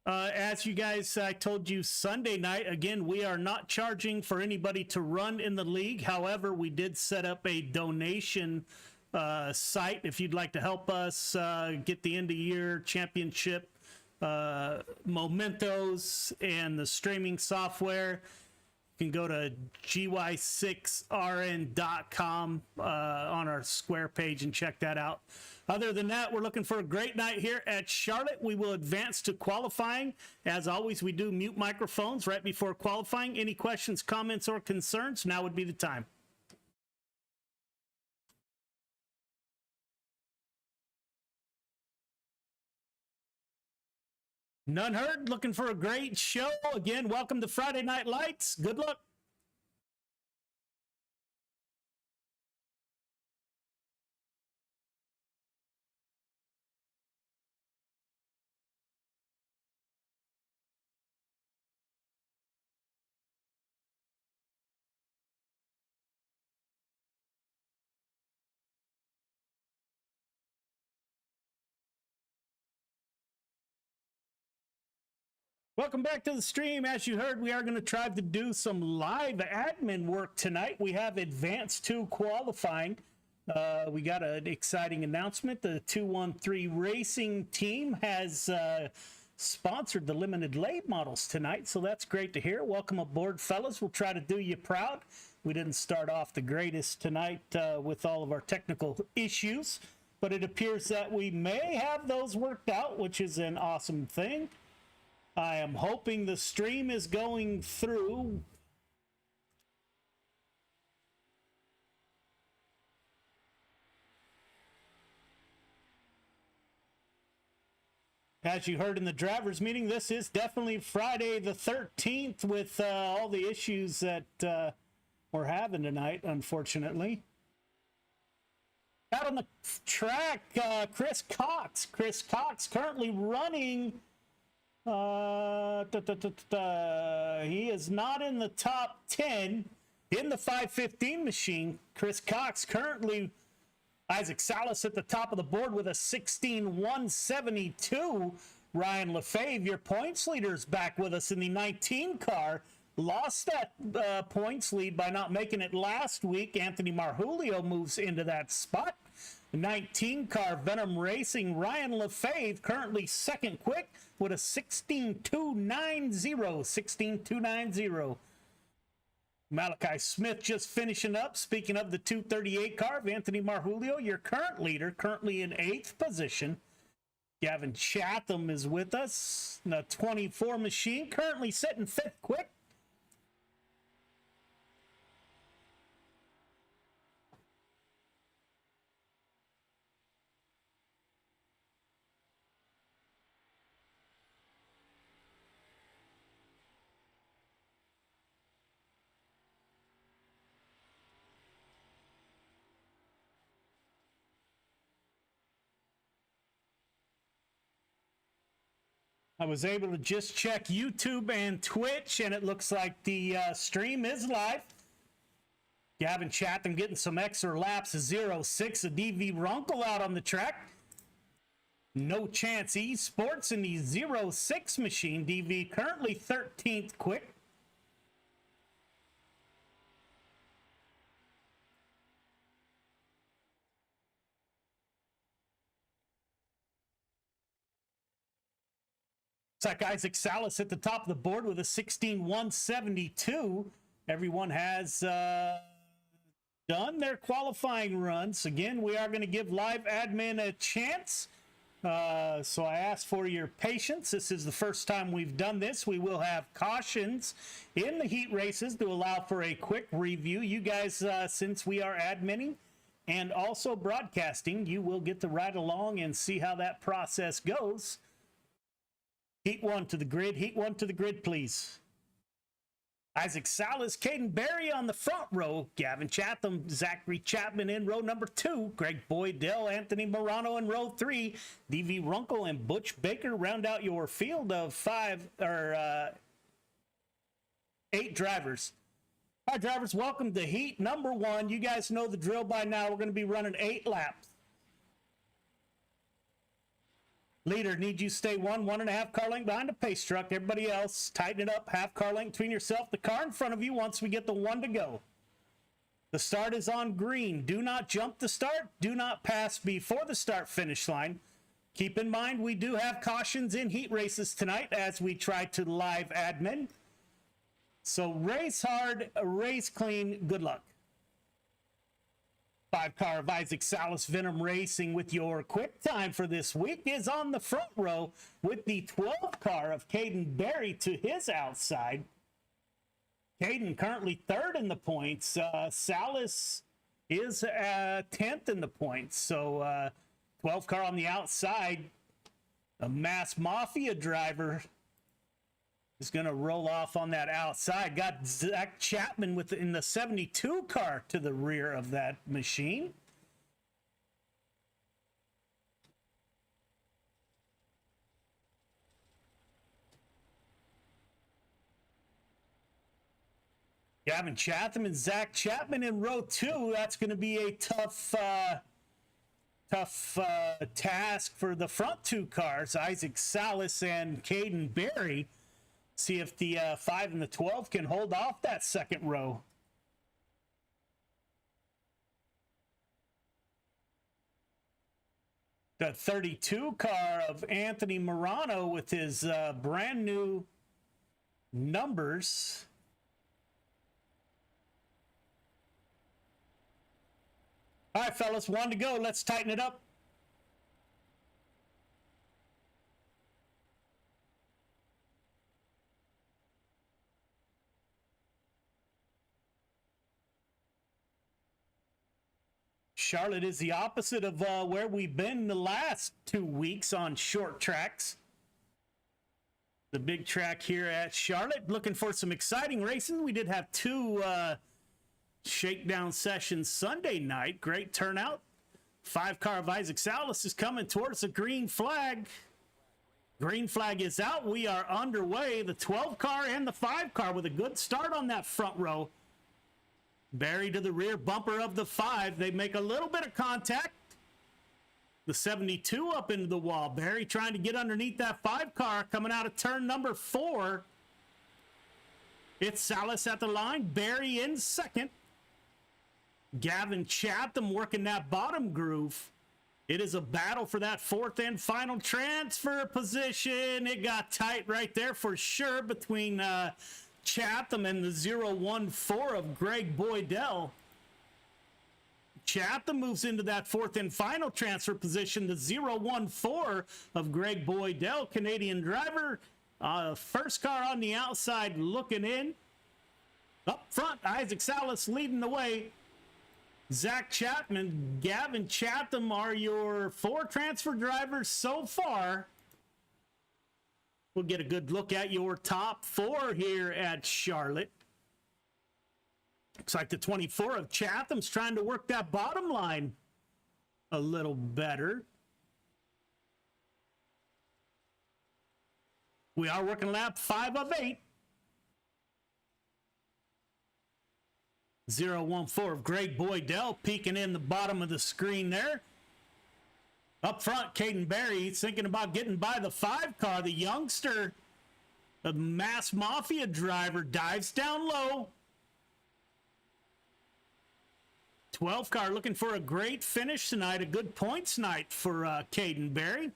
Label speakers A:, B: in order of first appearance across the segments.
A: As you guys, I told you Sunday night, again, we are not charging for anybody to run in the league. However, we did set up a donation site if you'd like to help us get the end of year championship mementos and the streaming software. You can go to gy6rn.com on our Square page and check that out. Other than that, we're looking for a great night here at Charlotte. We will advance to qualifying. As always, we do mute microphones right before qualifying. Any questions, comments, or concerns? Now would be the time. None heard. Looking for a great show. Again, welcome to Friday Night Lights. Good luck. Welcome back to the stream. As you heard, we are going to try to do some live admin work tonight. We have advanced to qualifying. We got an exciting announcement. The 213 Racing team has sponsored the limited late models tonight, so that's great to hear. Welcome aboard, fellas. We'll try to do you proud. We didn't start off the greatest tonight with all of our technical issues, but it appears that we may have those worked out, which is an awesome thing. I am hoping the stream is going through. As you heard in the drivers meeting, this is definitely Friday the 13th with all the issues that we're having tonight, unfortunately. Out on the track, Chris Cox. Chris Cox currently running. He is not in the top 10 in the 515 machine. Chris Cox currently, Isaac Salas at the top of the board with a 16,172. Ryan Lefebvre, your points leader, is back with us in the 19 car. Lost that points lead by not making it last week. Anthony Marjulio moves into that spot. 19 car Venom Racing, Ryan Lefebvre currently second quick with a 16,290. Malachi Smith just finishing up. Speaking of the 238 car of Anthony Marjulio, your current leader, currently in 8th position. Gavin Chatham is with us. The 24 machine currently sitting 5th quick. I was able to just check YouTube and Twitch, and it looks like the stream is live. Gavin Chatham getting some extra laps. 06, a DV Runkle out on the track. No Chance Esports in the 06 machine. DV currently 13th quick. It's like Isaac Salas at the top of the board with a 16,172. Everyone has done their qualifying runs. Again, we are going to give live admin a chance. So I ask for your patience. This is the first time we've done this. We will have cautions in the heat races to allow for a quick review. You guys, since we are adminning and also broadcasting, you will get to ride along and see how that process goes. Heat 1 to the grid. Heat 1 to the grid, please. Isaac Salas, Caden Berry on the front row. Gavin Chatham, Zachary Chapman in row number 2. Greg Boydell, Anthony Morano in row 3. DV Runkle and Butch Baker round out your field of 8 drivers. All right, drivers, welcome to heat number 1. You guys know the drill by now. We're going to be running 8 laps. Leader, need you stay 1.5 car length behind the pace truck. Everybody else, tighten it up. Half car length between yourself, the car in front of you once we get the 1 to go. The start is on green. Do not jump the start. Do not pass before the start finish line. Keep in mind, we do have cautions in heat races tonight as we try to live admin. So race hard, race clean. Good luck. 5 car of Isaac Salas Venom Racing with your quick time for this week is on the front row with the 12 car of Caden Berry to his outside. Caden currently 3rd in the points. Salas is 10th in the points. So 12 car on the outside. A Mass Mafia driver is going to roll off on that outside. Got Zach Chapman in the 72 car to the rear of that machine. Gavin Chatham and Zach Chapman in row 2. That's going to be a tough task for the front 2 cars, Isaac Salas and Caden Berry. See if the 5 and the 12 can hold off that second row. The 32 car of Anthony Morano with his brand new numbers. All right, fellas, 1 to go. Let's tighten it up. Charlotte is the opposite of where we've been the last 2 weeks on short tracks. The big track here at Charlotte. Looking for some exciting racing. We did have 2 shakedown sessions Sunday night. Great turnout. 5 car of Isaac Salas is coming towards the green flag. Green flag is out. We are underway. The 12 car and the 5 car with a good start on that front row. Barry to the rear bumper of the 5. They make a little bit of contact. The 72 up into the wall. Barry trying to get underneath that 5 car coming out of turn number 4. It's Salas at the line. Barry in second. Gavin Chatham working that bottom groove. It is a battle for that 4th and final transfer position. It got tight right there for sure between Chatham and the 014 of Greg Boydell. Chatham moves into that 4th and final transfer position. The 014 of Greg Boydell, Canadian driver. First car on the outside looking in. Up front, Isaac Salas leading the way. Zach Chapman, Gavin Chatham are your 4 transfer drivers so far. We'll get a good look at your top 4 here at Charlotte. Looks like the 24 of Chatham's trying to work that bottom line a little better. We are working lap 5 of 8. 014 of Greg Boydell peeking in the bottom of the screen there. Up front, Caden Berry, he's thinking about getting by the 5 car. The youngster, the Mass Mafia driver, dives down low. 12 car looking for a great finish tonight, a good points night for Caden Berry.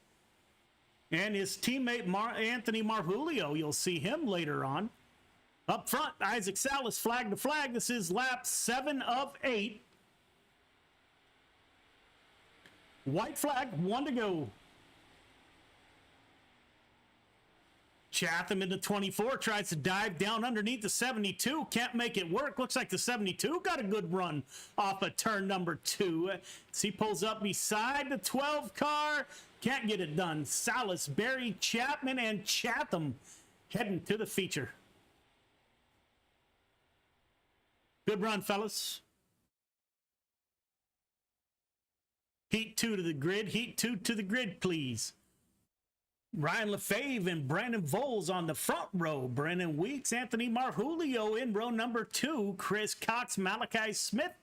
A: And his teammate Anthony Marjulio, you'll see him later on. Up front, Isaac Salas, flag to flag. This is lap 7 of 8. White flag, 1 to go. Chatham into 24, tries to dive down underneath the 72. Can't make it work. Looks like the 72 got a good run off of turn number 2. As he pulls up beside the 12 car. Can't get it done. Salas, Berry, Chapman, and Chatham heading to the feature. Good run, fellas. Heat 2 to the grid. Heat 2 to the grid, please. Ryan Lefebvre and Brandon Voles on the front row. Brennan Weeks, Anthony Marjulio in row number 2. Chris Cox, Malachi Smith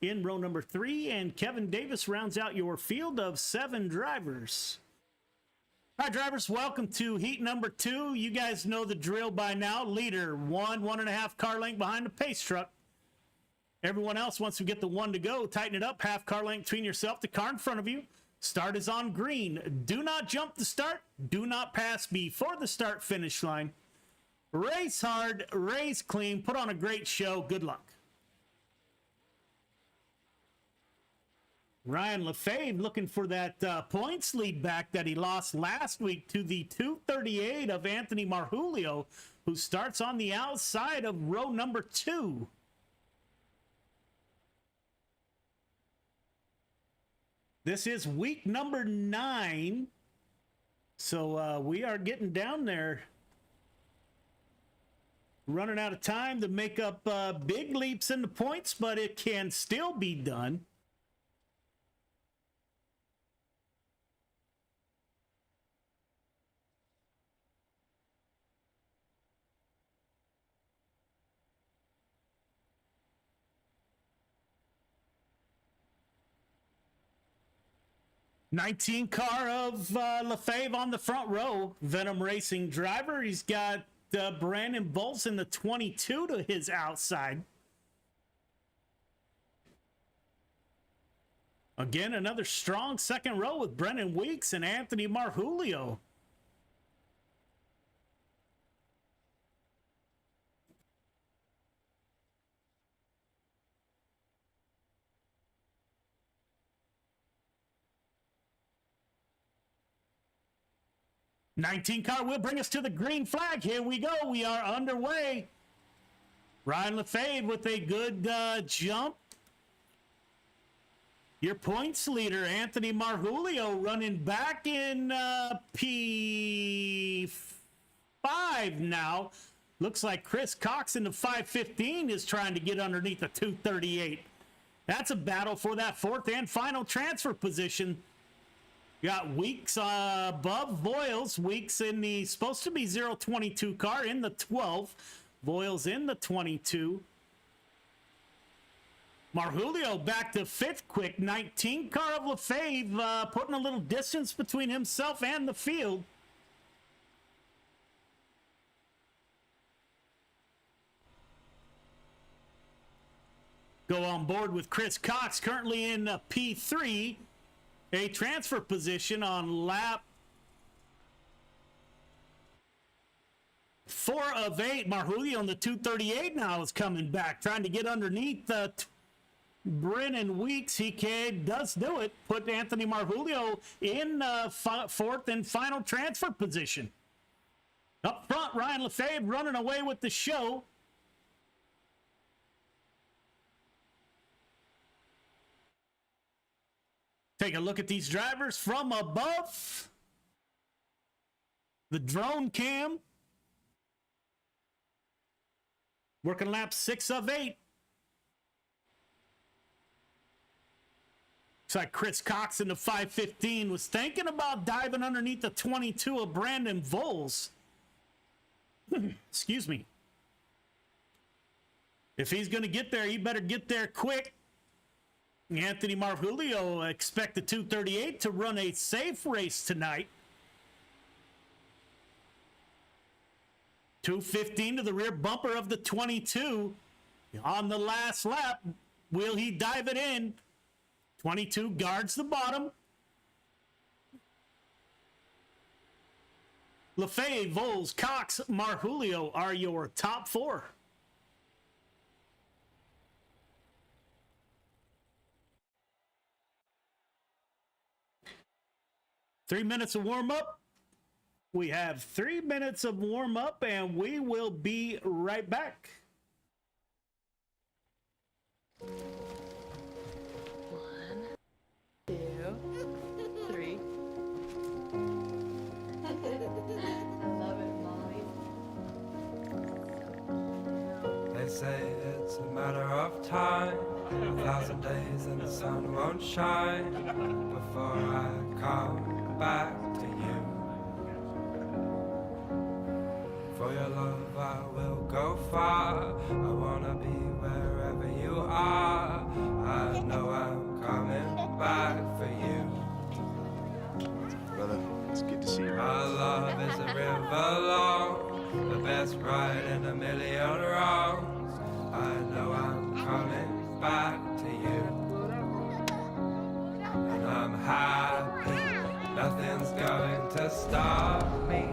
A: in row number 3. And Kevin Davis rounds out your field of 7 drivers. All right, drivers, welcome to heat number 2. You guys know the drill by now. Leader, 1.5 car length behind the pace truck. Everyone else, once we get the 1 to go, tighten it up, half car length between yourself, the car in front of you. Start is on green. Do not jump the start. Do not pass before the start finish line. Race hard, race clean, put on a great show. Good luck. Ryan Lefebvre looking for that points lead back that he lost last week to the 238 of Anthony Marjulio, who starts on the outside of row number 2. This is week number 9, so we are getting down there. Running out of time to make up big leaps in the points, but it can still be done. '19 car of Lefebvre on the front row. Venom Racing driver. He's got Brandon Bolts in the 22 to his outside. Again, another strong second row with Brennan Weeks and Anthony Marjulio. '19 car will bring us to the green flag. Here we go. We are underway. Ryan Lefebvre with a good jump. Your points leader, Anthony Marjulio, running back in P5 now. Looks like Chris Cox in the 515 is trying to get underneath the 238. That's a battle for that 4th and final transfer position. You got Weeks above Voiles. Weeks in the supposed to be 022 car in the 12. Voiles in the 22. Marjulio back to 5th quick. 19 car of Lefebvre putting a little distance between himself and the field. Go on board with Chris Cox, currently in P3. A transfer position on lap 4 of 8. Marjulio on the 238 now is coming back, trying to get underneath Brennan Weeks. He does do it. Put Anthony Marjulio in 4th and final transfer position. Up front, Ryan Lefebvre running away with the show. Take a look at these drivers from above. The drone cam. Working lap 6 of 8. Looks like Chris Cox in the 515 was thinking about diving underneath the 22 of Brandon Voiles. Excuse me. If he's going to get there, he better get there quick. Anthony Marjulio expect the 238 to run a safe race tonight. 215 to the rear bumper of the 22 on the last lap. Will he dive it in? 22 guards the bottom. Lefebvre, Voiles, Cox, Marjulio are your top 4. Three minutes of warm-up. We have 3 minutes of warm-up, and we will be right back.
B: 1, 2, 3. I love it, Molly.
C: They say it's a matter of time. 1,000 days and the sun won't shine before I come back to you. For your love I will go far. I wanna be wherever you are. I know I'm coming back for you.
D: Brother, it's good to see you.
C: belong. The best ride in a million rounds. I know I'm coming back to you. And I'm happy, nothing's going to stop me.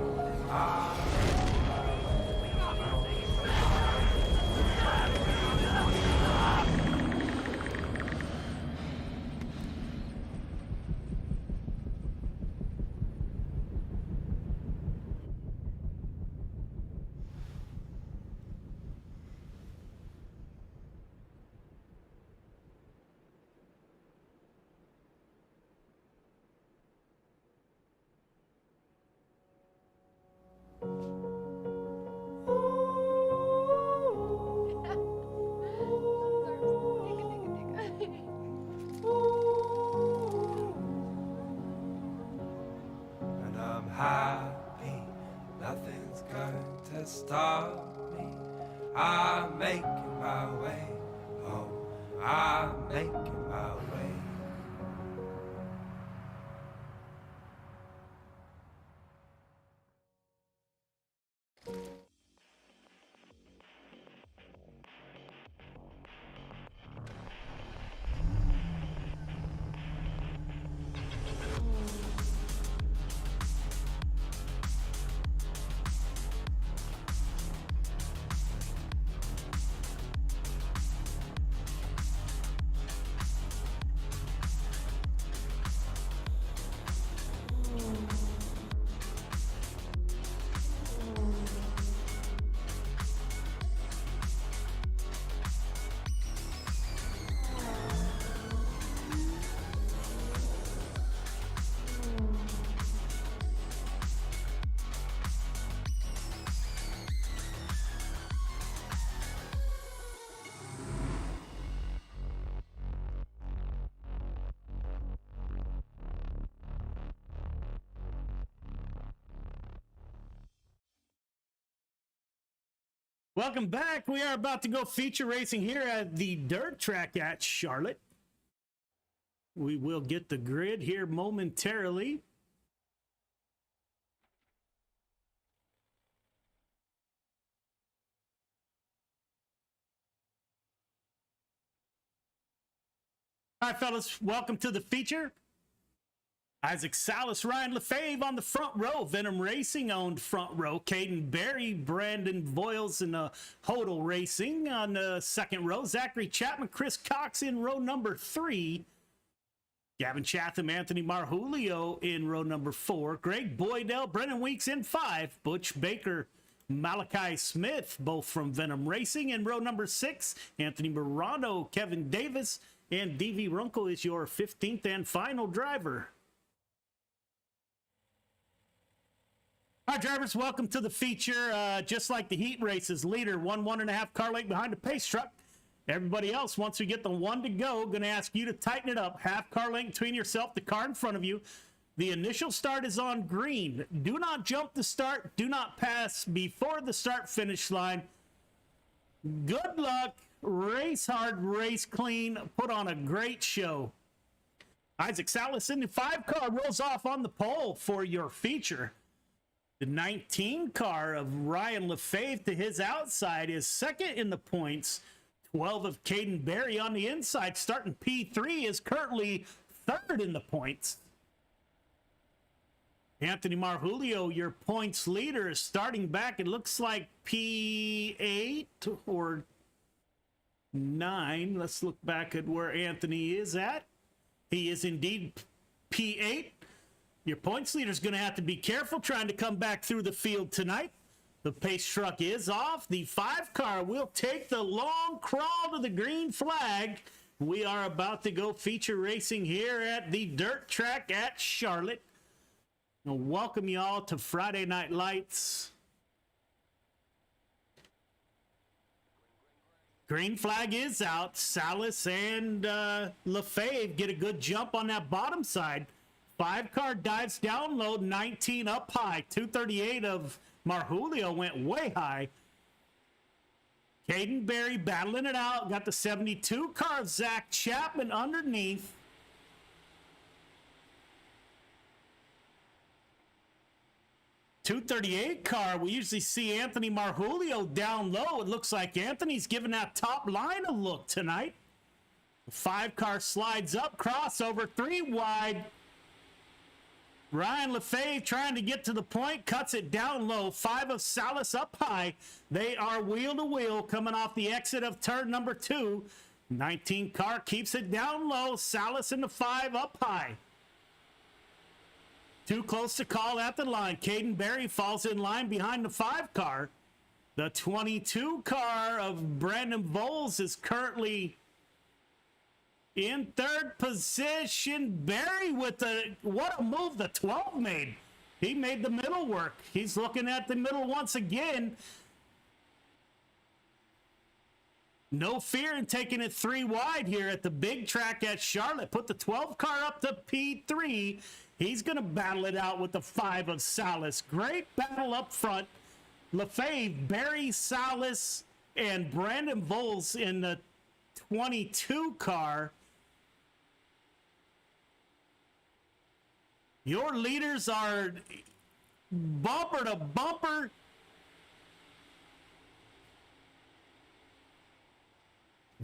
C: And I'm happy, nothing's going to stop me. I'm making my way home. I'm making my way.
A: Welcome back. We are about to go feature racing here at the dirt track at Charlotte. We will get the grid here momentarily. All right, fellas, welcome to the feature. Isaac Salas, Ryan Lefebvre on the front row. Venom Racing owned front row. Caden Berry, Brandon Voiles, and Hodel Racing on the second row. Zachary Chapman, Chris Cox in row number 3. Gavin Chatham, Anthony Marjulio in row number 4. Greg Boydell, Brennan Weeks in 5. Butch Baker, Malachi Smith, both from Venom Racing in row number 6. Anthony Morano, Kevin Davis, and DV Runkle is your 15th and final driver. All right, drivers, welcome to the feature. Just like the heat races, leader, 1.5 car length behind the pace truck. Everybody else, once we get the 1 to go, going to ask you to tighten it up. Half car length between yourself, the car in front of you. The initial start is on green. Do not jump the start. Do not pass before the start-finish line. Good luck. Race hard, race clean. Put on a great show. Isaac Salas in the 5 car rolls off on the pole for your feature. The 19 car of Ryan Lefebvre to his outside is second in the points. 12 of Caden Berry on the inside, starting P3, is currently third in the points. Anthony Marjulio, your points leader, is starting back. It looks like P8 or 9. Let's look back at where Anthony is at. He is indeed P8. Your points leader is going to have to be careful trying to come back through the field tonight. The pace truck is off. The 5 car will take the long crawl to the green flag. We are about to go feature racing here at the dirt track at Charlotte. I'll welcome you all to Friday Night Lights. Green flag is out. Salas and Lefebvre get a good jump on that bottom side. 5 car dives down low, 19 up high. 238 of Marjulio went way high. Caden Berry battling it out. Got the 72 car of Zach Chapman underneath. 238 car, we usually see Anthony Marjulio down low. It looks like Anthony's giving that top line a look tonight. 5 car slides up, crossover, 3 wide. Ryan Lefebvre trying to get to the point, cuts it down low. 5 of Salas up high. They are wheel to wheel coming off the exit of turn number 2. 19 car keeps it down low. Salas in the 5 up high. Too close to call at the line. Caden Berry falls in line behind the 5 car. The 22 car of Brandon Voles is currently in 3rd position. Berry with the, what a move the 12 made. He made the middle work. He's looking at the middle once again. No fear in taking it 3 wide here at the big track at Charlotte. Put the 12 car up to P3. He's going to battle it out with the 5 of Salas. Great battle up front. Lefebvre, Barry Salas, and Brandon Voles in the 22 car. Your leaders are bumper to bumper.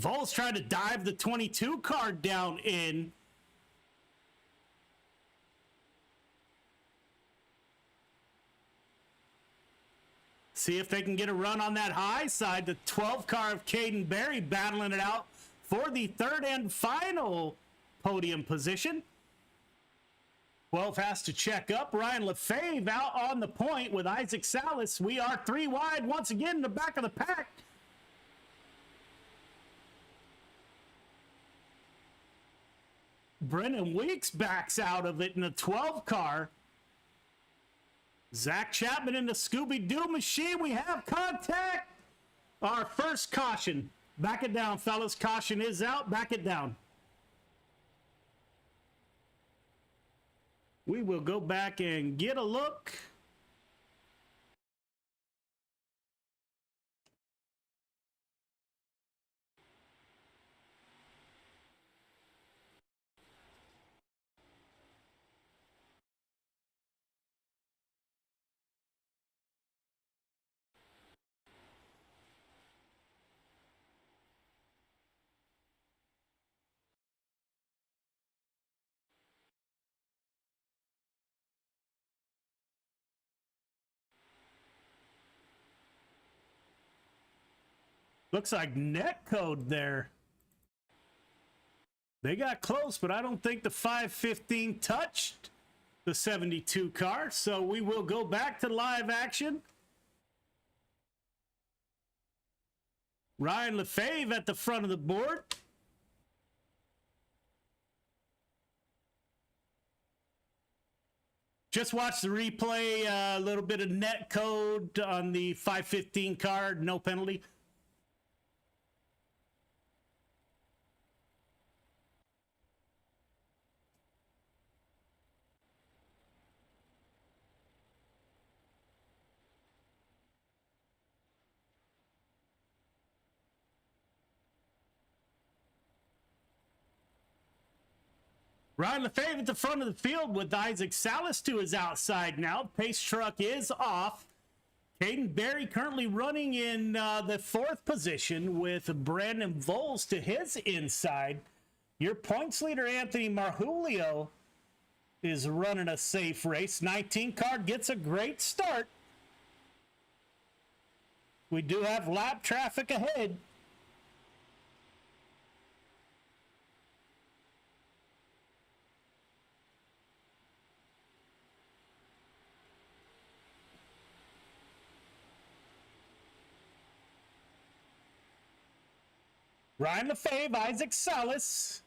A: Voles trying to dive the 22 car down in. See if they can get a run on that high side. The 12 car of Caden Berry battling it out for the 3rd and final podium position. 12 has to check up. Ryan Lefebvre out on the point with Isaac Salas. We are 3 wide once again in the back of the pack. Brennan Weeks backs out of it in the 12 car. Zach Chapman in the Scooby-Doo machine. We have contact. Our first caution. Back it down, fellas. Caution is out. Back it down. We will go back and get a look. Looks like net code there. They got close, but I don't think the 515 touched the 72 car. So we will go back to live action. Ryan Lefebvre at the front of the board. Just watch the replay. A little bit of net code on the 515 car. No penalty. Ryan Lefebvre at the front of the field with Isaac Salas to his outside now. Pace truck is off. Caden Berry currently running in the 4th position with Brandon Voles to his inside. Your points leader, Anthony Marjulio, is running a safe race. 19 car gets a great start. We do have lap traffic ahead. Ryan Lefebvre, Isaac Salas.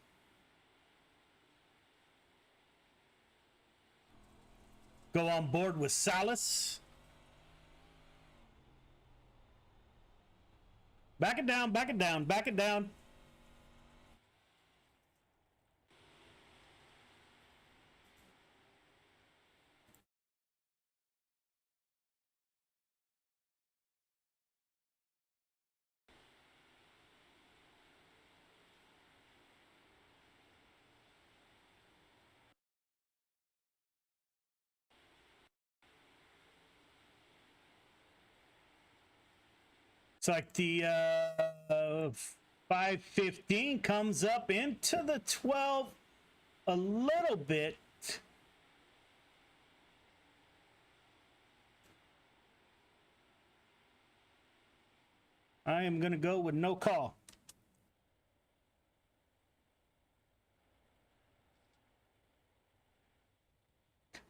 A: Go on board with Salas. Back it down, back it down, back it down. It's like the 515 comes up into the 12 a little bit. I am going to go with no call.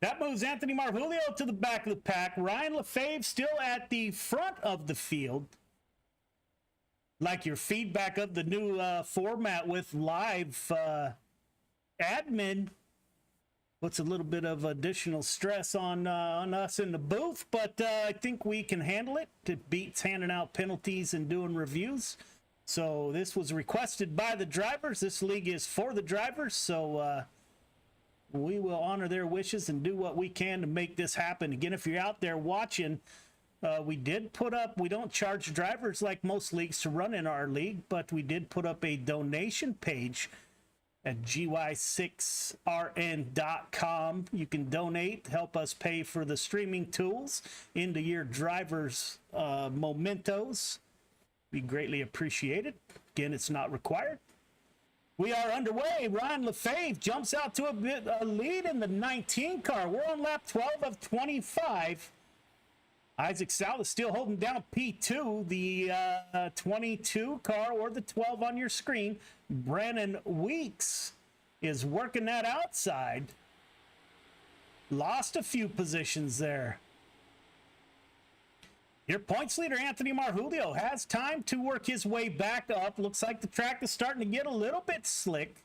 A: That moves Anthony Marvulio to the back of the pack. Ryan Lefebvre still at the front of the field. Like your feedback of the new format with live admin puts a little bit of additional stress on us in the booth, but I think we can handle it. It beats handing out penalties and doing reviews. So this was requested by the drivers. This league is for the drivers, so we will honor their wishes and do what we can to make this happen. Again, if you're out there watching, we did put up, we don't charge drivers like most leagues to run in our league, but we did put up a donation page at gy6rn.com. You can donate, help us pay for the streaming tools into your drivers' mementos. Be greatly appreciated. Again, it's not required. We are underway. Ryan Lefebvre jumps out to a lead in the 19 car. We're on lap 12 of 25. Isaac Salas still holding down P2, the 22 car or the 12 on your screen. Brandon Weeks is working that outside. Lost a few positions there. Your points leader, Anthony Marvulio, has time to work his way back up. Looks like the track is starting to get a little bit slick.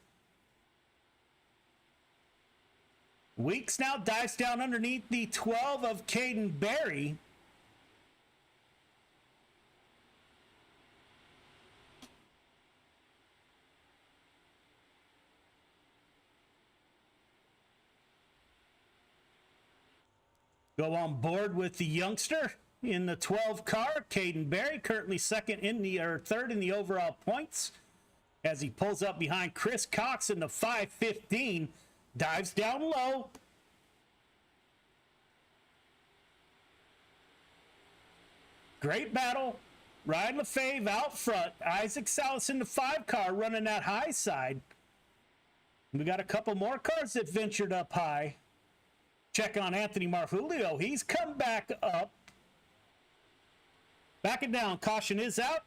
A: Weeks now dives down underneath the 12 of Caden Berry. Go on board with the youngster in the 12 car, Caden Berry, currently third in the overall points as he pulls up behind Chris Cox in the 515, dives down low. Great battle. Ryan Lefebvre out front. Isaac Salas in the 5 car running that high side. We got a couple more cars that ventured up high. Check on Anthony Marvulio. He's come back up. Back it down. Caution is out.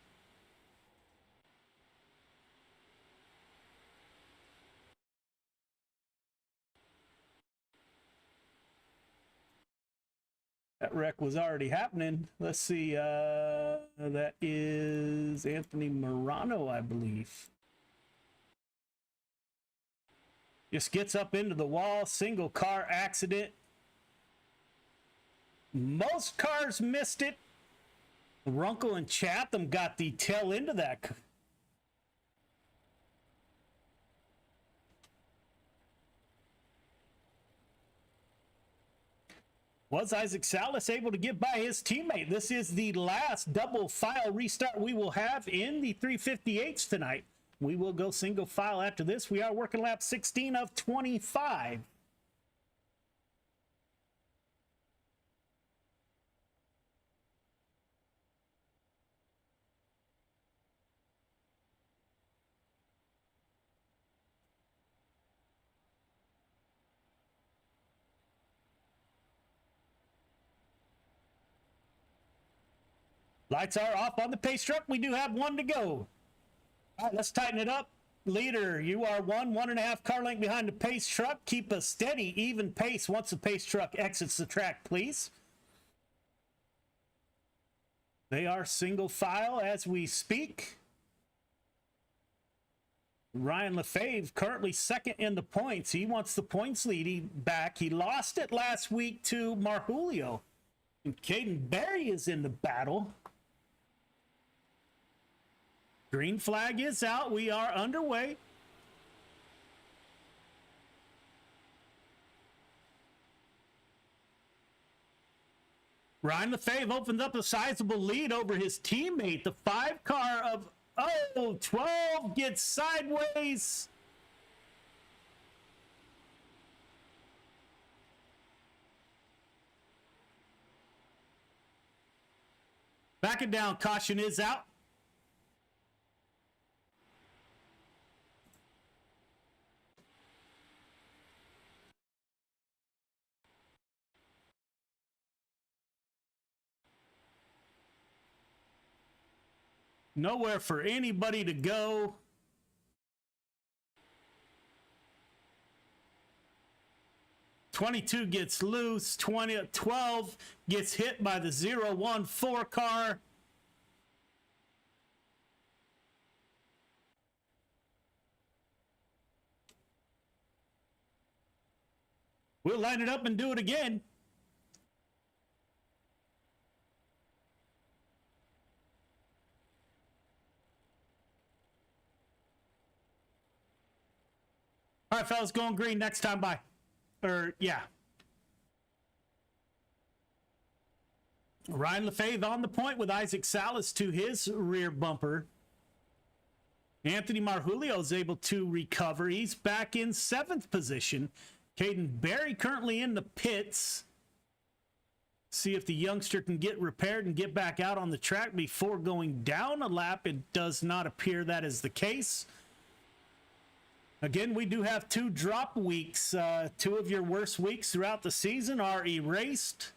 A: That wreck was already happening. Let's see. That is Anthony Morano, I believe. Just gets up into the wall. Single car accident. Most cars missed it. Runkle and Chatham got the tail end of that. Was Isaac Salas able to get by his teammate? This is the last double file restart we will have in the 358s tonight. We will go single file after this. We are working lap 16 of 25. Lights are off on the pace truck. We do have one to go. All right, let's tighten it up. Leader, you are 1.5 car length behind the pace truck. Keep a steady, even pace once the pace truck exits the track, please. They are single file as we speak. Ryan Lefebvre currently second in the points. He wants the points lead back. He lost it last week to Marvulio. And Caden Berry is in the battle. Green flag is out. We are underway. Ryan Lefebvre opens up a sizable lead over his teammate. The 5 car of 12 gets sideways. Back it down. Caution is out. Nowhere for anybody to go. '22 gets loose. 12 gets hit by the 014 car. We'll line it up and do it again. All right, fellas, going green next time. Bye. Yeah. Ryan Lefebvre on the point with Isaac Salas to his rear bumper. Anthony Marjulio is able to recover. He's back in 7th position. Caden Berry currently in the pits. See if the youngster can get repaired and get back out on the track before going down a lap. It does not appear that is the case. Again, we do have 2 drop weeks. 2 of your worst weeks throughout the season are erased.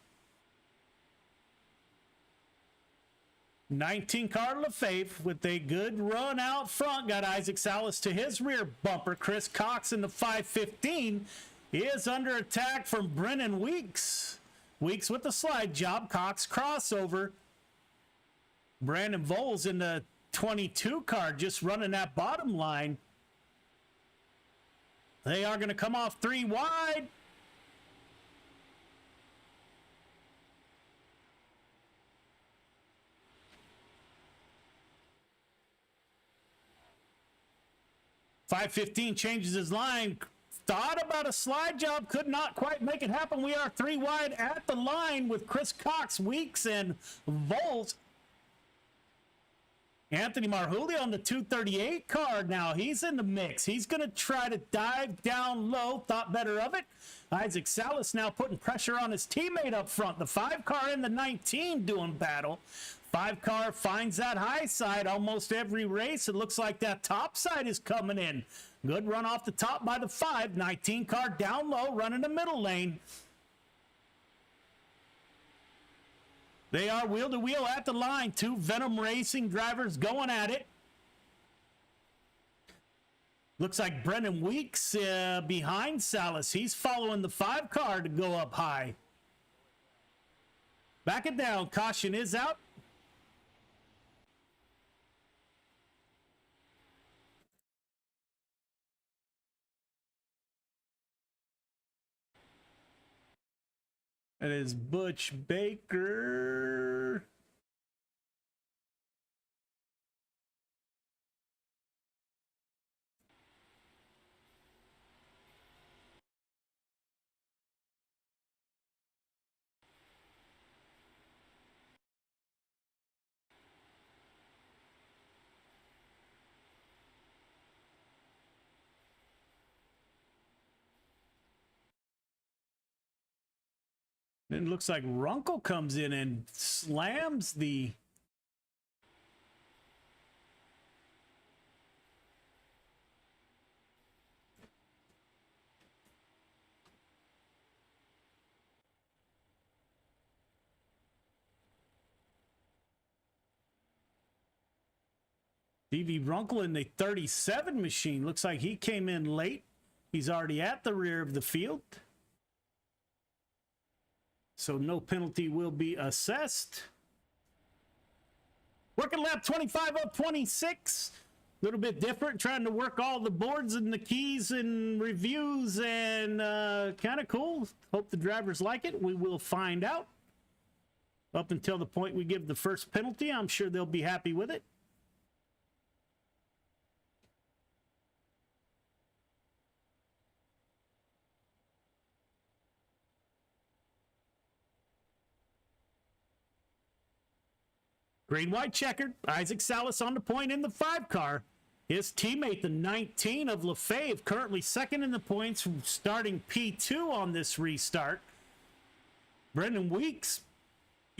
A: 19 car Lefebvre with a good run out front. Got Isaac Salas to his rear bumper. Chris Cox in the 515 is under attack from Brennan Weeks. Weeks with the slide job. Cox crossover. Brandon Voles in the 22 car just running that bottom line. They are going to come off 3 wide. .515 changes his line. Thought about a slide job, could not quite make it happen. We are 3 wide at the line with Chris Cox, Weeks, and Voles. Anthony Marjulio on the 238 car now. He's in the mix. He's going to try to dive down low. Thought better of it. Isaac Salas now putting pressure on his teammate up front. The 5 car and the 19 doing battle. 5 car finds that high side almost every race. It looks like that top side is coming in. Good run off the top by the 5. 19 car down low, running the middle lane. They are wheel to wheel at the line. 2 Venom Racing drivers going at it. Looks like Brendan Weeks behind Salas. He's following the 5 car to go up high. Back it down. Caution is out. That is Butch Baker. Then it looks like Runkle comes in and slams the Stevie Runkle in the 37 machine. Looks like he came in late. He's already at the rear of the field. So no penalty will be assessed. Working lap 25 of 26. A little bit different, trying to work all the boards and the keys and reviews, and kind of cool. Hope the drivers like it. We will find out. Up until the point we give the first penalty, I'm sure they'll be happy with it. Green, white, checkered. Isaac Salas on the point in the 5 car. His teammate, the 19 of Lefebvre, currently second in the points, starting P2 on this restart. Brendan Weeks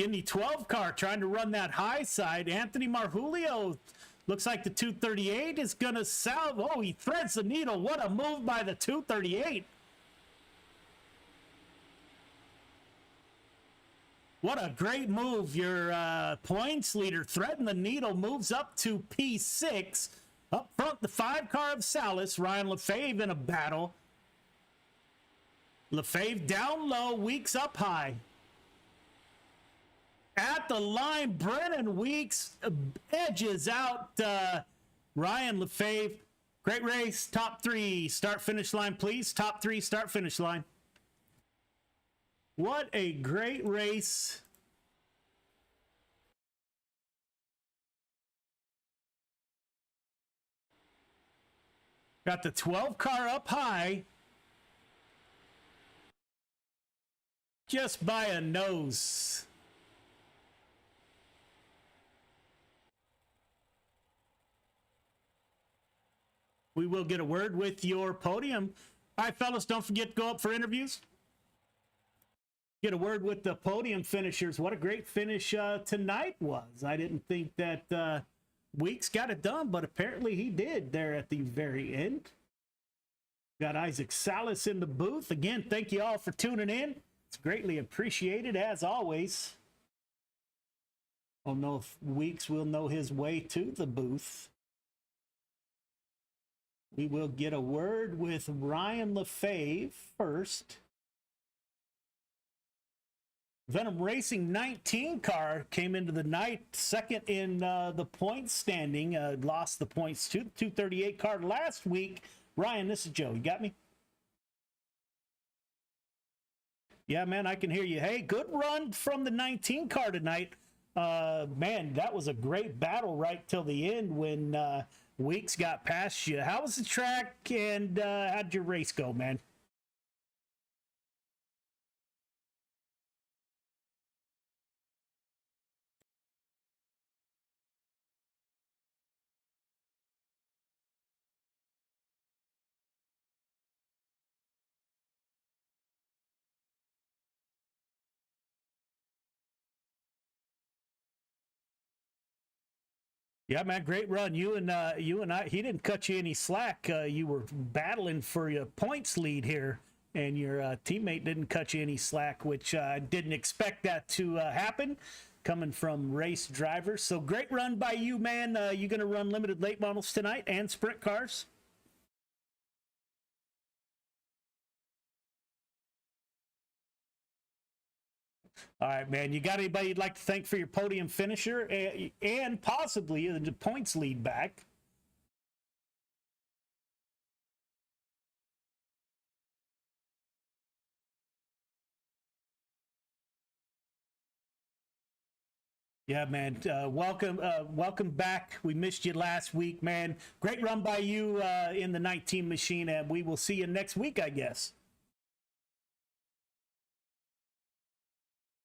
A: in the 12 car trying to run that high side. Anthony Marjulio looks like the 238 is going to salve. Oh, he threads the needle. What a move by the 238. What a great move. Your points leader threading the needle moves up to P6. Up front, the 5 car of Salas. Ryan Lefebvre in a battle. Lefebvre down low, Weeks up high. At the line, Brennan Weeks edges out Ryan Lefebvre. Great race. Top 3. Start finish line, please. Top 3. Start finish line. What a great race. Got the 12 car up high. Just by a nose. We will get a word with your podium. All right, fellas, don't forget to go up for interviews. Get a word with the podium finishers. What a great finish tonight was. I didn't think that Weeks got it done, but apparently he did there at the very end. Got Isaac Salas in the booth. Again, thank you all for tuning in. It's greatly appreciated, as always. I don't know if Weeks will know his way to the booth. We will get a word with Ryan Lefebvre first. Venom Racing 19 car came into the night second in the points standing. Lost the points to the 238 car last week. Ryan, this is Joe. You got me? Yeah, man, I can hear you. Hey, good run from the 19 car tonight. Man, that was a great battle right till the end when Weeks got past you. How was the track and how'd your race go, man? Yeah, man, great run. You and I, he didn't cut you any slack. You were battling for your points lead here, and your teammate didn't cut you any slack, which I didn't expect that to happen coming from race drivers. So great run by you, man. You going to run limited late models tonight and sprint cars? All right, man. You got anybody you'd like to thank for your podium finisher and possibly the points lead back? Yeah, man. Welcome back. We missed you last week, man. Great run by you in the 19 machine, and we will see you next week, I guess.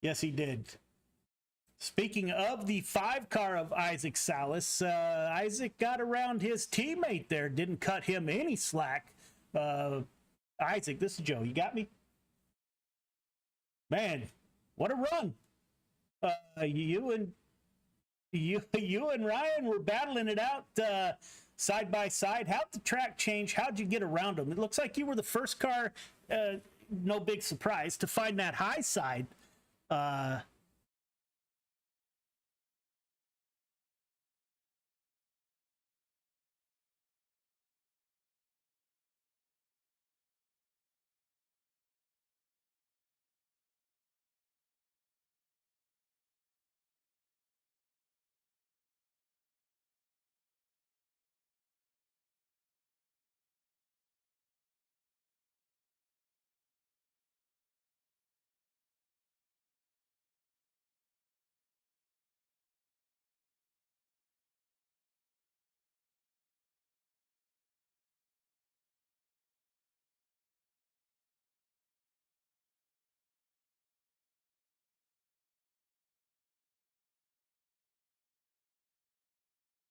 A: Yes, he did. Speaking of the 5 car of Isaac Salas, Isaac got around his teammate there, didn't cut him any slack. Isaac, this is Joe. You got me? Man, what a run. You and Ryan were battling it out side by side. How'd the track change? How'd you get around them? It looks like you were the first car, no big surprise, to find that high side.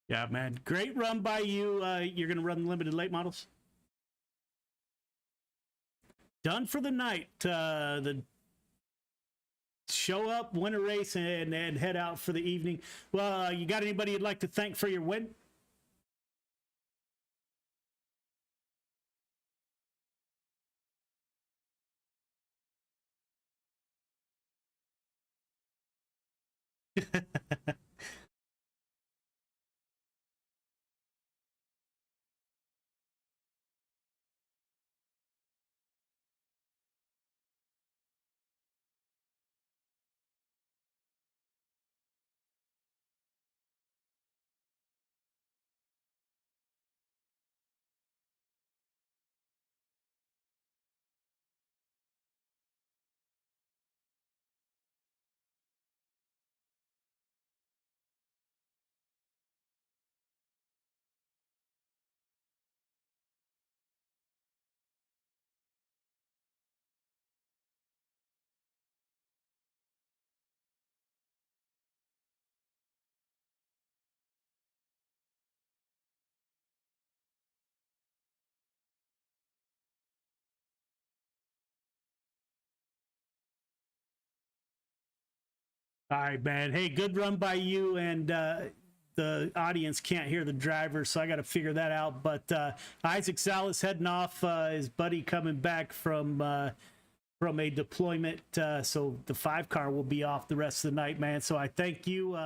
A: Yeah, man. Great run by you. You're going to run limited late models? Done for the night. The show up, win a race, and head out for the evening. Well, you got anybody you'd like to thank for your win? All right, man. Hey, good run by you, and the audience can't hear the driver, so I got to figure that out. But Isaac Salas heading off, his buddy coming back from a deployment, so the 5 car will be off the rest of the night, man. So I thank you.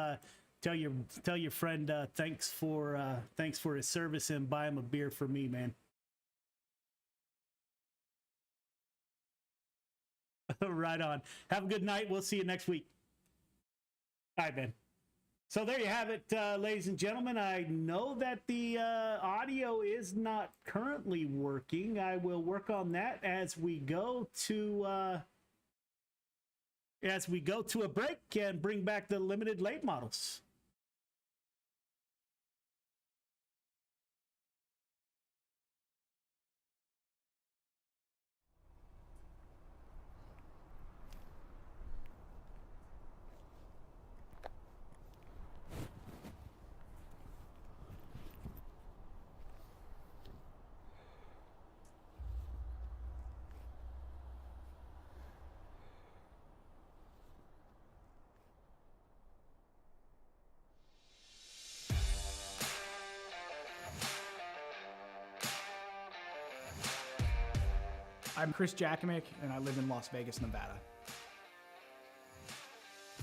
A: Tell your friend thanks for his service, and buy him a beer for me, man. Right on. Have a good night. We'll see you next week. All right, man. So there you have it, ladies and gentlemen. I know that the audio is not currently working. I will work on that as we go to a break and bring back the limited late models.
D: I'm Chris Jakimick, and I live in Las Vegas, Nevada.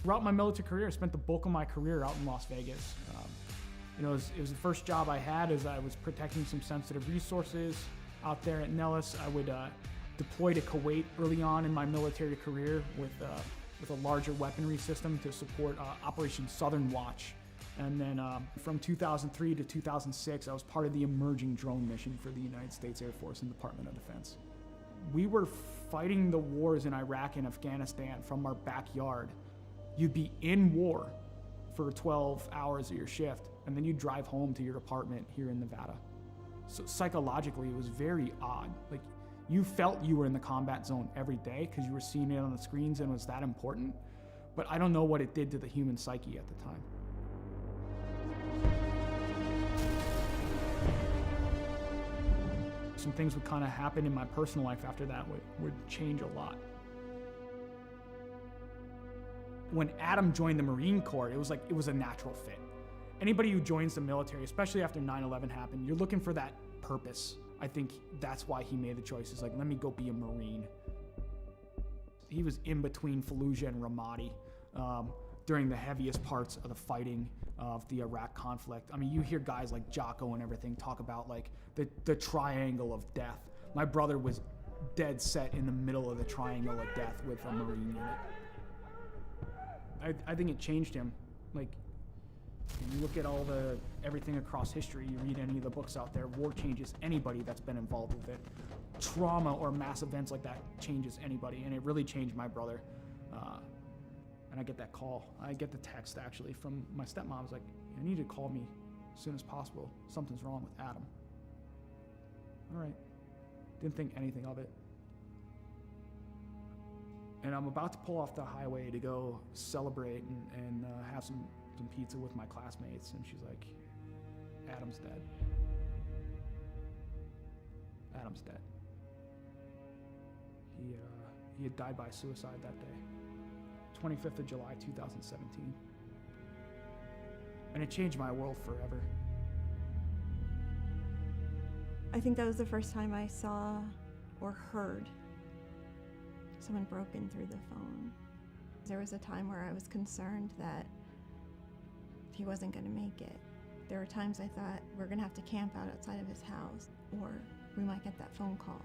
D: Throughout my military career, I spent the bulk of my career out in Las Vegas. It was the first job I had as I was protecting some sensitive resources out there at Nellis. I would deploy to Kuwait early on in my military career with a larger weaponry system to support Operation Southern Watch. And then from 2003 to 2006, I was part of the emerging drone mission for the United States Air Force and Department of Defense. We were fighting the wars in Iraq and Afghanistan from our backyard. You'd be in war for 12 hours of your shift, and then you'd drive home to your apartment here in Nevada. So psychologically, it was very odd. Like, you felt you were in the combat zone every day because you were seeing it on the screens and it was that important. But I don't know what it did to the human psyche at the time. Some things would kind of happen in my personal life after that would change a lot. When Adam joined the Marine Corps, it was a natural fit. Anybody who joins the military, especially after 9/11 happened, you're looking for that purpose. I think that's why he made the choice. It's like, let me go be a Marine. He was in between Fallujah and Ramadi during the heaviest parts of the fighting of the Iraq conflict. I mean, you hear guys like Jocko and everything talk about like the triangle of death. My brother was dead set in the middle of the triangle of death with a Marine unit. I think it changed him. Like, you look at everything across history, you read any of the books out there, war changes anybody that's been involved with it. Trauma or mass events like that changes anybody, and it really changed my brother. And I get that call. I get the text actually from my stepmom. It's like, I need you to call me as soon as possible. Something's wrong with Adam. All right. Didn't think anything of it. And I'm about to pull off the highway to go celebrate and have some pizza with my classmates. And she's like, Adam's dead. Adam's dead. He had died by suicide that day. 25th of July, 2017. And it changed my world forever.
E: I think that was the first time I saw or heard someone broken through the phone. There was a time where I was concerned that he wasn't going to make it. There were times I thought we're going to have to camp out outside of his house, or we might get that phone call.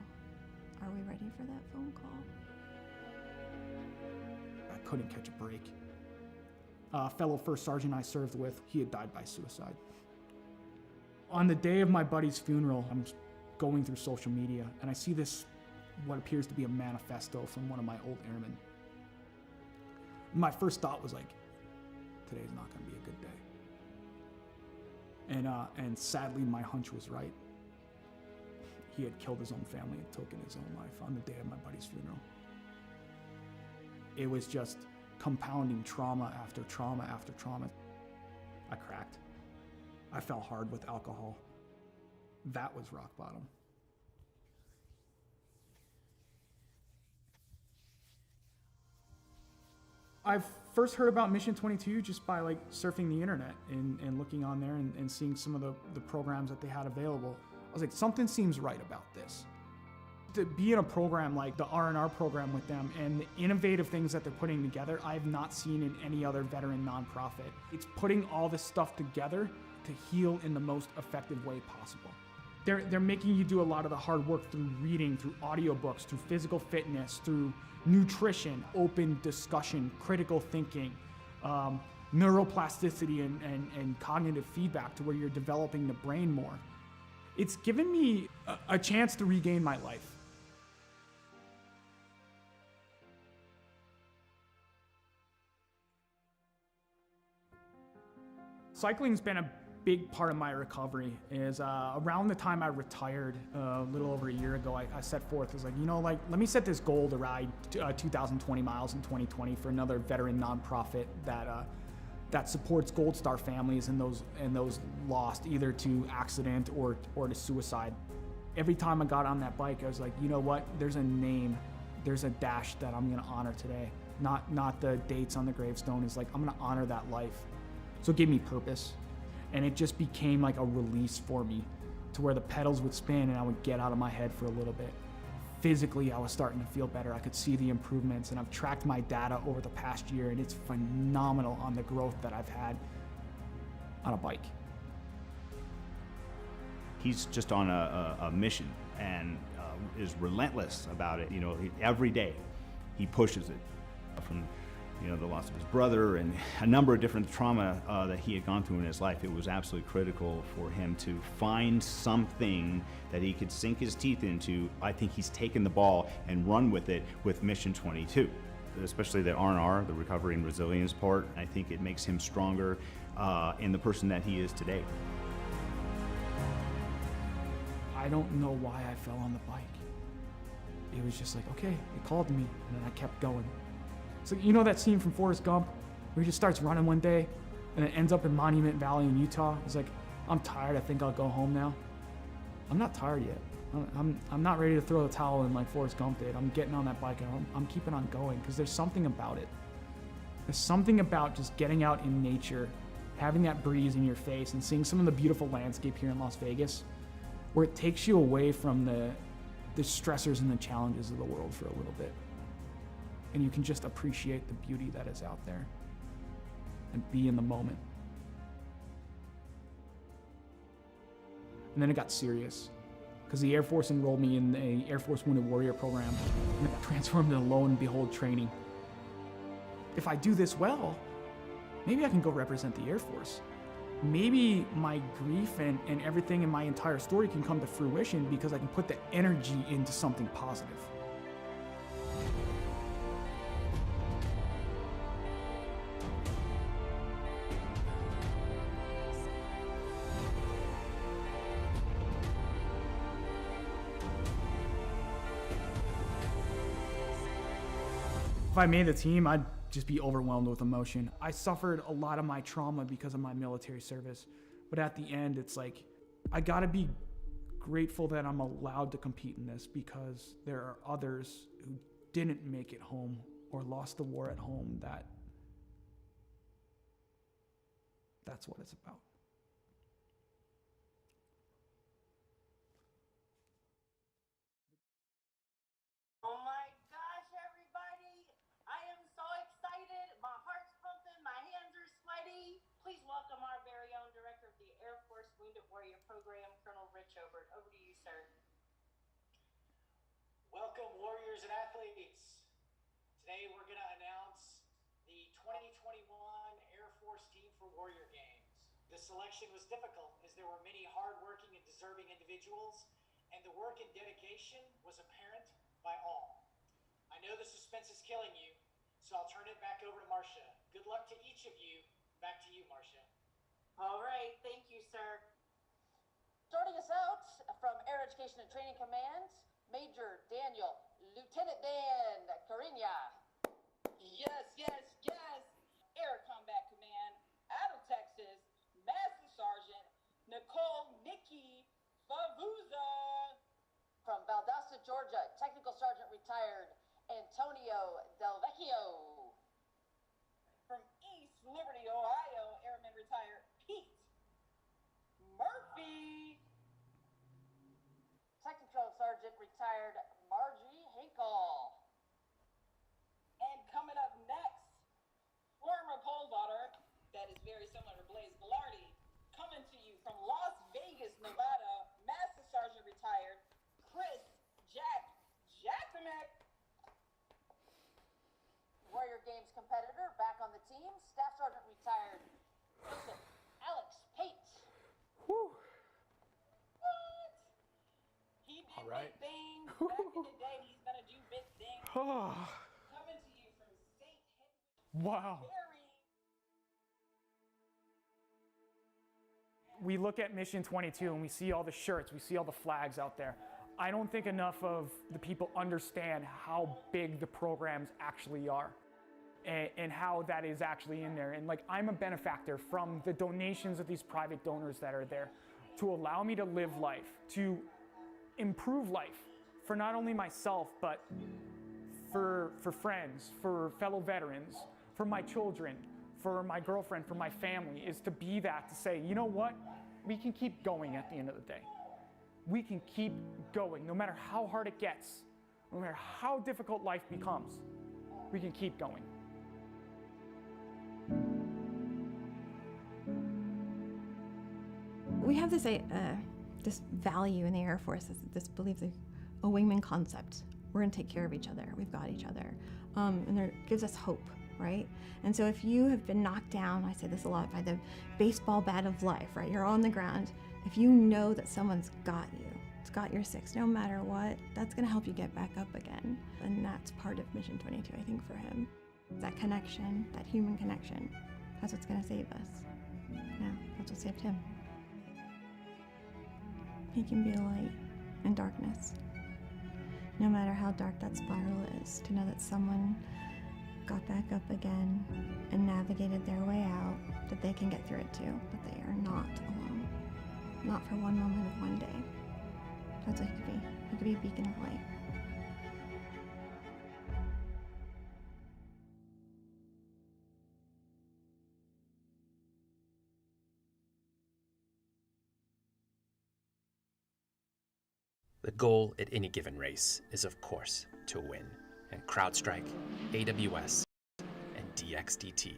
E: Are we ready for that phone call?
D: I couldn't catch a break. A fellow first sergeant I served with, he had died by suicide. On the day of my buddy's funeral, I'm going through social media, and I see this, what appears to be a manifesto from one of my old airmen. My first thought was like, today's not going to be a good day. And sadly, my hunch was right. He had killed his own family and taken his own life on the day of my buddy's funeral. It was just compounding trauma after trauma after trauma. I cracked. I fell hard with alcohol. That was rock bottom. I've first heard about Mission 22 just by like surfing the internet and looking on there and seeing some of the programs that they had available. I was like, something seems right about this. To be in a program like the R&R program with them and the innovative things that they're putting together, I have not seen in any other veteran nonprofit. It's putting all this stuff together to heal in the most effective way possible. They're making you do a lot of the hard work through reading, through audiobooks, through physical fitness, through nutrition, open discussion, critical thinking, neuroplasticity and cognitive feedback to where you're developing the brain more. It's given me a chance to regain my life. Cycling's been a big part of my recovery. Is around the time I retired, a little over a year ago, I set forth, was like, you know, like, let me set this goal to ride 2,020 miles in 2020 for another veteran nonprofit that supports Gold Star families and those lost either to accident or to suicide. Every time I got on that bike, I was like, you know what? There's a name, there's a dash that I'm gonna honor today. Not the dates on the gravestone. It's like, I'm gonna honor that life. So it gave me purpose. And it just became like a release for me to where the pedals would spin and I would get out of my head for a little bit. Physically, I was starting to feel better. I could see the improvements, and I've tracked my data over the past year, and it's phenomenal on the growth that I've had on a bike.
F: He's just on a mission and is relentless about it. You know, every day he pushes it from, you know, the loss of his brother and a number of different trauma that he had gone through in his life. It was absolutely critical for him to find something that he could sink his teeth into. I think he's taken the ball and run with it with Mission 22, especially the R&R, the recovery and resilience part. I think it makes him stronger in the person that he is today.
D: I don't know why I fell on the bike. It was just like, okay, it called to me, and then I kept going. So you know that scene from Forrest Gump where he just starts running one day and it ends up in Monument Valley in Utah? He's like, I'm tired, I think I'll go home now. I'm not tired yet. I'm not ready to throw the towel in like Forrest Gump did. I'm getting on that bike and I'm keeping on going because there's something about it. There's something about just getting out in nature, having that breeze in your face and seeing some of the beautiful landscape here in Las Vegas where it takes you away from the stressors and the challenges of the world for a little bit. And you can just appreciate the beauty that is out there and be in the moment. And then it got serious because the Air Force enrolled me in the Air Force Wounded Warrior program and it transformed into Lo and Behold training. If I do this well, maybe I can go represent the Air Force. Maybe my grief and everything in my entire story can come to fruition because I can put the energy into something positive. If I made the team, I'd just be overwhelmed with emotion. I suffered a lot of my trauma because of my military service. But at the end, it's like, I gotta be grateful that I'm allowed to compete in this because there are others who didn't make it home or lost the war at home, that's what it's about.
G: Oh my gosh, everybody! I am so excited. My heart's pumping, my hands are sweaty. Please welcome our very own director of the Air Force Wounded Warrior Program, Colonel Rich Obert. Over to you, sir.
H: Welcome, warriors and athletes. Today we're going to announce the 2021 Air Force Team for Warrior Games. The selection was difficult as there were many hardworking and deserving individuals, and the work and dedication was apparent by all. I know the suspense is killing you, so I'll turn it back over to Marcia. Good luck to each of you. Back to you, Marcia.
G: All right, thank you, sir. Starting us out from Air Education and Training Command, Major Daniel, Lieutenant Dan Cariña. Yes, yes, yes. Air Combat Command, out of Texas, Master Sergeant Nicole Nikki Favuza. From Valdosta, Georgia, Technical Sergeant retired Antonio Del Vecchio. From East Liberty, Ohio, Airman retired Pete Murphy. Technical Sergeant retired Margie Hinkle. And coming up next, former pole vaulter, that is very similar to Blaze Velarde, coming to you from Las Vegas, Nevada, Master Sergeant retired Chris Jackmack. Warrior Games competitor back on the team, Staff Sergeant retired Joseph Alex Pate.
D: Whew.
G: What? He did
D: All right.
G: big things back in the day. He's gonna do big things. Coming to you from St. Hedwig,
D: Wow.
G: Missouri.
D: We look at Mission 22 and we see all the shirts, we see all the flags out there. I don't think enough of the people understand how big the programs actually are and how that is actually in there. And like, I'm a benefactor from the donations of these private donors that are there to allow me to live life, to improve life for not only myself, but for friends, for fellow veterans, for my children, for my girlfriend, for my family, is to be that, to say, you know what? We can keep going at the end of the day. We can keep going, no matter how hard it gets, no matter how difficult life becomes, we can keep going.
E: We have this this value in the Air Force, this belief, a wingman concept. We're gonna take care of each other. We've got each other, and it gives us hope, right? And so if you have been knocked down, I say this a lot, by the baseball bat of life, right? You're on the ground. If you know that someone's got you, it's got your six, no matter what, that's gonna help you get back up again. And that's part of Mission 22, I think, for him. That connection, that human connection, that's what's gonna save us. Yeah, that's what saved him. He can be a light in darkness. No matter how dark that spiral is, to know that someone got back up again and navigated their way out, that they can get through it too, that they are not alone. Not for one moment of one day. That's what he could be. He could be a beacon of light.
I: The goal at any given race is, of course, to win. And CrowdStrike, AWS, and DXDT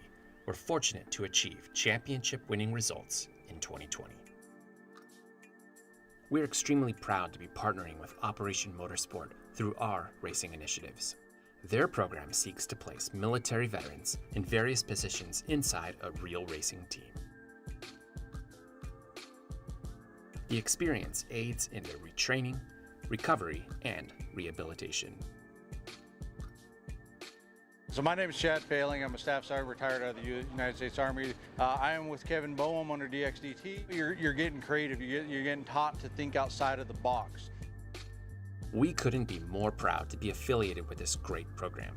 I: were fortunate to achieve championship-winning results in 2020. We're extremely proud to be partnering with Operation Motorsport through our racing initiatives. Their program seeks to place military veterans in various positions inside a real racing team. The experience aids in their retraining, recovery, and rehabilitation.
J: So my name is Chad Failing. I'm a Staff Sergeant retired out of the United States Army. I am with Kevin Boehm under DXDT. You're getting creative. You're getting taught to think outside of the box.
I: We couldn't be more proud to be affiliated with this great program.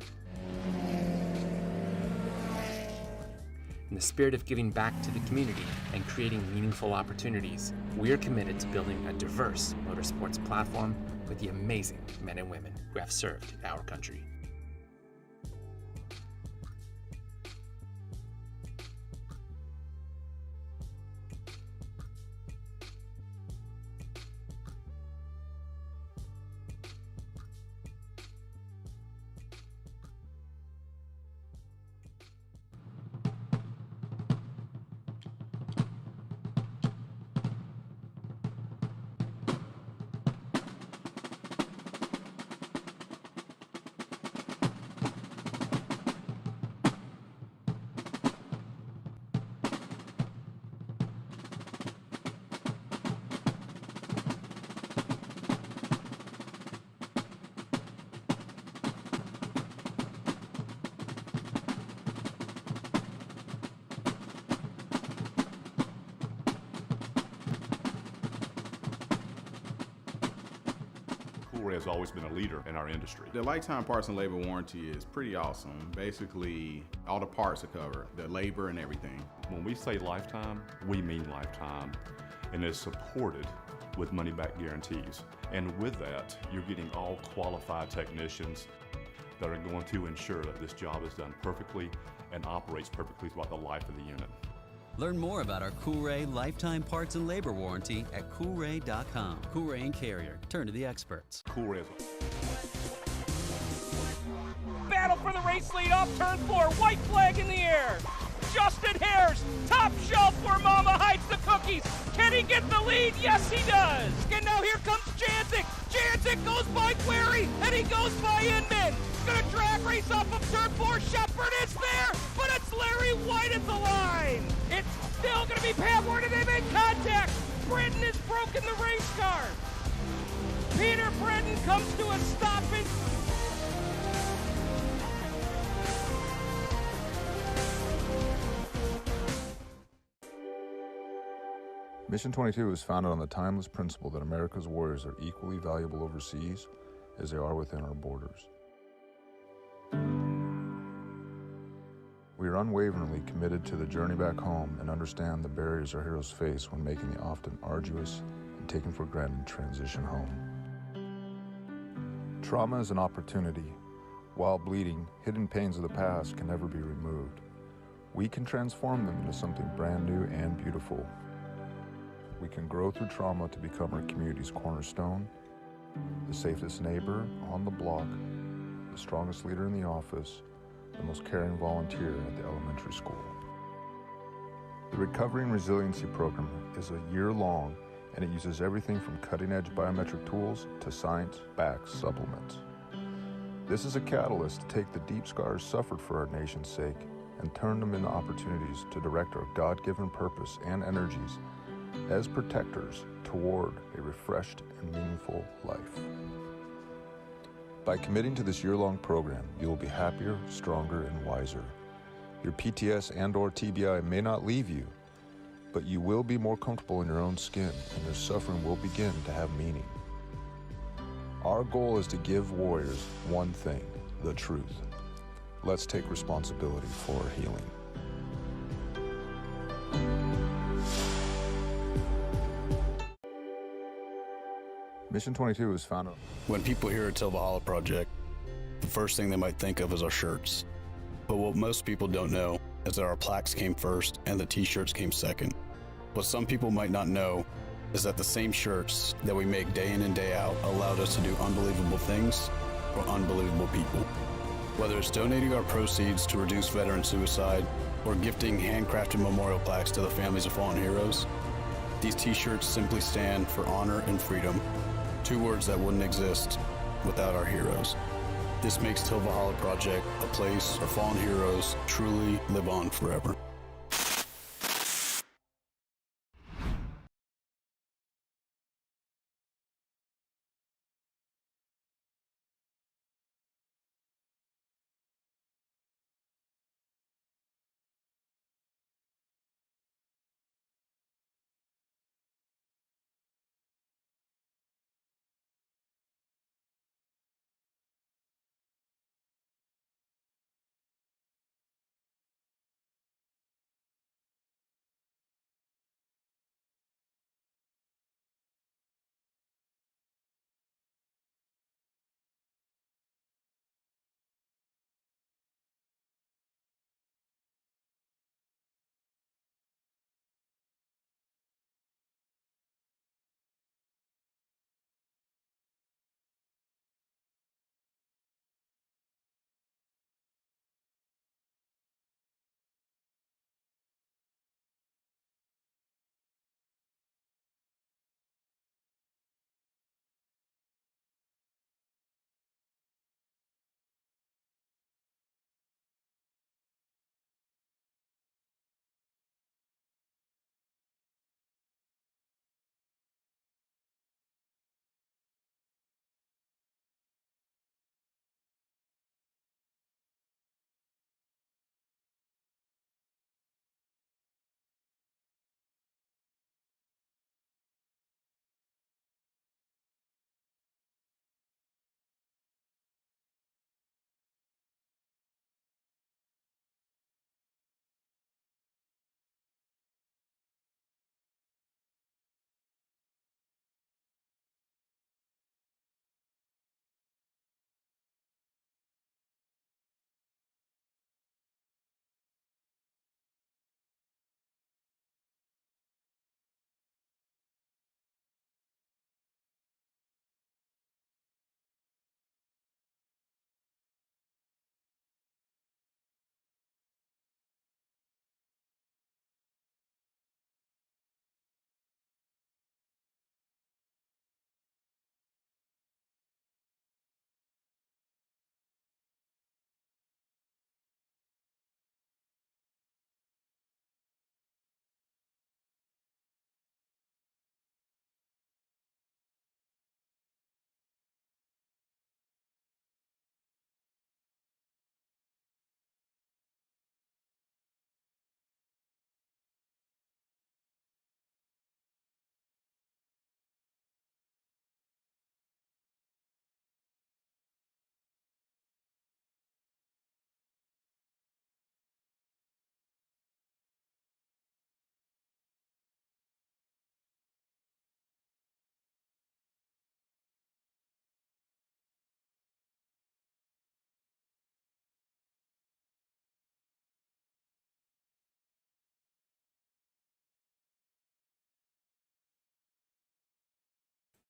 I: In the spirit of giving back to the community and creating meaningful opportunities, we're committed to building a diverse motorsports platform with the amazing men and women who have served our country.
K: Cool has always been a leader in our industry.
L: The lifetime parts and labor warranty is pretty awesome. Basically, all the parts are covered, the labor and everything.
K: When we say lifetime, we mean lifetime, and it's supported with money-back guarantees. And with that, you're getting all qualified technicians that are going to ensure that this job is done perfectly and operates perfectly throughout the life of the unit.
M: Learn more about our Coolray lifetime parts and labor warranty at Coolray.com. Coolray and Carrier. Turn to the experts.
K: Cool is
N: Battle for the race lead off turn 4. White flag in the air. Justin Hare's top shelf where Mama hides the cookies. Can he get the lead? Yes, he does. And now here comes Janzik. Janzik goes by Query, and he goes by Inman. Gonna drag race off of turn 4. Shepard is there, but it's Larry White at the line. It's still gonna be Pat Ward, and they make contact. Britton has broken the race car. Peter Britton comes to a stoppage.
O: Mission 22 is founded on the timeless principle that America's warriors are equally valuable overseas as they are within our borders. We are unwaveringly committed to the journey back home and understand the barriers our heroes face when making the often arduous and taken for granted transition home. Trauma is an opportunity. While bleeding, hidden pains of the past can never be removed. We can transform them into something brand new and beautiful. We can grow through trauma to become our community's cornerstone, the safest neighbor on the block, the strongest leader in the office, the most caring volunteer at the elementary school. The Recovery and Resiliency Program is a year-long, and it uses everything from cutting-edge biometric tools to science-backed supplements. This is a catalyst to take the deep scars suffered for our nation's sake and turn them into opportunities to direct our God-given purpose and energies as protectors toward a refreshed and meaningful life. By committing to this year-long program, you will be happier, stronger, and wiser. Your PTS and/or TBI may not leave you, but you will be more comfortable in your own skin, and your suffering will begin to have meaning. Our goal is to give warriors one thing, the truth. Let's take responsibility for our healing. Mission 22 was founded.
P: When people hear Till Valhalla Project, the first thing they might think of is our shirts. But what most people don't know is that our plaques came first and the t-shirts came second. What some people might not know is that the same shirts that we make day in and day out allowed us to do unbelievable things for unbelievable people. Whether it's donating our proceeds to reduce veteran suicide or gifting handcrafted memorial plaques to the families of fallen heroes, these t-shirts simply stand for honor and freedom, two words that wouldn't exist without our heroes. This makes Till Valhalla Project a place our fallen heroes truly live on forever.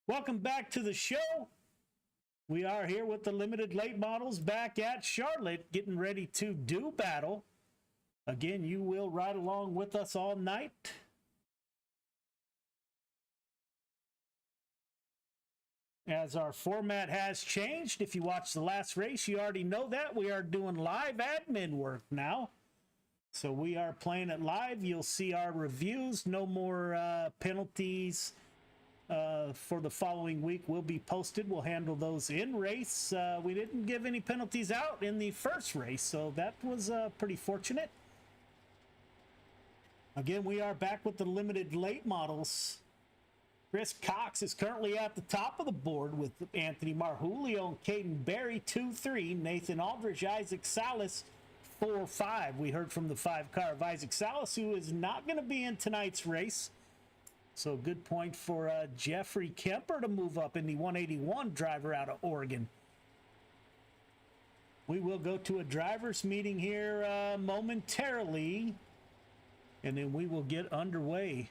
A: Welcome back to the show. We are here with the limited late models back at Charlotte, getting ready to do battle. Again, you will ride along with us all night. As our format has changed, if you watched the last race, you already know that. We are doing live admin work now. So we are playing it live. You'll see our reviews. No more penalties for the following week will be posted. We'll handle those in race. We didn't give any penalties out in the first race, so that was pretty fortunate. Again, we are back with the limited late models. Chris Cox is currently at the top of the board with Anthony Marjulio and Caden Berry 2-3. Nathan Aldridge, Isaac Salas 4-5. We heard from the 5-car of Isaac Salas, who is not going to be in tonight's race. So good point for Jeffrey Kemper to move up in the 181 driver out of Oregon. We will go to a driver's meeting here momentarily, and then we will get underway.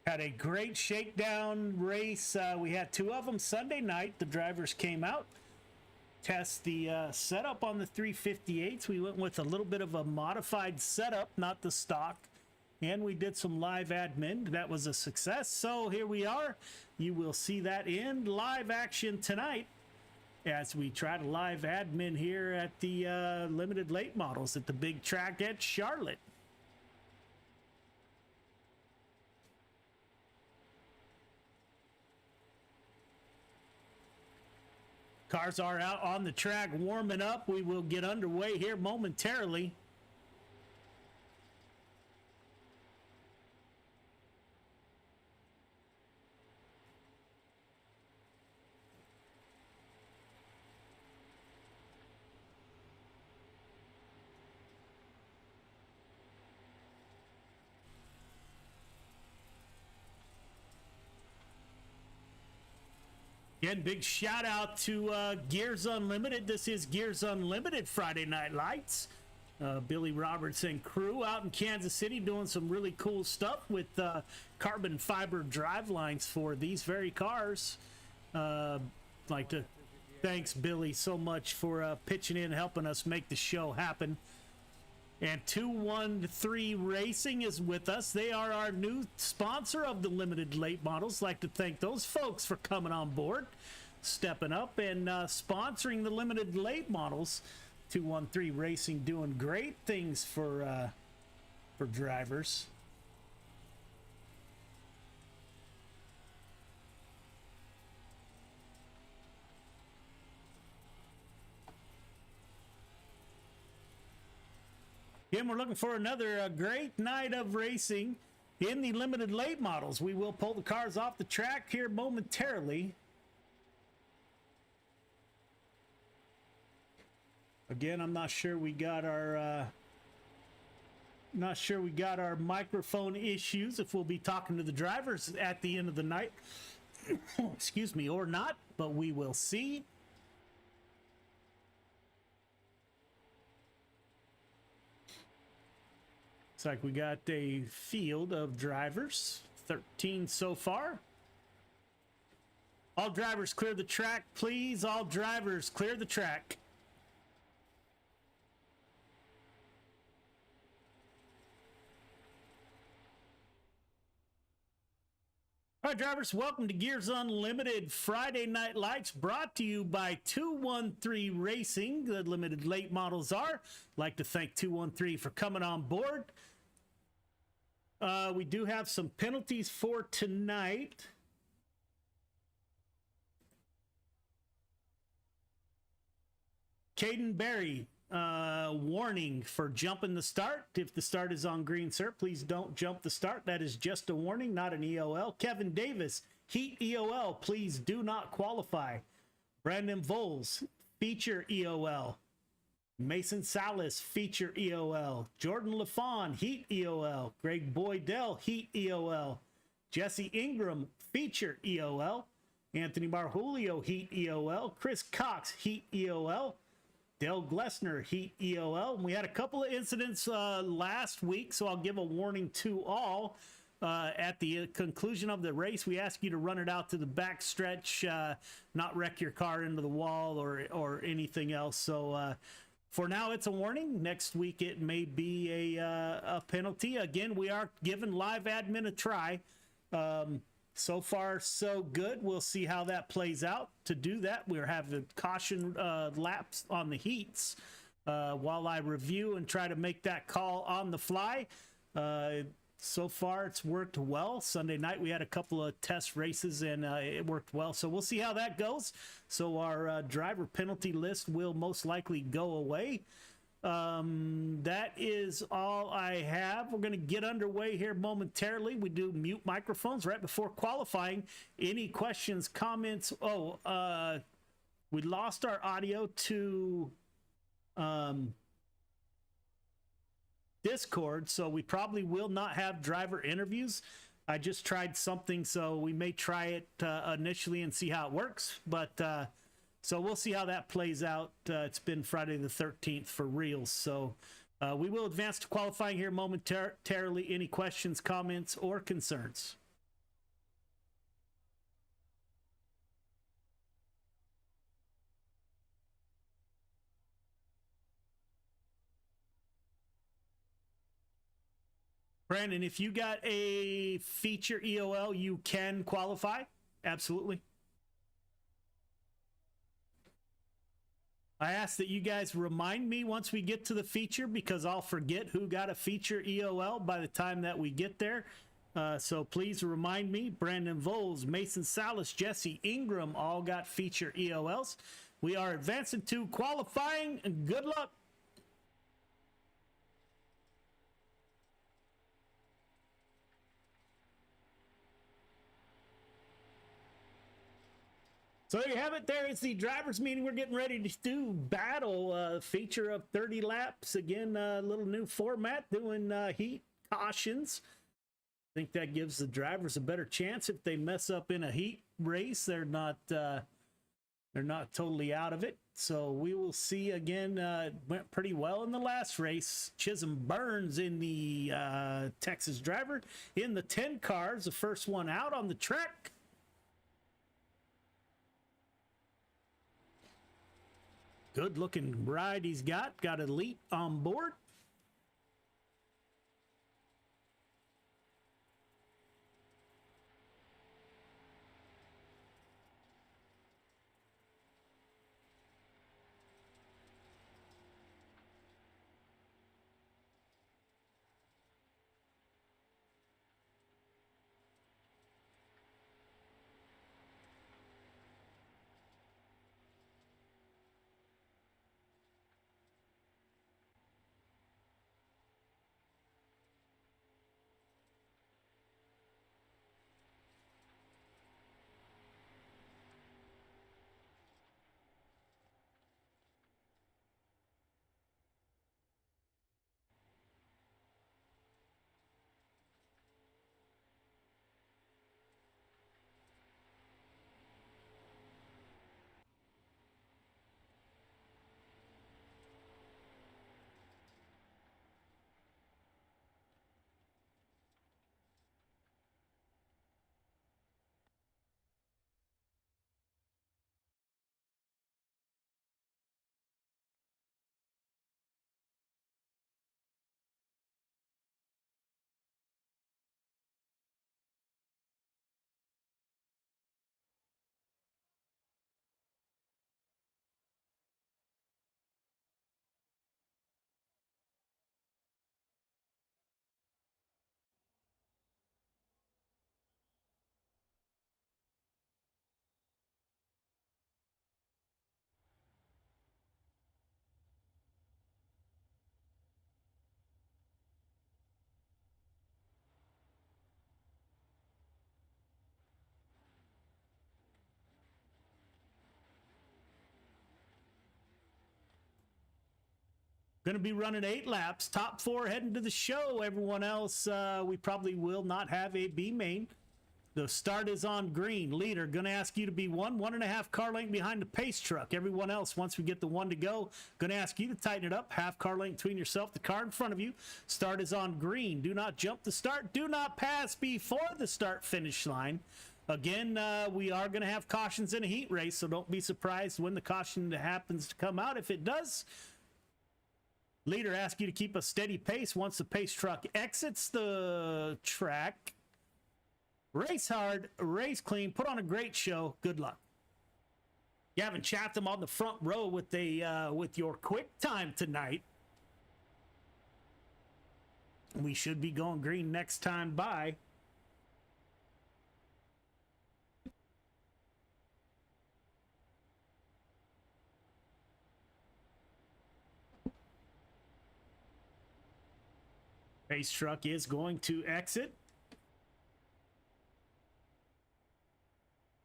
A: Had a great shakedown race. We had two of them Sunday night. The drivers came out, test the setup on the 358s. We went with a little bit of a modified setup, not the stock. And we did some live admin. That was a success. So here we are. You will see that in live action tonight as we try to live admin here at the limited late models at the big track at Charlotte. Cars are out on the track warming up. We will get underway here momentarily. Again, big shout out to Gears Unlimited. This is Gears Unlimited Friday Night Lights. Billy Roberts and crew out in Kansas City doing some really cool stuff with carbon fiber drive lines for these very cars. Like to thanks Billy so much for pitching in, helping us make the show happen. And 213 Racing is with us. They are our new sponsor of the limited late models. Like to thank those folks for coming on board, stepping up and sponsoring the limited late models. 213 Racing doing great things for drivers. Again, we're looking for another great night of racing in the limited late models. We will pull the cars off the track here momentarily. Again, I'm not sure we got our microphone issues, if we'll be talking to the drivers at the end of the night. Excuse me, or not, but we will see. Looks like we got a field of drivers, 13 so far. All drivers clear the track, please. All drivers clear the track. All right, drivers, welcome to Gears Unlimited Friday Night Lights, brought to you by 213 Racing. The limited late models are. Like to thank 213 for coming on board. We do have some penalties for tonight. Caden Berry, warning for jumping the start. If the start is on green, sir, please don't jump the start. That is just a warning, not an EOL. Kevin Davis, heat EOL, please do not qualify. Brandon Voles, feature EOL. Mason Salas, feature EOL. Jordan LaFawn, heat EOL. Greg Boydell, heat EOL. Jesse Ingram, feature EOL. Anthony Marjulio, heat EOL. Chris Cox, heat EOL. Dale Glessner, Heat EOL. We had a couple of incidents last week, so I'll give a warning to all. At the conclusion of the race, we ask you to run it out to the back stretch, not wreck your car into the wall or anything else. So for now, it's a warning. Next week, it may be a penalty. Again, we are giving live admin a try. So far, so good. We'll see how that plays out. To do that, we're having caution laps on the heats while I review and try to make that call on the fly. So far, it's worked well. Sunday night, we had a couple of test races, and it worked well. So we'll see how that goes. So our driver penalty list will most likely go away. That is all I have. We're going to get underway here momentarily. We do mute microphones right before qualifying. Any questions, comments? We lost our audio to Discord, so we probably will not have driver interviews. I just tried something, so we may try it initially and see how it works. But so we'll see how that plays out. It's been Friday the 13th for reals. So we will advance to qualifying here momentarily. Any questions, comments, or concerns? Brandon, if you got a feature EOL, you can qualify. Absolutely. I ask that you guys remind me once we get to the feature, because I'll forget who got a feature EOL by the time that we get there. So please remind me. Brandon Voles, Mason Salas, Jesse Ingram all got feature EOLs. We are advancing to qualifying. Good luck. So there you have it. There is the drivers meeting. We're getting ready to do battle feature of 30 laps. Again, a little new format, doing heat cautions. I think that gives the drivers a better chance. If they mess up in a heat race, they're not totally out of it. So we will see. Again, it went pretty well in the last race. Chisholm Burns in the Texas driver in the 10 cars, the first one out on the track. Good looking ride he's got Elite on board. Going to be running 8 laps. Top 4 heading to the show. Everyone else, we probably will not have a B main. The start is on green. Leader, going to ask you to be 1.5 car length behind the pace truck. Everyone else, once we get the 1 to go, going to ask you to tighten it up. Half car length between yourself, the car in front of you. Start is on green. Do not jump the start. Do not pass before the start finish line. Again, we are going to have cautions in a heat race, so don't be surprised when the caution happens to come out. If it does, leader asks you to keep a steady pace once the pace truck exits the track. Race hard, race clean, put on a great show. Good luck. Gavin Chatham on the front row with your quick time tonight. We should be going green next time by. Race truck is going to exit.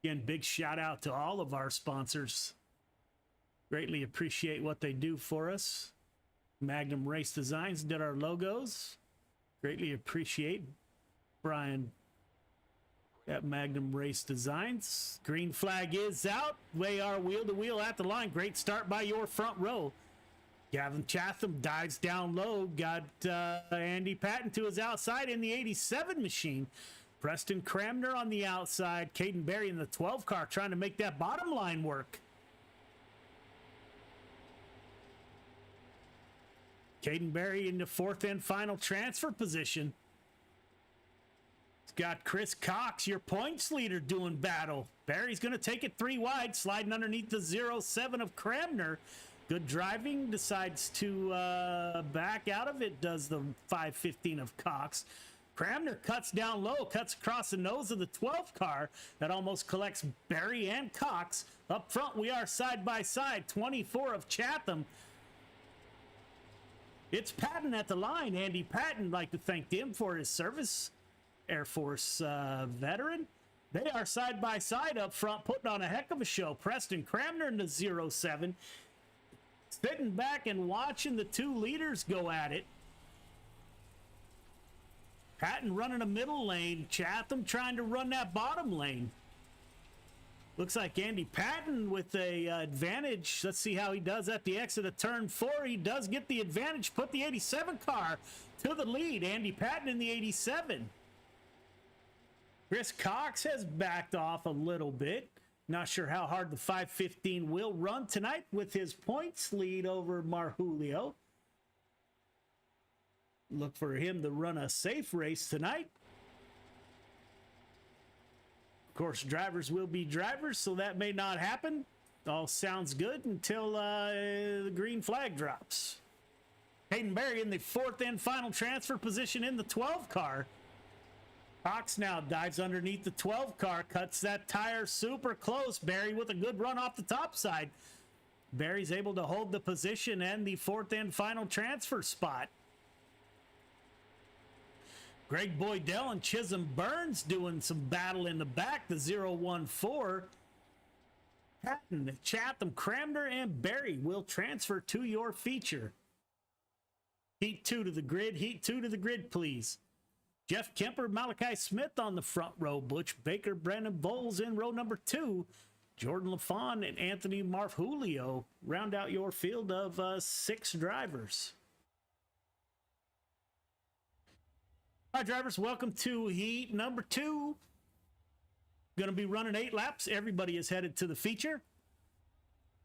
A: Again, big shout out to all of our sponsors. Greatly appreciate what they do for us. Magnum Race Designs did our logos. Greatly appreciate Brian at Magnum Race Designs. Green flag is out. We are wheel to wheel at the line. Great start by your front row. Gavin Chatham dives down low. Got Andy Patton to his outside in the 87 machine. Preston Cramner on the outside. Caden Berry in the 12 car trying to make that bottom line work. Caden Berry in the fourth and final transfer position. It's got Chris Cox, your points leader, doing battle. Berry's going to take it 3 wide, sliding underneath the 0-7 of Cramner. Good driving, decides to back out of it, does the 515 of Cox. Cramner cuts down low, cuts across the nose of the 12 car. That almost collects Berry and Cox. Up front, we are side by side. 24 of Chatham. It's Patton at the line. Andy Patton, like to thank him for his service. Air Force veteran. They are side by side up front, putting on a heck of a show. Preston Cramner in the 0-7. Sitting back and watching the two leaders go at it. Patton running a middle lane. Chatham trying to run that bottom lane. Looks like Andy Patton with a advantage. Let's see how he does at the exit of turn 4. He does get the advantage. Put the 87 car to the lead. Andy Patton in the 87. Chris Cox has backed off a little bit. Not sure how hard the 515 will run tonight with his points lead over Marjulio. Look for him to run a safe race tonight. Of course, drivers will be drivers, so that may not happen. All sounds good until the green flag drops. Hayden Berry in the fourth and final transfer position in the 12 car. Cox now dives underneath the 12 car, cuts that tire super close. Berry with a good run off the top side. Berry's able to hold the position and the fourth and final transfer spot. Greg Boydell and Chisholm Burns doing some battle in the back. The 0-1-4. Patton, Chatham, Cramner, and Berry will transfer to your feature. Heat 2 to the grid. Heat 2 to the grid, please. Jeff Kemper, Malachi Smith on the front row. Butch Baker, Brandon Bowles in row number 2. Jordan LaFawn and Anthony Marjulio round out your field of 6 drivers. Hi, drivers. Welcome to heat number 2. Going to be running 8 laps. Everybody is headed to the feature.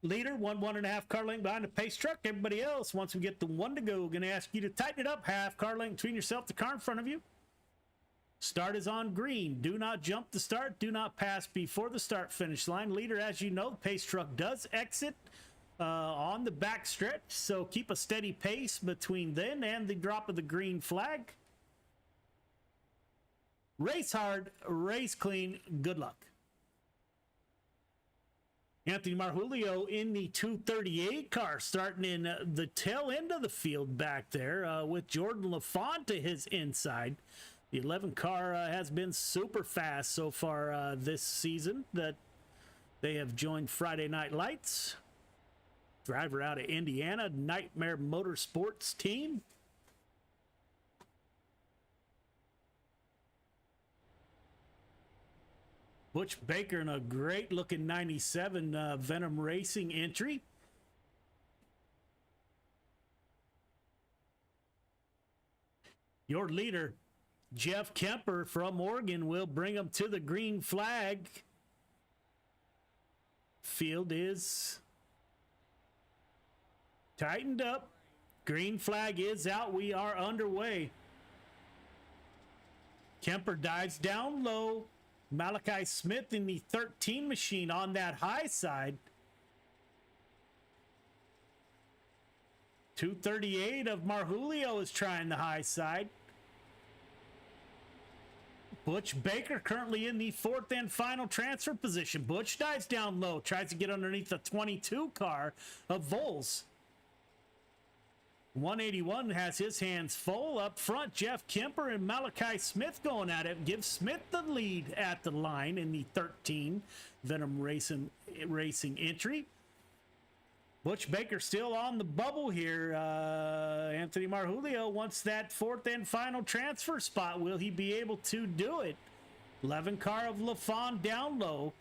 A: Leader, 1.5 car length behind the pace truck. Everybody else, once we get the 1 to go, going to ask you to tighten it up. Half car length between yourself, the car in front of you. Start is on green. Do not jump the start. Do not pass before the start finish line. Leader, as you know, the pace truck does exit on the back stretch, so keep a steady pace between then and the drop of the green flag. Race hard, race clean. Good luck. Anthony Marjulio in the 238 car, starting in the tail end of the field back there with Jordan LaFawn to his inside. The 11 car has been super fast so far this season that they have joined Friday Night Lights. Driver out of Indiana, Nightmare Motorsports team. Butch Baker in a great looking 97 Venom Racing entry. Your leader, Jeff Kemper from Oregon, will bring him to the green flag. Field is tightened up. Green flag is out. We are underway. Kemper dives down low. Malachi Smith in the 13 machine on that high side. 238 of Marjulio is trying the high side. Butch Baker currently in the fourth and final transfer position. Butch dives down low, tries to get underneath the 22 car of Vols. 181 has his hands full. Up front, Jeff Kemper and Malachi Smith going at it. Give Smith the lead at the line in the 13 Venom Racing entry. Butch Baker still on the bubble here. Anthony Marjulio wants that fourth and final transfer spot. Will he be able to do it? 11 car of LaFon down low.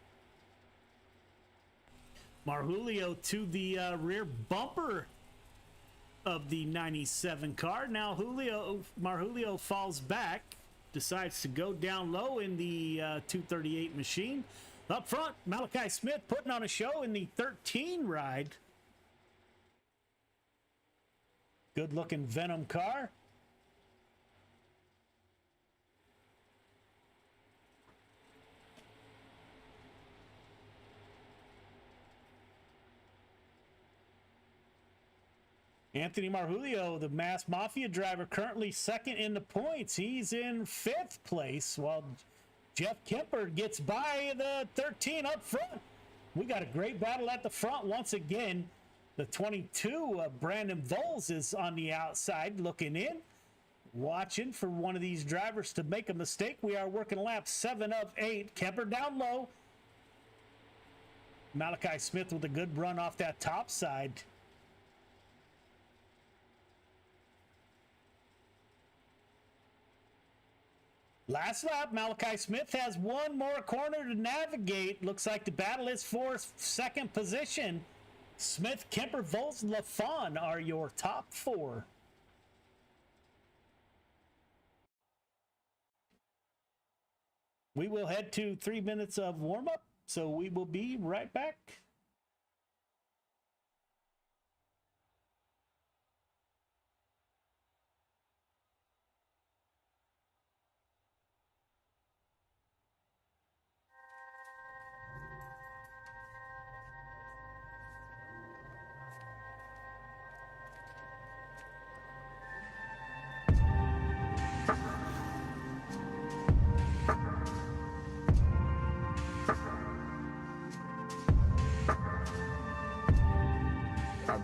A: Marjulio to the rear bumper of the 97 car. Now Marjulio falls back, decides to go down low in the 238 machine. Up front, Malachi Smith putting on a show in the 13 ride. Good looking Venom car. Anthony Marjulio, the Mass Mafia driver, currently second in the points. He's in fifth place while Jeff Kemper gets by the 13 up front. We got a great battle at the front once again. The 22, Brandon Vols, is on the outside looking in, watching for one of these drivers to make a mistake. We are working lap 7 of 8. Kemper down low. Malachi Smith with a good run off that top side. Last lap, Malachi Smith has one more corner to navigate. Looks like the battle is for second position. Smith, Kemper, Vols, and LaFon are your top four. We will head to 3 minutes of warm-up, so we will be right back.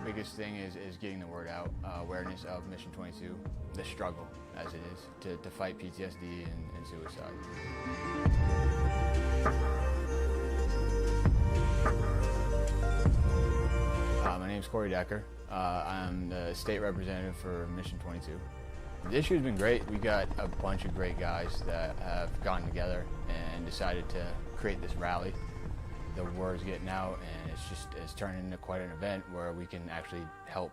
Q: Biggest thing is getting the word out, awareness of Mission 22, the struggle as it is to fight PTSD and suicide. My name is Corey Decker. I'm the state representative for Mission 22. This year's been great. We got a bunch of great guys that have gotten together and decided to create this rally. The word's getting out, and it's turning into quite an event where we can actually help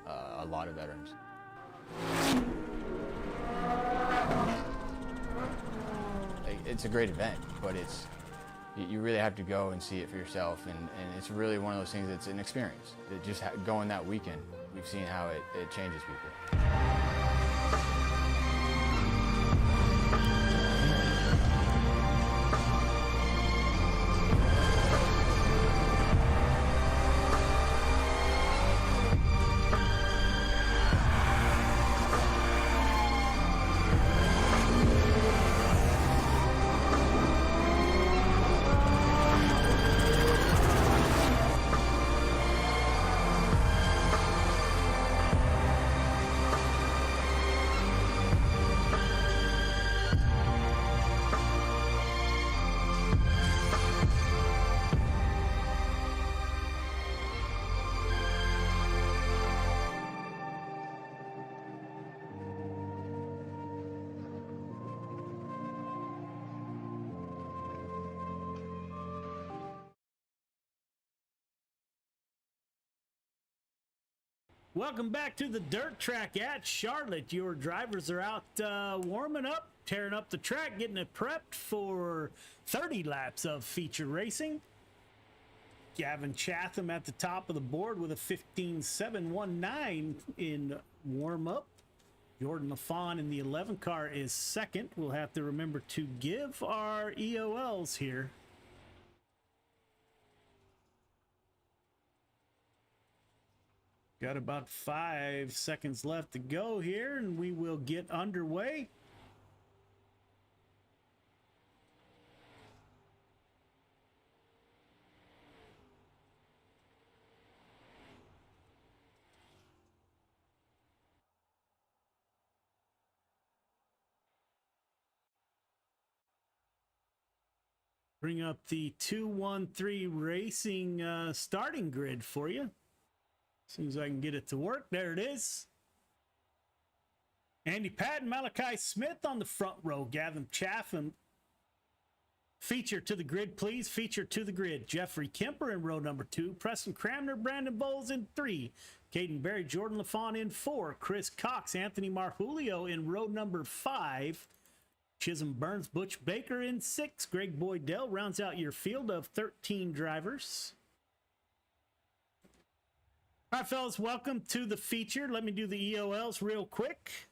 Q: a lot of veterans. It's a great event, but you really have to go and see it for yourself, and it's really one of those things that's an experience. Just going that weekend, we've seen how it changes people.
A: Welcome back to the dirt track at Charlotte. Your drivers are out warming up, tearing up the track, getting it prepped for 30 laps of feature racing. Gavin Chatham at the top of the board with a 15.719 in warm-up. Jordan LaFawn in the 11 car is second. We'll have to remember to give our EOLs here. Got about 5 seconds left to go here, and we will get underway. Bring up the 213 Racing starting grid for you. As soon as I can get it to work. There it is. Andy Patton, Malachi Smith on the front row. Gavin Chatham. Feature to the grid, please. Feature to the grid. Jeffrey Kemper in row number 2. Preston Cramner, Brandon Bowles in 3. Caden Berry, Jordan LaFawn in 4. Chris Cox, Anthony Marjulio in row number 5. Chisholm Burns, Butch Baker in 6. Greg Boydell rounds out your field of 13 drivers. All right, fellas, welcome to the feature. Let me do the EOLs real quick.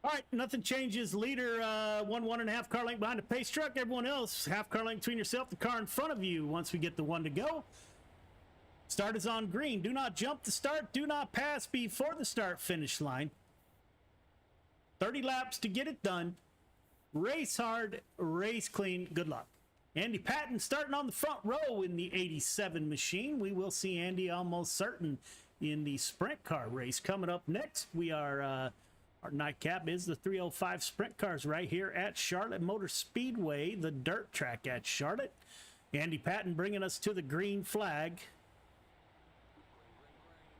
A: All right, nothing changes. Leader, 1.5 car length behind the pace truck. Everyone else, half car length between yourself, the car in front of you. Once we get the one to go, start is on green. Do not jump the start. Do not pass before the start finish line. 30 laps to get it done. Race hard, race clean. Good luck. Andy Patton starting on the front row in the 87 machine. We will see Andy almost certain in the sprint car race. Coming up next, we are... our nightcap is the 305 sprint cars right here at Charlotte Motor Speedway, the dirt track at Charlotte. Andy Patton bringing us to the green flag.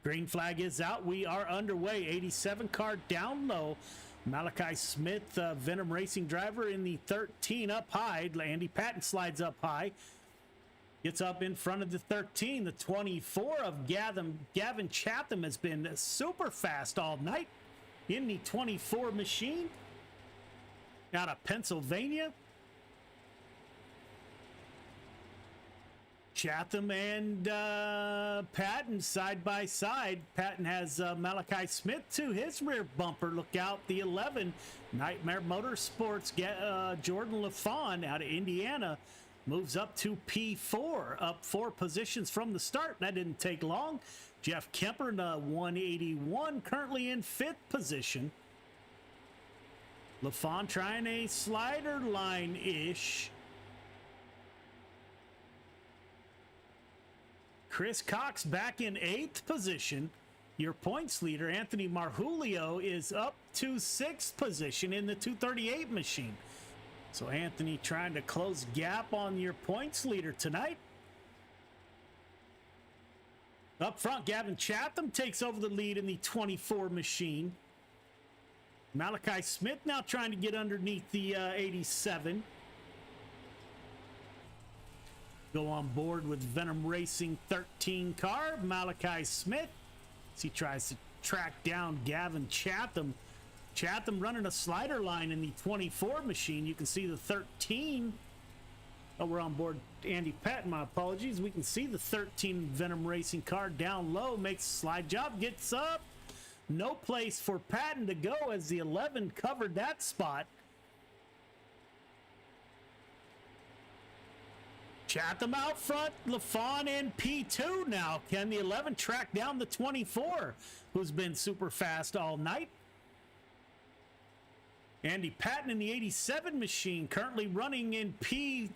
A: Green flag is out. We are underway. 87 car down low. Malachi Smith, Venom Racing driver in the 13 up high. Andy Patton slides up high. Gets up in front of the 13. The 24 of Gavin Chatham has been super fast all night. In the 24 machine out of Pennsylvania. Chatham and Patton side by side. Patton has Malachi Smith to his rear bumper. Look out, the 11 Nightmare Motorsports. Jordan LaFawn out of Indiana moves up to P4, up 4 positions from the start. That didn't take long. Jeff Kemper, 181, currently in 5th position. LaFawn trying a slider line-ish. Chris Cox back in 8th position. Your points leader, Anthony Marjulio, is up to 6th position in the 238 machine. So Anthony trying to close gap on your points leader tonight. Up front, Gavin Chatham takes over the lead in the 24 machine. Malachi Smith now trying to get underneath the 87. Go on board with Venom Racing 13 car. Malachi Smith, as he tries to track down Gavin Chatham. Chatham running a slider line in the 24 machine. You can see the 13. Oh, we're on board Andy Patton, my apologies. We can see the 13 Venom Racing car down low, makes a slide job, gets up. No place for Patton to go as the 11 covered that spot. Chatham out front, LaFawn in P2 now. Can the 11 track down the 24, who's been super fast all night? Andy Patton in the 87 machine, currently running in P4.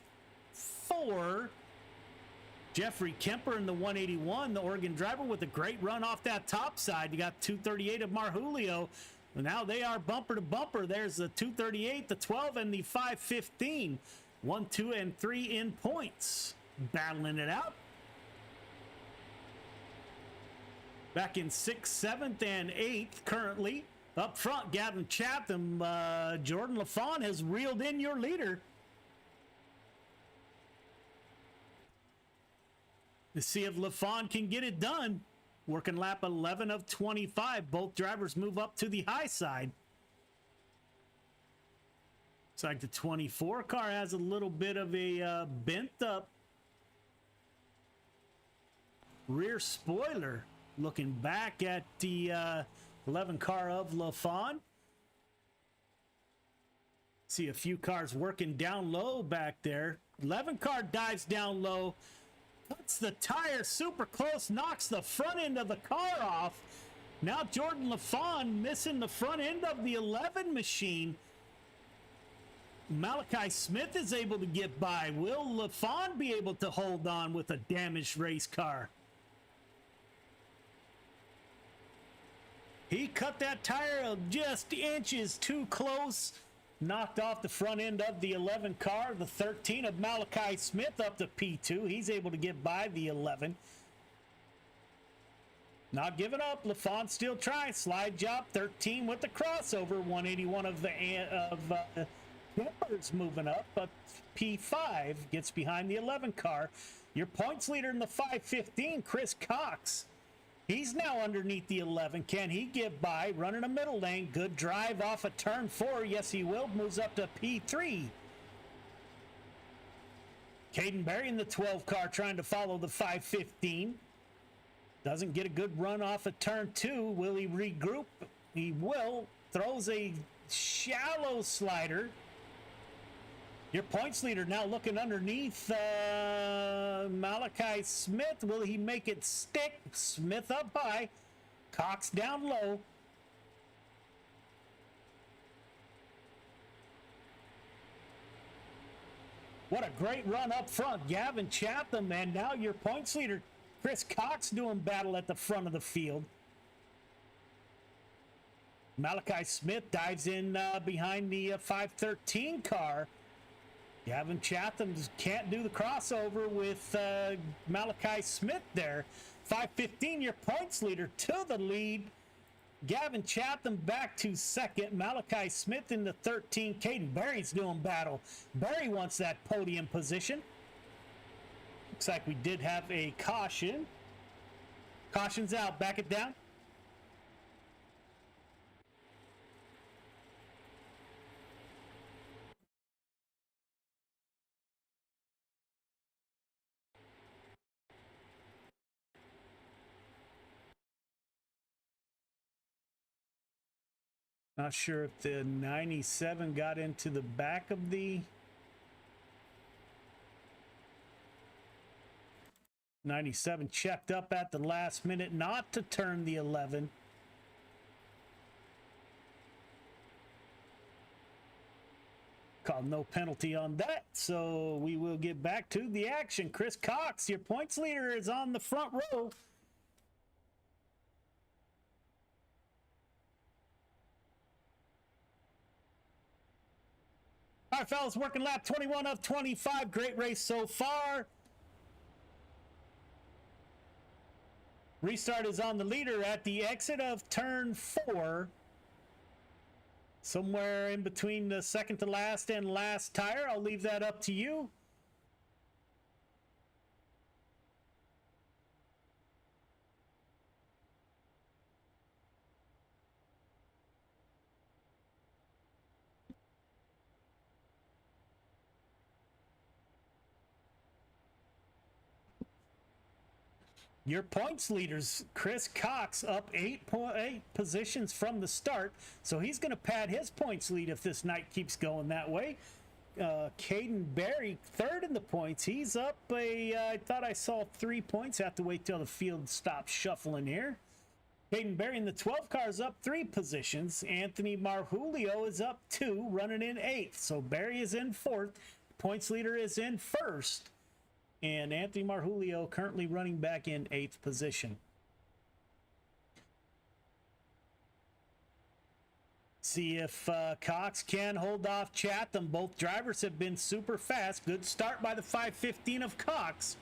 A: Jeffrey Kemper in the 181, the Oregon driver, with a great run off that top side. You got 238 of Marjulio. Now they are bumper to bumper. There's the 238, the 12, and the 515. 1, 2, and 3 in points. Battling it out. Back in 6th, 7th, and 8th currently. Up front, Gavin Chatham. Jordan LaFawn has reeled in your leader. To see if LaFawn can get it done. Working lap 11 of 25. Both drivers move up to the high side. Looks like the 24 car has a little bit of a bent up rear spoiler. Looking back at the 11 car of LaFawn. See a few cars working down low back there. 11 car dives down low. Puts the tire super close, knocks the front end of the car off. Now Jordan LaFawn missing the front end of the 11 machine. Malachi Smith is able to get by. Will LaFawn be able to hold on with a damaged race car? He cut that tire just inches too close. Knocked off the front end of the 11 car. The 13 of Malachi Smith up to P2. He's able to get by the 11. Not giving up. LaFawn still trying. Slide job 13 with the crossover. 181 of Kemper's moving up, but P5 gets behind the 11 car. Your points leader in the 515, Chris Cox. He's now underneath the 11. Can he get by? Running a middle lane. Good drive off of turn 4. Yes, he will. Moves up to P3. Caden Berry in the 12 car trying to follow the 515. Doesn't get a good run off of turn 2. Will he regroup? He will. Throws a shallow slider. Your points leader now looking underneath Malachi Smith. Will he make it stick? Smith up high. Cox down low. What a great run up front. Gavin Chatham, and now your points leader, Chris Cox, doing battle at the front of the field. Malachi Smith dives in behind the 513 car. Gavin Chatham can't do the crossover with Malachi Smith there. 515, your points leader to the lead. Gavin Chatham back to second. Malachi Smith in the 13. Caden Berry's doing battle. Berry wants that podium position. Looks like we did have a caution. Caution's out. Back it down. Not sure if the 97 got into the back of the 97, checked up at the last minute not to turn the 11. Called no penalty on that, so we will get back to the action. Chris Cox, your points leader, is on the front row. All right, fellas, working lap 21 of 25. Great race so far. Restart is on the leader at the exit of turn 4. Somewhere in between the second to last and last tire. I'll leave that up to you. Your points leaders, Chris Cox, up 8 positions from the start, so he's going to pad his points lead if this night keeps going that way. Caden Berry, third in the points. He's up I thought I saw 3 points. Have to wait till the field stops shuffling here. Caden Berry in the 12 car is up 3 positions. Anthony Marjulio is up 2, running in 8th. So Berry is in 4th. Points leader is in 1st. and Anthony Marjulio currently running back in 8th position. See if Cox can hold off Chatham. Both drivers have been super fast. Good start by the 515 of Cox.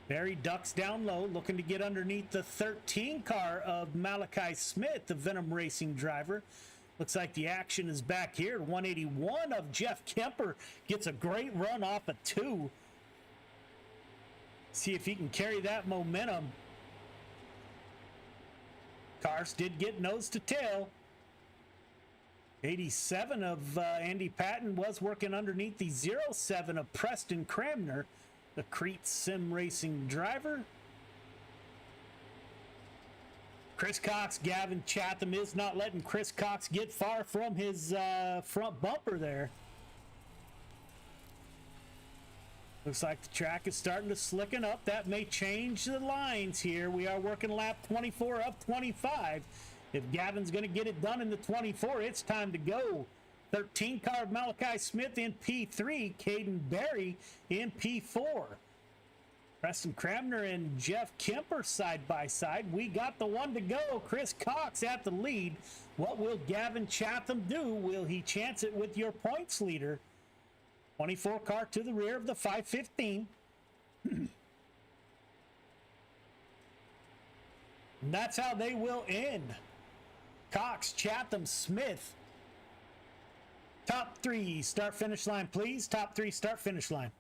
A: Barry ducks down low, looking to get underneath the 13 car of Malachi Smith, the Venom Racing driver. Looks like the action is back here. 181 of Jeff Kemper gets a great run off a 2. See if he can carry that momentum. Cars did get nose to tail. 87 of Andy Patton was working underneath the 07 of Preston Cramner, the Crete Sim Racing driver. Chris Cox, Gavin Chatham is not letting Chris Cox get far from his front bumper there. Looks like the track is starting to slicken up. That may change the lines here. We are working lap 24 of 25. If Gavin's going to get it done in the 24, it's time to go. 13 car of Malachi Smith in P3, Caden Berry in P4. Preston Cramner and Jeff Kemper side by side. We got the one to go. Chris Cox at the lead. What will Gavin Chatham do? Will he chance it with your points leader? 24 car to the rear of the 515. And that's how they will end. Cox, Chatham, Smith. Top 3 start finish line, please. Top 3 start finish line.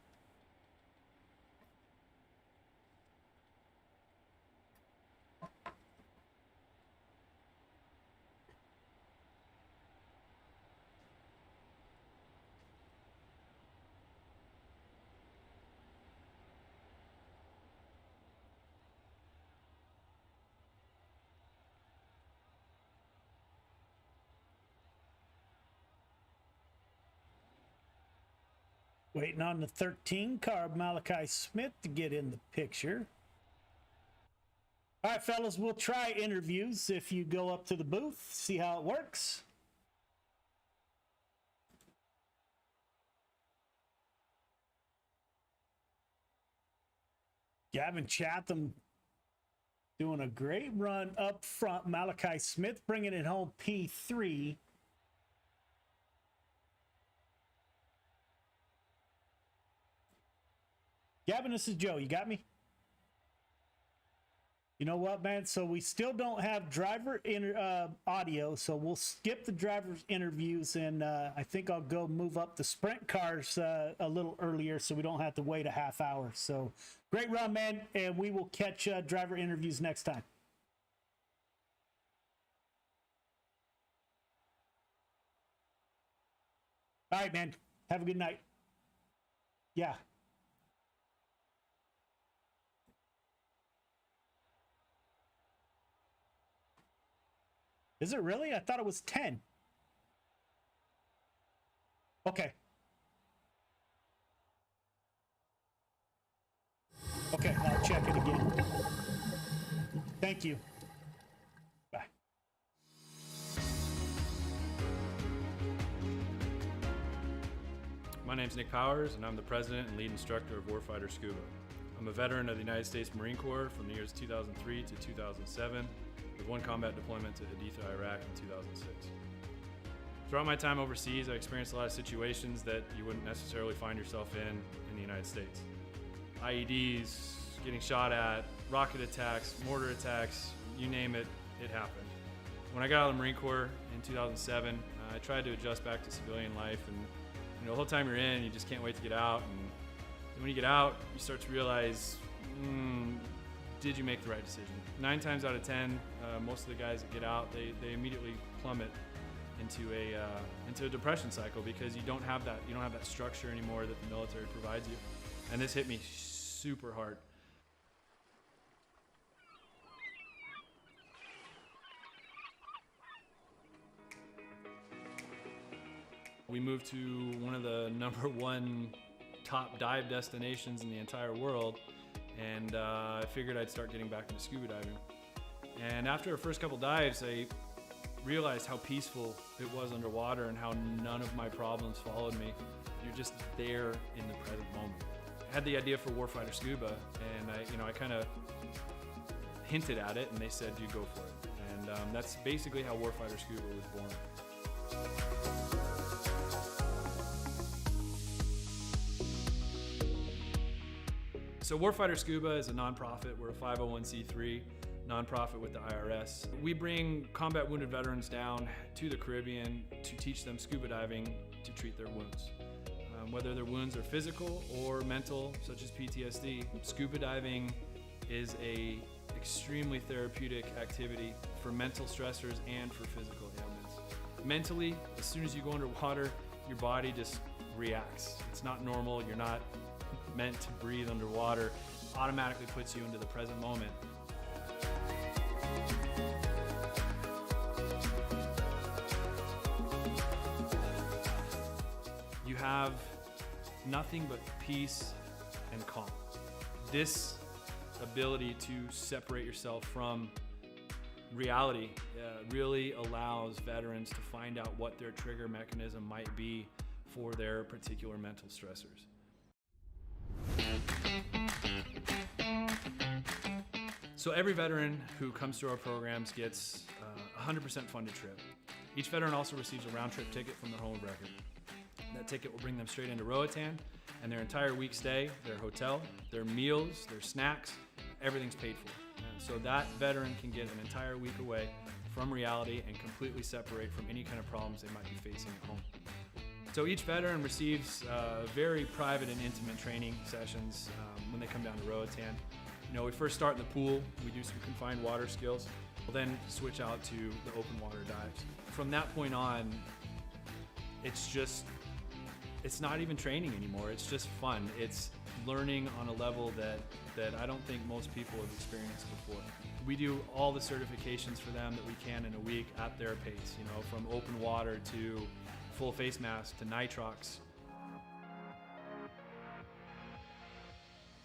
A: Waiting on the 13 car, Malachi Smith, to get in the picture. All right, fellas, we'll try interviews if you go up to the booth, see how it works. Gavin Chatham doing a great run up front. Malachi Smith bringing it home P3. Gavin, this is Joe. You got me? You know what, man? So we still don't have driver audio, so we'll skip the driver's interviews, and I think I'll go move up the sprint cars a little earlier so we don't have to wait a half hour. So great run, man, and we will catch driver interviews next time. All right, man. Have a good night. Yeah. Is it really? I thought it was 10. Okay. Okay, I'll check it again. Thank you. Bye.
R: My name's Nick Powers, and I'm the president and lead instructor of Warfighter Scuba. I'm a veteran of the United States Marine Corps from the years 2003 to 2007, with one combat deployment to Haditha, Iraq in 2006. Throughout my time overseas, I experienced a lot of situations that you wouldn't necessarily find yourself in the United States. IEDs, getting shot at, rocket attacks, mortar attacks, you name it, it happened. When I got out of the Marine Corps in 2007, I tried to adjust back to civilian life, and the whole time you're in, you just can't wait to get out. And when you get out, you start to realize, did you make the right decision? 9 times out of 10, most of the guys that get out, they immediately plummet into a depression cycle because you don't have that structure anymore that the military provides you. And this hit me super hard. We moved to one of the #1 top dive destinations in the entire world, and I figured I'd start getting back into scuba diving. And after our first couple dives, I realized how peaceful it was underwater and how none of my problems followed me. You're just there in the present moment. had the idea for Warfighter Scuba, and I kind of hinted at it, and they said, "You go for it." And that's basically how Warfighter Scuba was born. So Warfighter Scuba is a nonprofit. We're a 501c3 nonprofit with the IRS. We bring combat wounded veterans down to the Caribbean to teach them scuba diving to treat their wounds. Whether their wounds are physical or mental, such as PTSD, scuba diving is a extremely therapeutic activity for mental stressors and for physical ailments. Mentally, as soon as you go underwater, your body just reacts. It's not normal. You're not meant to breathe underwater. It automatically puts you into the present moment. You have nothing but peace and calm. This ability to separate yourself from reality really allows veterans to find out what their trigger mechanism might be for their particular mental stressors. So every veteran who comes through our programs gets a 100% funded trip. Each veteran also receives a round-trip ticket from their home of record. That ticket will bring them straight into Roatan, and their entire week stay, their hotel, their meals, their snacks, everything's paid for. And so that veteran can get an entire week away from reality and completely separate from any kind of problems they might be facing at home. So each veteran receives very private and intimate training sessions when they come down to Roatan. We first start in the pool. We do some confined water skills. We'll then switch out to the open water dives. From that point on, it's not even training anymore. It's just fun. It's learning on a level that I don't think most people have experienced before. We do all the certifications for them that we can in a week at their pace, from open water to full face mask to nitrox.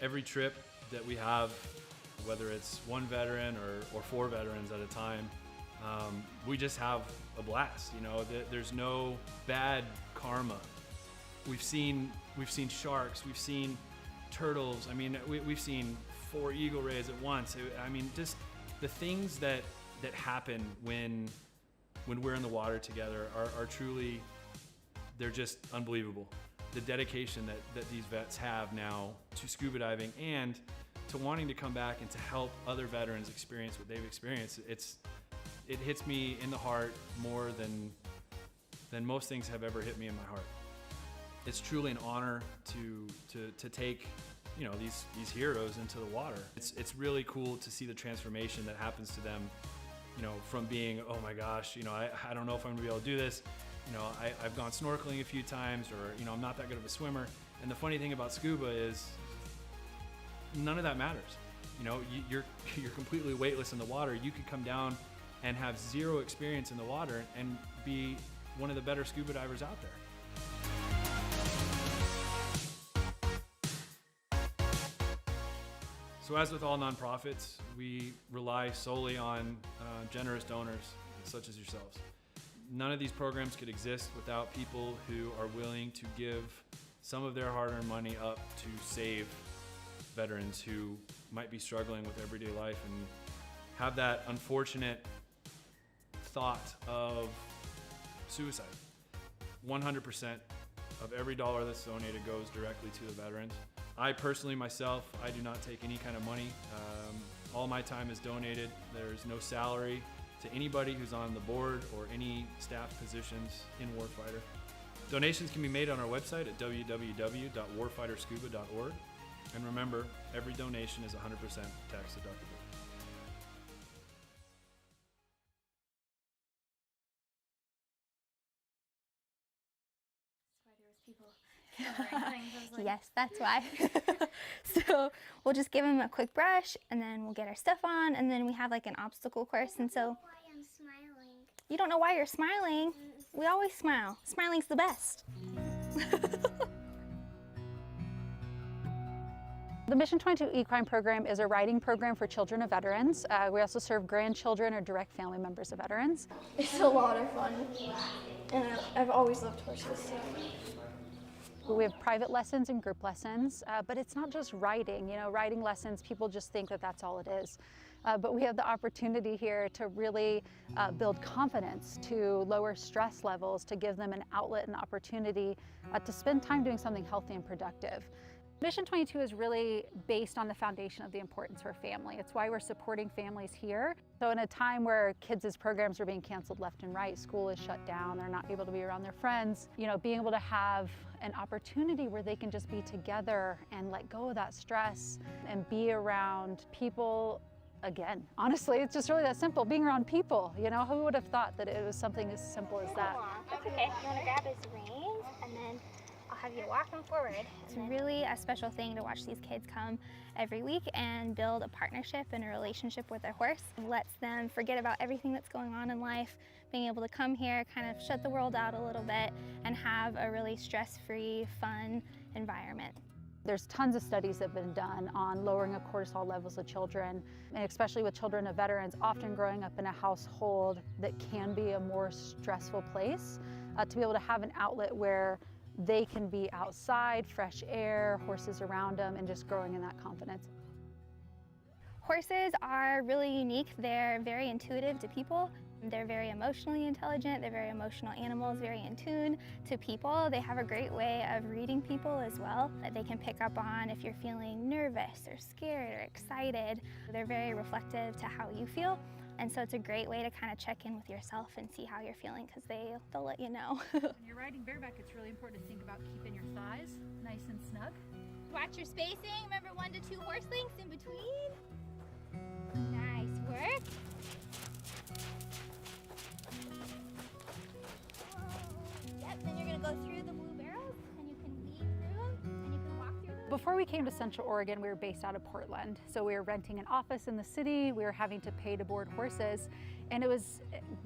R: Every trip that we have, whether it's one veteran or 4 veterans at a time, we just have a blast. There's no bad karma. We've seen sharks, we've seen turtles. We've seen 4 eagle rays at once. Just the things that happen when we're in the water together are truly, they're just unbelievable. The dedication that these vets have now to scuba diving and to wanting to come back and to help other veterans experience what they've experienced, it hits me in the heart more than most things have ever hit me in my heart. It's truly an honor to take these heroes into the water. It's really cool to see the transformation that happens to them, from being, oh my gosh, I don't know if I'm gonna be able to do this. I've gone snorkeling a few times, or I'm not that good of a swimmer. And the funny thing about scuba is none of that matters. You're completely weightless in the water. You could come down and have 0 experience in the water and be one of the better scuba divers out there. So as with all nonprofits, we rely solely on generous donors such as yourselves. None of these programs could exist without people who are willing to give some of their hard-earned money up to save veterans who might be struggling with everyday life and have that unfortunate thought of suicide. 100% of every dollar that's donated goes directly to the veterans. I personally, myself, I do not take any kind of money. All my time is donated. There's no salary to anybody who's on the board or any staff positions in Warfighter. Donations can be made on our website at www.warfighterscuba.org. And remember, every donation is 100% tax deductible.
S: Yes, that's why. So we'll just give them a quick brush and then we'll get our stuff on, and then we have like an obstacle course. And so
T: why I'm smiling.
S: You don't know why you're smiling? We always smile. Smiling's the best.
U: The Mission 22 Equine Program is a riding program for children of veterans. We also serve grandchildren or direct family members of veterans.
E: It's a lot of fun, and I've always loved horses.
U: We have private lessons and group lessons, but it's not just writing. You know, writing lessons, people just think that that's all it is. But we have the opportunity here to really build confidence, to lower stress levels, to give them an outlet and opportunity to spend time doing something healthy and productive. Mission 22 is really based on the foundation of the importance for family. It's why we're supporting families here. So in a time where kids' programs are being canceled left and right, school is shut down, they're not able to be around their friends, you know, being able to have an opportunity where they can just be together and let go of that stress and be around people. Again, honestly, it's just really that simple, being around people. You know, who would have thought that it was something as simple as that?
S: That's okay. You want to grab his reins and then I'll have you walk him forward. It's really a special thing to watch these kids come every week and build a partnership and a relationship with their horse. It lets them forget about everything that's going on in life, being able to come here, kind of shut the world out a little bit and have a really stress-free, fun environment.
U: There's tons of studies that have been done on lowering of cortisol levels of children, and especially with children of veterans, often growing up in a household that can be a more stressful place, to be able to have an outlet where they can be outside, fresh air, horses around them, and just growing in that confidence.
S: Horses are really unique. They're very intuitive to people. They're very emotionally intelligent. They're very emotional animals, very in tune to people. They have a great way of reading people as well, that they can pick up on if you're feeling nervous or scared or excited. They're very reflective to how you feel. And so it's a great way to kind of check in with yourself and see how you're feeling, because they'll let you know.
T: When you're riding bareback, it's really important to think about keeping your thighs nice and snug.
S: Watch your spacing. Remember 1 to 2 horse lengths in between. Nice work. Yep, then you're gonna go through the blue barrels and you can lead through them and you can walk through them.
U: Before we came to Central Oregon, we were based out of Portland. So we were renting an office in the city, we were having to pay to board horses, and it was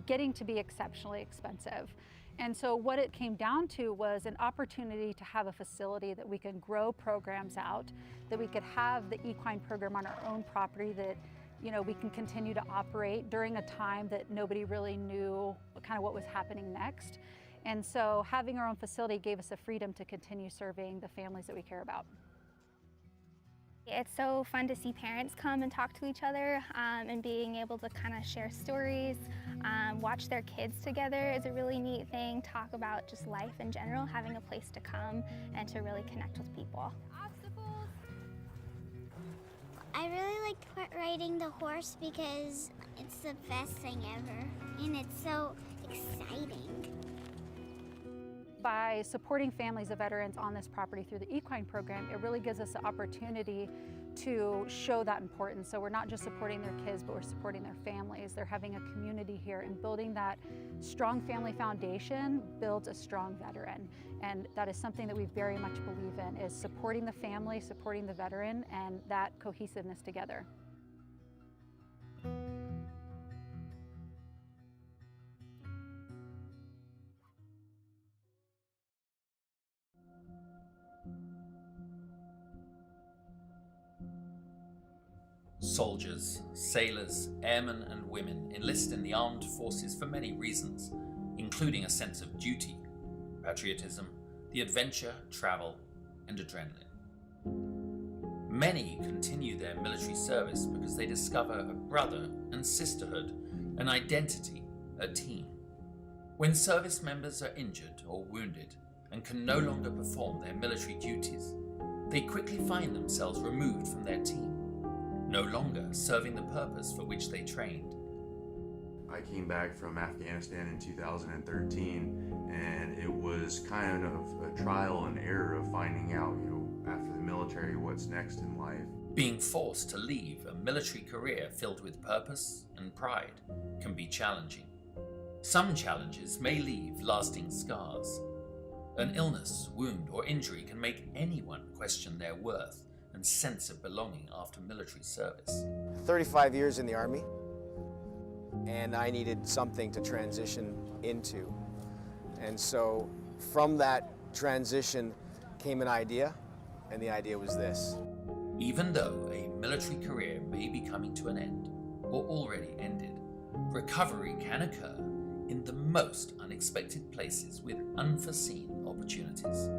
U: getting to be exceptionally expensive. And so what it came down to was an opportunity to have a facility that we can grow programs out, that we could have the equine program on our own property, that we can continue to operate during a time that nobody really knew kind of what was happening next. And so having our own facility gave us the freedom to continue serving the families that we care about.
S: It's so fun to see parents come and talk to each other, and being able to kind of share stories, watch their kids together is a really neat thing. Talk about just life in general, having a place to come and to really connect with people. Obstacles.
V: I really like riding the horse because it's the best thing ever, and it's so exciting.
U: By supporting families of veterans on this property through the equine program, it really gives us the opportunity to show that importance. So we're not just supporting their kids, but we're supporting their families. They're having a community here, and building that strong family foundation builds a strong veteran. And that is something that we very much believe in, is supporting the family, supporting the veteran, and that cohesiveness together.
W: Soldiers, sailors, airmen and women enlist in the armed forces for many reasons, including a sense of duty, patriotism, the adventure, travel, and adrenaline. Many continue their military service because they discover a brother and sisterhood, an identity, a team. When service members are injured or wounded and can no longer perform their military duties, they quickly find themselves removed from their team, no longer serving the purpose for which they trained.
X: I came back from Afghanistan in 2013, and it was kind of a trial and error of finding out, after the military, what's next in life.
W: Being forced to leave a military career filled with purpose and pride can be challenging. Some challenges may leave lasting scars. An illness, wound, or injury can make anyone question their worth and sense of belonging after military service.
Y: 35 years in the Army, and I needed something to transition into. And so from that transition came an idea, and the idea was this.
W: Even though a military career may be coming to an end, or already ended, recovery can occur in the most unexpected places with unforeseen opportunities.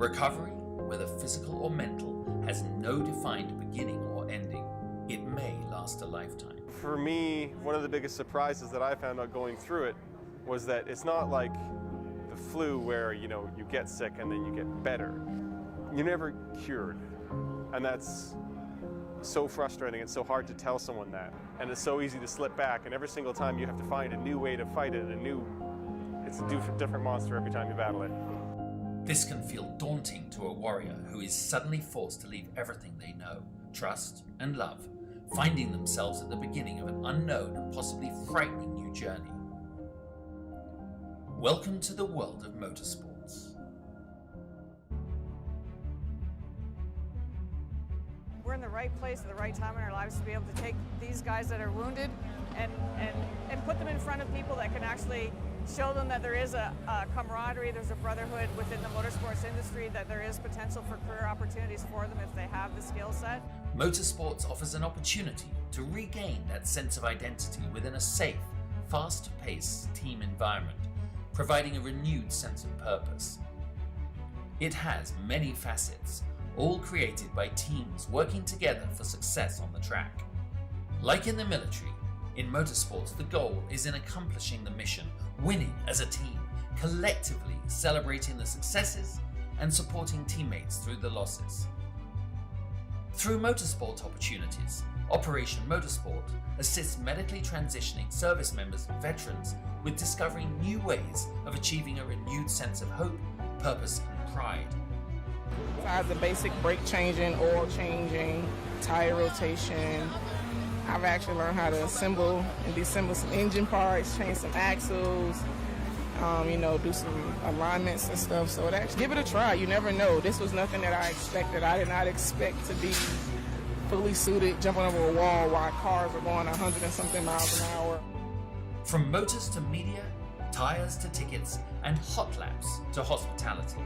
W: Recovery, whether physical or mental, has no defined beginning or ending. It may last a lifetime.
B: For me, one of the biggest surprises that I found out going through it was that it's not like the flu where, you get sick and then you get better. You're never cured. And that's so frustrating. It's so hard to tell someone that. And it's so easy to slip back. And every single time you have to find a new way to fight it, it's a different monster every time you battle it.
W: This can feel daunting to a warrior who is suddenly forced to leave everything they know, trust, and love, finding themselves at the beginning of an unknown and possibly frightening new journey. Welcome to the world of motorsports.
C: We're in the right place at the right time in our lives to be able to take these guys that are wounded and put them in front of people that can actually show them that there is a camaraderie, there's a brotherhood within the motorsports industry, that there is potential for career opportunities for them if they have the skill set.
W: Motorsports offers an opportunity to regain that sense of identity within a safe, fast-paced team environment, providing a renewed sense of purpose. It has many facets, all created by teams working together for success on the track. Like in the military, in motorsports the goal is in accomplishing the mission, winning as a team, collectively celebrating the successes and supporting teammates through the losses. Through motorsport opportunities, Operation Motorsport assists medically transitioning service members and veterans with discovering new ways of achieving a renewed sense of hope, purpose, and pride.
F: Besides the basic brake changing, oil changing, tire rotation, I've actually learned how to assemble and disassemble some engine parts, change some axles, do some alignments and stuff. So give it a try. You never know. This was nothing that I expected. I did not expect to be fully suited, jumping over a wall while cars were going 100 and something miles an hour.
W: From motors to media, tires to tickets, and hot laps to hospitality.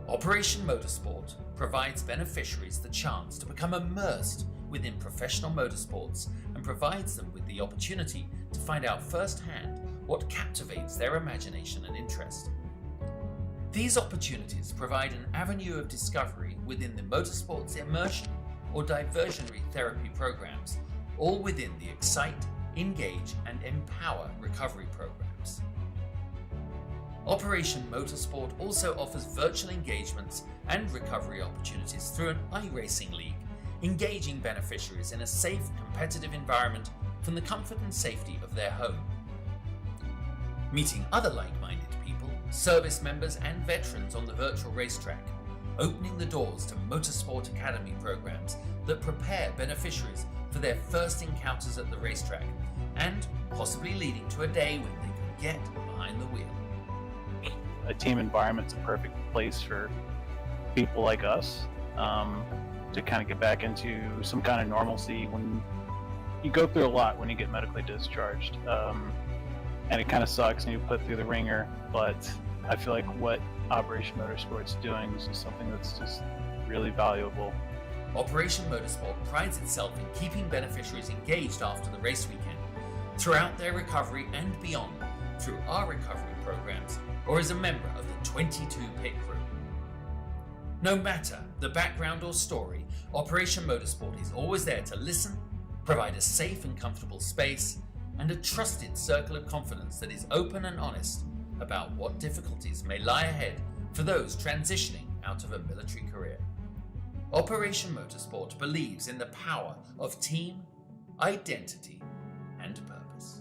W: Operation Motorsport provides beneficiaries the chance to become immersed within professional motorsports and provides them with the opportunity to find out firsthand what captivates their imagination and interest. These opportunities provide an avenue of discovery within the motorsports immersion or diversionary therapy programs, all within the Excite, Engage, and Empower recovery programs. Operation Motorsport also offers virtual engagements and recovery opportunities through an iRacing league, engaging beneficiaries in a safe, competitive environment from the comfort and safety of their home. Meeting other like-minded people, service members and veterans on the virtual racetrack, opening the doors to Motorsport Academy programs that prepare beneficiaries for their first encounters at the racetrack, and possibly leading to a day when they can get behind the wheel.
G: A team environment's a perfect place for people like us to kind of get back into some kind of normalcy when you go through a lot when you get medically discharged. And it kind of sucks and you put through the ringer, but I feel like what Operation Motorsport's doing is just something that's just really valuable.
W: Operation Motorsport prides itself in keeping beneficiaries engaged after the race weekend, throughout their recovery and beyond, through our recovery programs, or as a member of the 22 pit crew. No matter the background or story, Operation Motorsport is always there to listen, provide a safe and comfortable space, and a trusted circle of confidence that is open and honest about what difficulties may lie ahead for those transitioning out of a military career. Operation Motorsport believes in the power of team, identity, and purpose.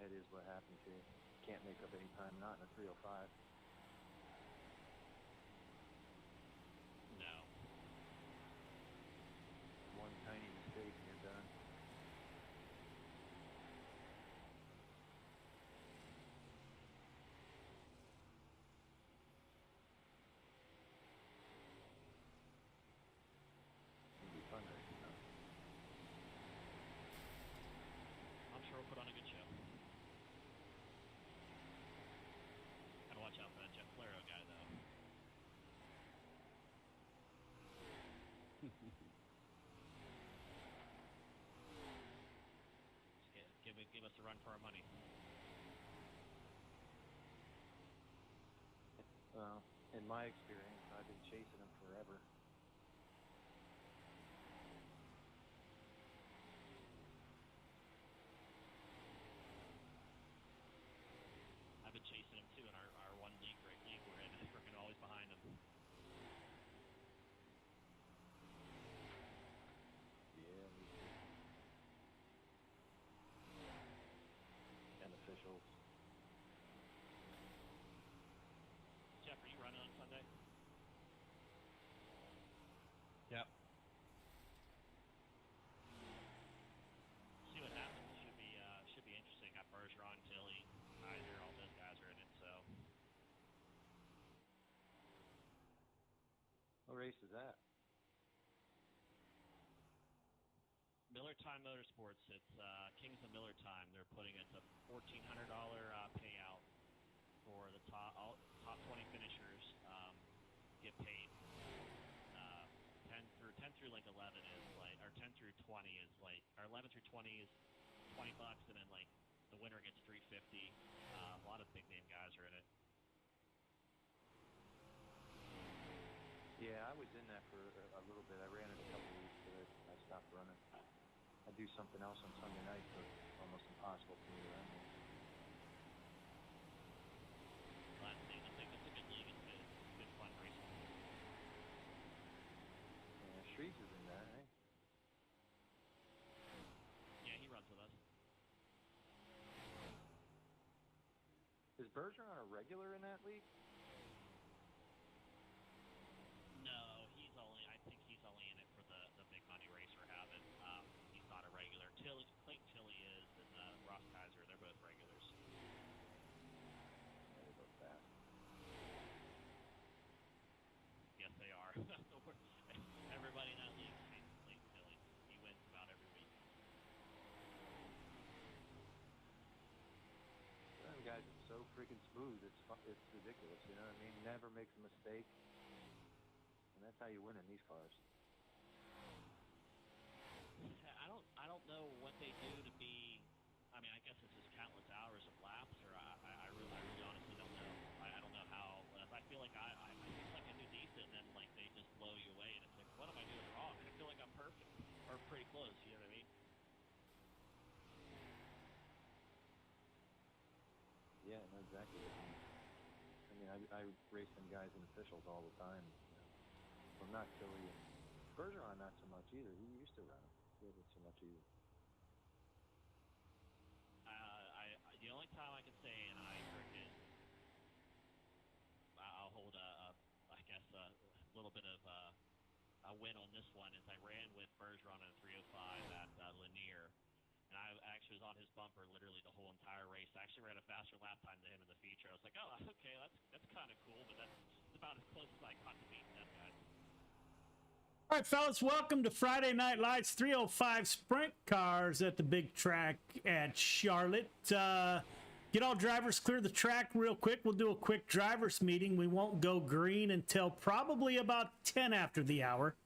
G: That is what happens here. Can't make up any time, not in a 305.
D: No.
G: One tiny mistake and you're done. It'll be fun racing though.
D: I'm sure we'll put on a good show. Gotta watch out for that Jeff Flero guy, though. Just give us a run for our money.
G: Well, in my experience, I've been chasing him forever.
D: I've been chasing him too in our one league we're in. Freaking always behind him.
G: Yeah, me too. And officials.
D: Jeff, are you running on Sunday?
H: Yep.
D: See what happens. Should be interesting. Got Bergeron, Tilly, Kaiser, all those guys are in it. So.
G: What race is that?
D: Miller Time Motorsports. It's Kings of Miller Time. They're putting it's a $1,400 payout for the top 20 finishers get paid. 10 through like 11 is like, or 10 through 20 is like, or 11 through 20 is $20, and then like the winner gets $350. A lot of big name guys are in it.
G: Yeah, I was in that for a little bit. I ran it a couple weeks, but I stopped running. I do something else on Sunday night, so it's almost impossible for me to run it.
D: I think it's a good league. It's good fun racing.
G: Yeah, Shreves is in that, right?
D: Yeah, he runs with us.
G: Is Bergeron a regular in that league?
D: No, I think he's only in it for the big money race we're having. He's not a regular. Clayton Tilly is, and Ross Kaiser, they're both regulars.
G: Yeah, they're both fast.
D: Yes, they are. Everybody in that league hates Clayton Tilly. He wins about every week.
G: Them guys are so freaking smooth. It's ridiculous. You know what I mean? Never makes a mistake. And that's how you win in these cars.
D: I don't know what they do to be. I mean, I guess it's just countless hours of laps, or I really honestly don't know. I don't know how. I feel like I feel like I do decent, and then like they just blow you away, and it's like, what am I doing wrong? I feel like I'm perfect, or pretty close. You know what I mean?
G: Yeah, no, exactly. I mean, I race them guys in officials all the time. You know. Well, not Tilly. Bergeron, not so much either. He used to run them. He wasn't so much either.
D: The only time I can say, and I'll hold a little bit of a win on this one, is I ran with Bergeron in a 305 at Lanier. And I actually was on his bumper literally the whole entire race. I actually ran a faster lap time than him in the feature. I was like, oh, okay, that's kind of cool, but that's about as close as I got to beating that guy.
A: All right, fellas, welcome to Friday Night Lights 305 Sprint Cars at the big track at Charlotte. Get all drivers clear the track real quick. We'll do a quick drivers meeting. We won't go green until probably about 10 after the hour.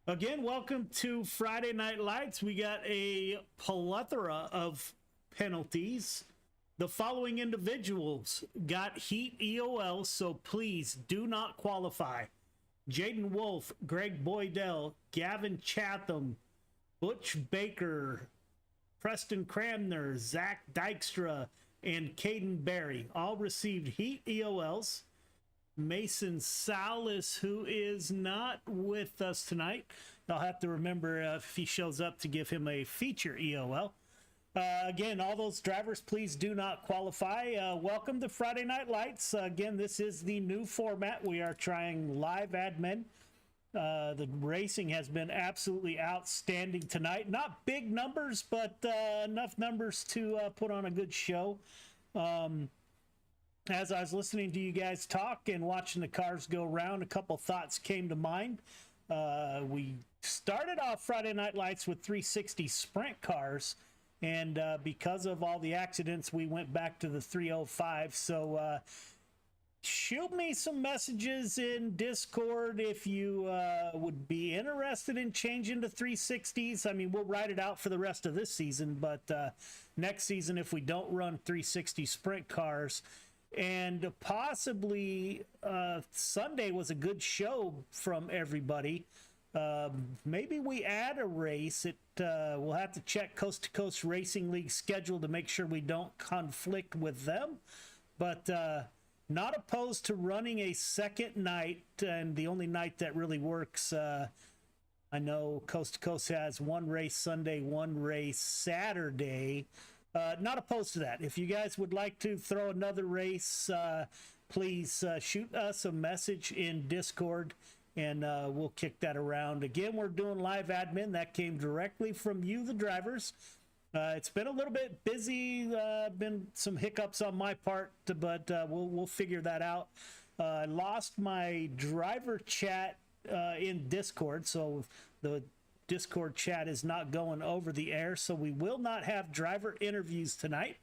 A: Again, welcome to Friday Night Lights. We got a plethora of penalties. The following individuals got heat EOL, so please do not qualify. Jaden Wolf, Greg Boydell, Gavin Chatham, Butch Baker, Preston Cramner, Zach Dykstra, and Caden Berry all received heat EOLs. Mason Salas, who is not with us tonight. I'll have to remember if he shows up to give him a feature EOL. Again, all those drivers, please do not qualify. Welcome to Friday Night Lights. Again, this is the new format. We are trying live admin. The racing has been absolutely outstanding tonight. Not big numbers, but enough numbers to put on a good show. As I was listening to you guys talk and watching the cars go around, a couple thoughts came to mind. We started off Friday Night Lights with 360 sprint cars, and because of all the accidents, we went back to the 305. So shoot me some messages in Discord if you would be interested in changing to 360s. I mean, we'll ride it out for the rest of this season, but next season, if we don't run 360 sprint cars, and possibly Sunday was a good show from everybody. Maybe we add a race. We'll have to check Coast to Coast Racing League schedule to make sure we don't conflict with them. But not opposed to running a second night, and the only night that really works. I know Coast to Coast has one race Sunday, one race Saturday. Not opposed to that. If you guys would like to throw another race, please shoot us a message in Discord, and we'll kick that around. Again, we're doing live admin. That came directly from you, the drivers. It's been a little bit busy, been some hiccups on my part, but we'll figure that out. I lost my driver chat in Discord, so the Discord chat is not going over the air, so we will not have driver interviews tonight.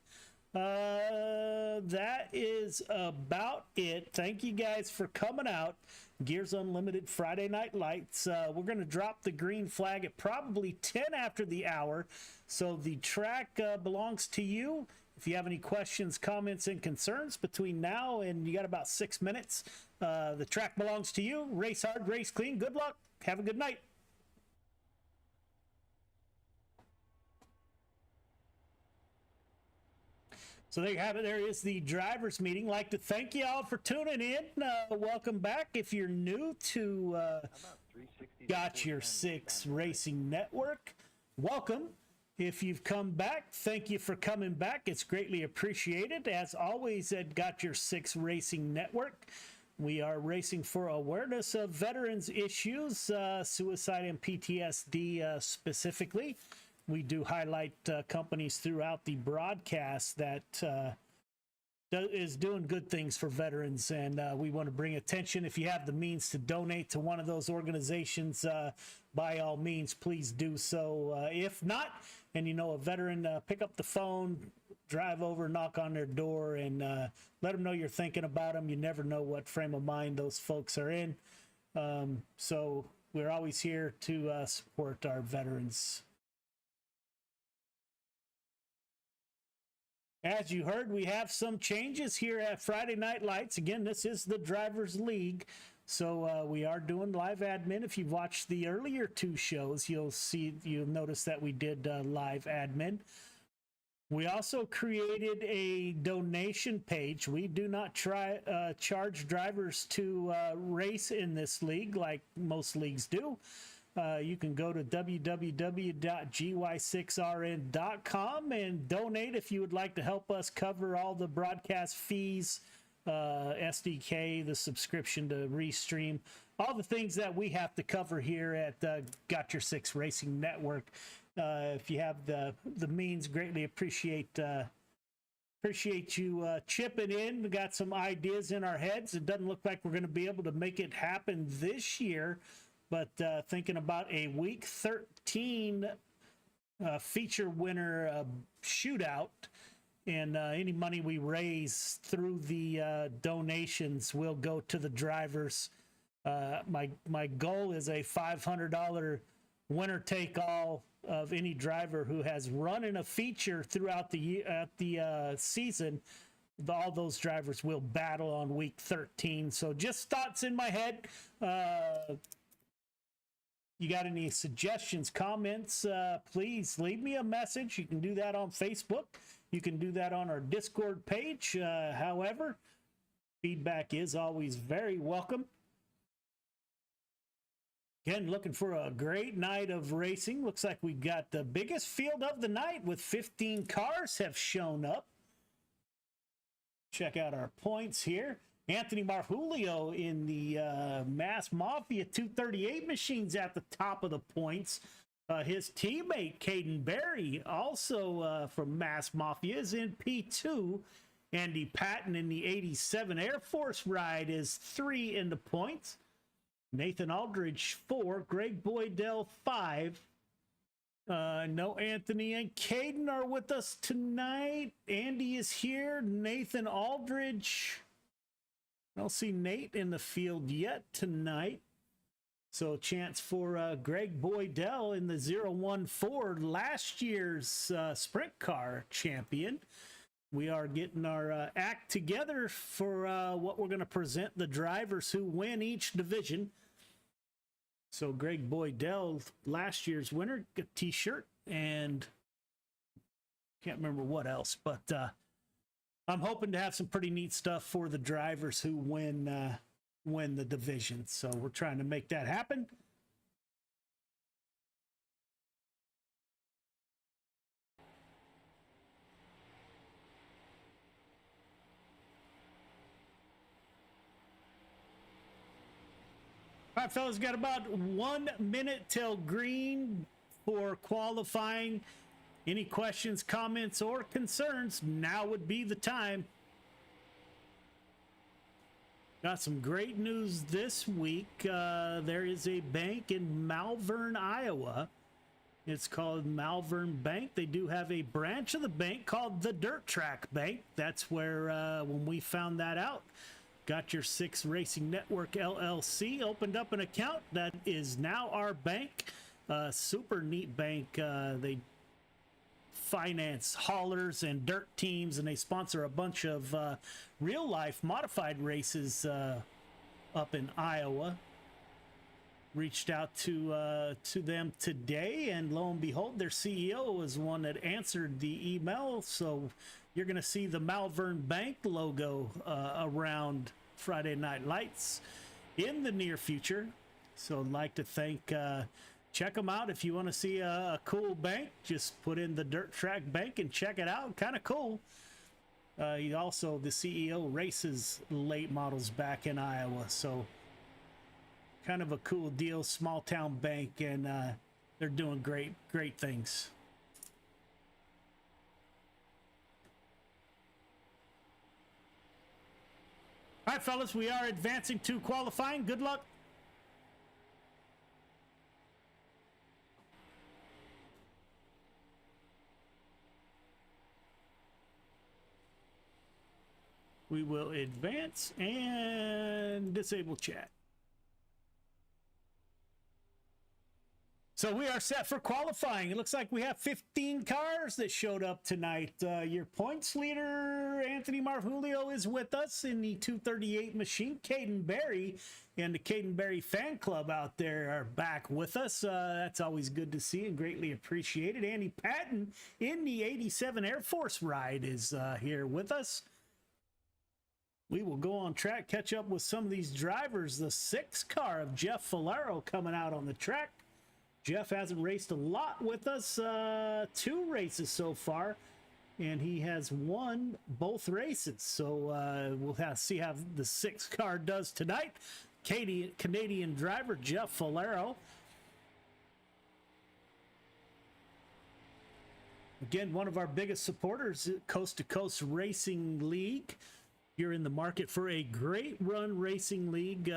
A: That is about it. Thank you guys for coming out. Gears Unlimited Friday Night Lights. We're going to drop the green flag at probably 10 after the hour, so the track belongs to you. If you have any questions, comments, and concerns between now and you got about 6 minutes, the track belongs to you. Race hard, race clean. Good luck. Have a good night. So there you have it. There is the drivers meeting. Like to thank you all for tuning in. Welcome back. If you're new to Got Your Six Racing Network, welcome. If you've come back, thank you for coming back. It's greatly appreciated. As always at Got Your Six Racing Network, we are racing for awareness of veterans issues, suicide and PTSD specifically. We do highlight companies throughout the broadcast that is doing good things for veterans, and we want to bring attention. If you have the means to donate to one of those organizations, by all means, please do so. If not, and you know a veteran, pick up the phone, drive over, knock on their door, and let them know you're thinking about them. You never know what frame of mind those folks are in. So we're always here to support our veterans. As you heard, we have some changes here at Friday Night Lights. Again, this is the Drivers League, so we are doing live admin. If you've watched the earlier two shows, you'll notice that we did live admin. We also created a donation page. We do not charge drivers to race in this league like most leagues do. You can go to www.gy6rn.com and donate if you would like to help us cover all the broadcast fees, SDK, the subscription to Restream, all the things that we have to cover here at Got Your Six Racing Network. If you have the means, greatly appreciate you chipping in. We got some ideas in our heads. It doesn't look like we're going to be able to make it happen this year, but thinking about a week 13 feature winner shootout, and any money we raise through the donations will go to the drivers. My goal is a $500 winner take all of any driver who has run in a feature throughout the season. All those drivers will battle on week 13. So just thoughts in my head. You got any suggestions, comments, please leave me a message. You can do that on Facebook. You can do that on our Discord page. However, Feedback is always very welcome. Again, looking for a great night of racing. Looks like we got the biggest field of the night with 15 cars have shown up. Check out our points here. Anthony Marjulio in the Mass Mafia 238 machines at the top of the points. His teammate, Caden Berry, also from Mass Mafia, is in P2. Andy Patton in the 87 Air Force ride is 3 in the points. Nathan Aldridge, 4. Greg Boydell, 5. No, Anthony and Caden are with us tonight. Andy is here. Nathan Aldridge. I don't see Nate in the field yet tonight. So a chance for Greg Boydell in the 014, last year's sprint car champion. We are getting our act together for what we're going to present the drivers who win each division. So Greg Boydell, last year's winner, got a t-shirt and can't remember what else, but I'm hoping to have some pretty neat stuff for the drivers who win the division. So we're trying to make that happen. All right, fellas, got about 1 minute till green for qualifying. Any questions, comments, or concerns, now would be the time. Got some great news this week. There is a bank in Malvern, Iowa. It's called Malvern Bank. They do have a branch of the bank called the Dirt Track Bank. That's where, when we found that out, Got Your Six Racing Network LLC opened up an account. That is now our bank. Super neat bank. They finance haulers and dirt teams, and they sponsor a bunch of real life modified races up in Iowa. Reached out to them today, and lo and behold, their CEO was the one that answered the email. So you're going to see the Malvern Bank logo around Friday Night Lights in the near future. So I'd like to thank, check them out. If you want to see a cool bank, just put in the Dirt Track Bank and check it out. Kind of cool. He also, the CEO, races late models back in Iowa. So kind of a cool deal, small town bank, and they're doing great things. All right, fellas, we are advancing to qualifying. Good luck. We will advance and disable chat. So we are set for qualifying. It looks like we have 15 cars that showed up tonight. Your points leader, Anthony Marjulio, is with us in the 238 machine. Caden Berry and the Caden Berry fan club out there are back with us. That's always good to see and greatly appreciated. Andy Patton in the 87 Air Force ride is here with us. We will go on track, catch up with some of these drivers. The 6 car of Jeff Falero coming out on the track. Jeff hasn't raced a lot with us, 2 races so far, and he has won both races. So we'll have to see how the 6 car does tonight. Canadian driver Jeff Falero. Again, one of our biggest supporters, Coast to Coast Racing League. You're in the market for a great run racing league.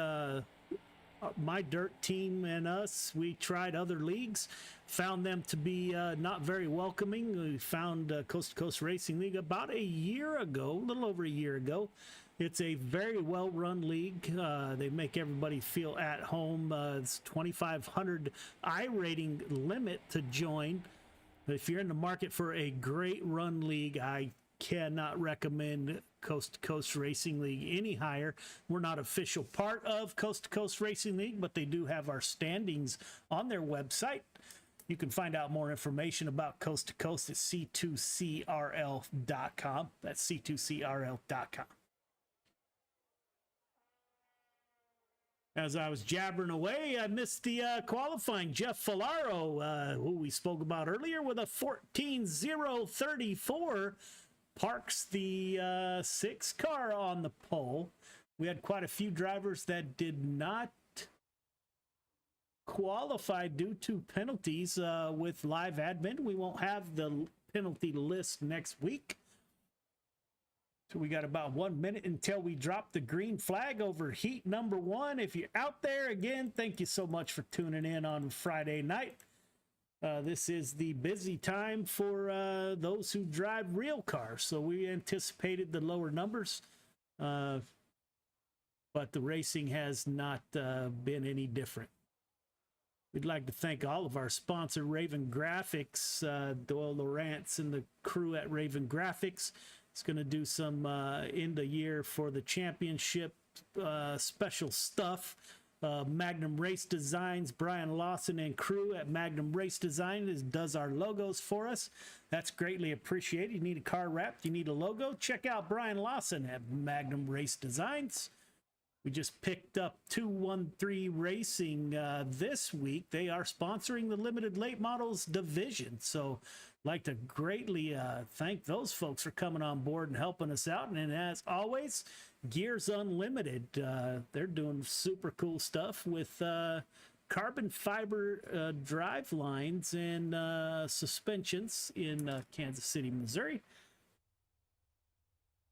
A: My dirt team and us, we tried other leagues, found them to be not very welcoming. We found Coast to Coast Racing League about a year ago, a little over a year ago. It's a very well-run league. They make everybody feel at home. It's 2,500 I rating limit to join. If you're in the market for a great run league, I cannot recommend Coast to Coast Racing League any higher. We're not official part of Coast to Coast Racing League, but they do have our standings on their website. You can find out more information about Coast to Coast at c2crl.com. That's c2crl.com. As I was jabbering away, I missed the qualifying. Jeff Filaro, who we spoke about earlier, with a 14.034, parks the 6 car on the pole. We had quite a few drivers that did not qualify due to penalties with live admin. We won't have the penalty list next week. So we got about 1 minute until we drop the green flag over heat number 1. If you're out there, again, thank you so much for tuning in on Friday night. This is the busy time for those who drive real cars. So we anticipated the lower numbers, but the racing has not been any different. We'd like to thank all of our sponsor, Raven Graphics, Doyle Lawrence and the crew at Raven Graphics. It's going to do some end of year for the championship special stuff. Magnum Race Designs, Brian Lawson and crew at Magnum Race Design does our logos for us. That's greatly appreciated. You need a car wrapped, you need a logo, check out Brian Lawson at Magnum Race Designs. We just picked up 213 Racing this week. They are sponsoring the Limited Late Models division. So I'd like to greatly thank those folks for coming on board and helping us out. And as always, Gears Unlimited. They're doing super cool stuff with carbon fiber drive lines and suspensions in Kansas City, Missouri.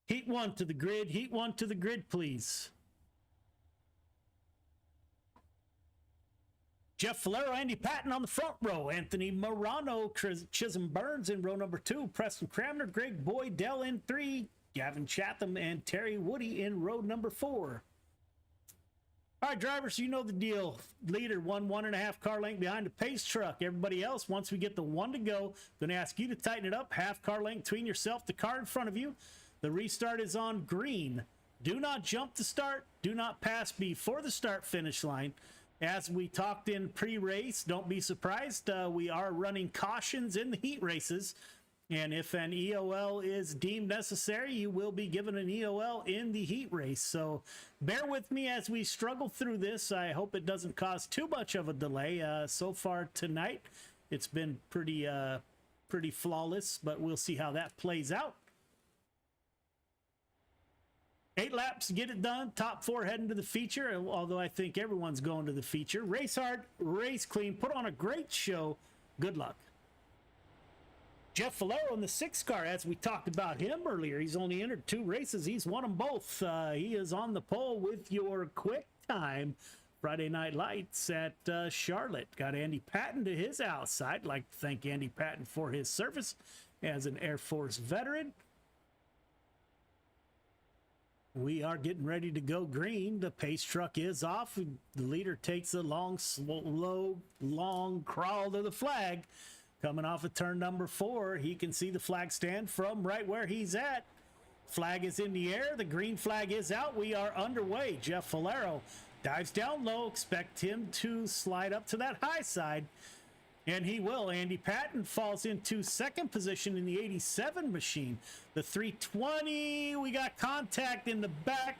A: Heat 1 to the grid. Heat 1 to the grid, please. Jeff Filaro, Andy Patton on the front row. Anthony Morano, Chisholm Burns in row number 2. Preston Cramner, Greg Boydell in 3. Gavin Chatham and Terry Woody in row number 4. All right, drivers, you know the deal. Leader, 1.5 car length behind the pace truck. Everybody else, once we get the 1 to go, going to ask you to tighten it up. Half car length between yourself, the car in front of you. The restart is on green. Do not jump the start. Do not pass before the start finish line. As we talked in pre-race, don't be surprised. We are running cautions in the heat races. And if an EOL is deemed necessary, you will be given an EOL in the heat race. So bear with me as we struggle through this. I hope it doesn't cause too much of a delay. So far tonight, it's been pretty flawless, but we'll see how that plays out. 8 laps to get it done. Top 4 heading to the feature, although I think everyone's going to the feature. Race hard, race clean, put on a great show. Good luck. Jeff Filaro in the 6 car, as we talked about him earlier. He's only entered 2 races. He's won them both. He is on the pole with your quick time Friday Night Lights at Charlotte. Got Andy Patton to his outside. I'd like to thank Andy Patton for his service as an Air Force veteran. We are getting ready to go green. The pace truck is off. The leader takes a long, slow, long crawl to the flag. Coming off of turn number 4, he can see the flag stand from right where he's at. Flag is in the air. The green flag is out. We are underway. Jeff Filaro dives down low. Expect him to slide up to that high side. And he will. Andy Patton falls into second position in the 87 machine. The 320, we got contact in the back.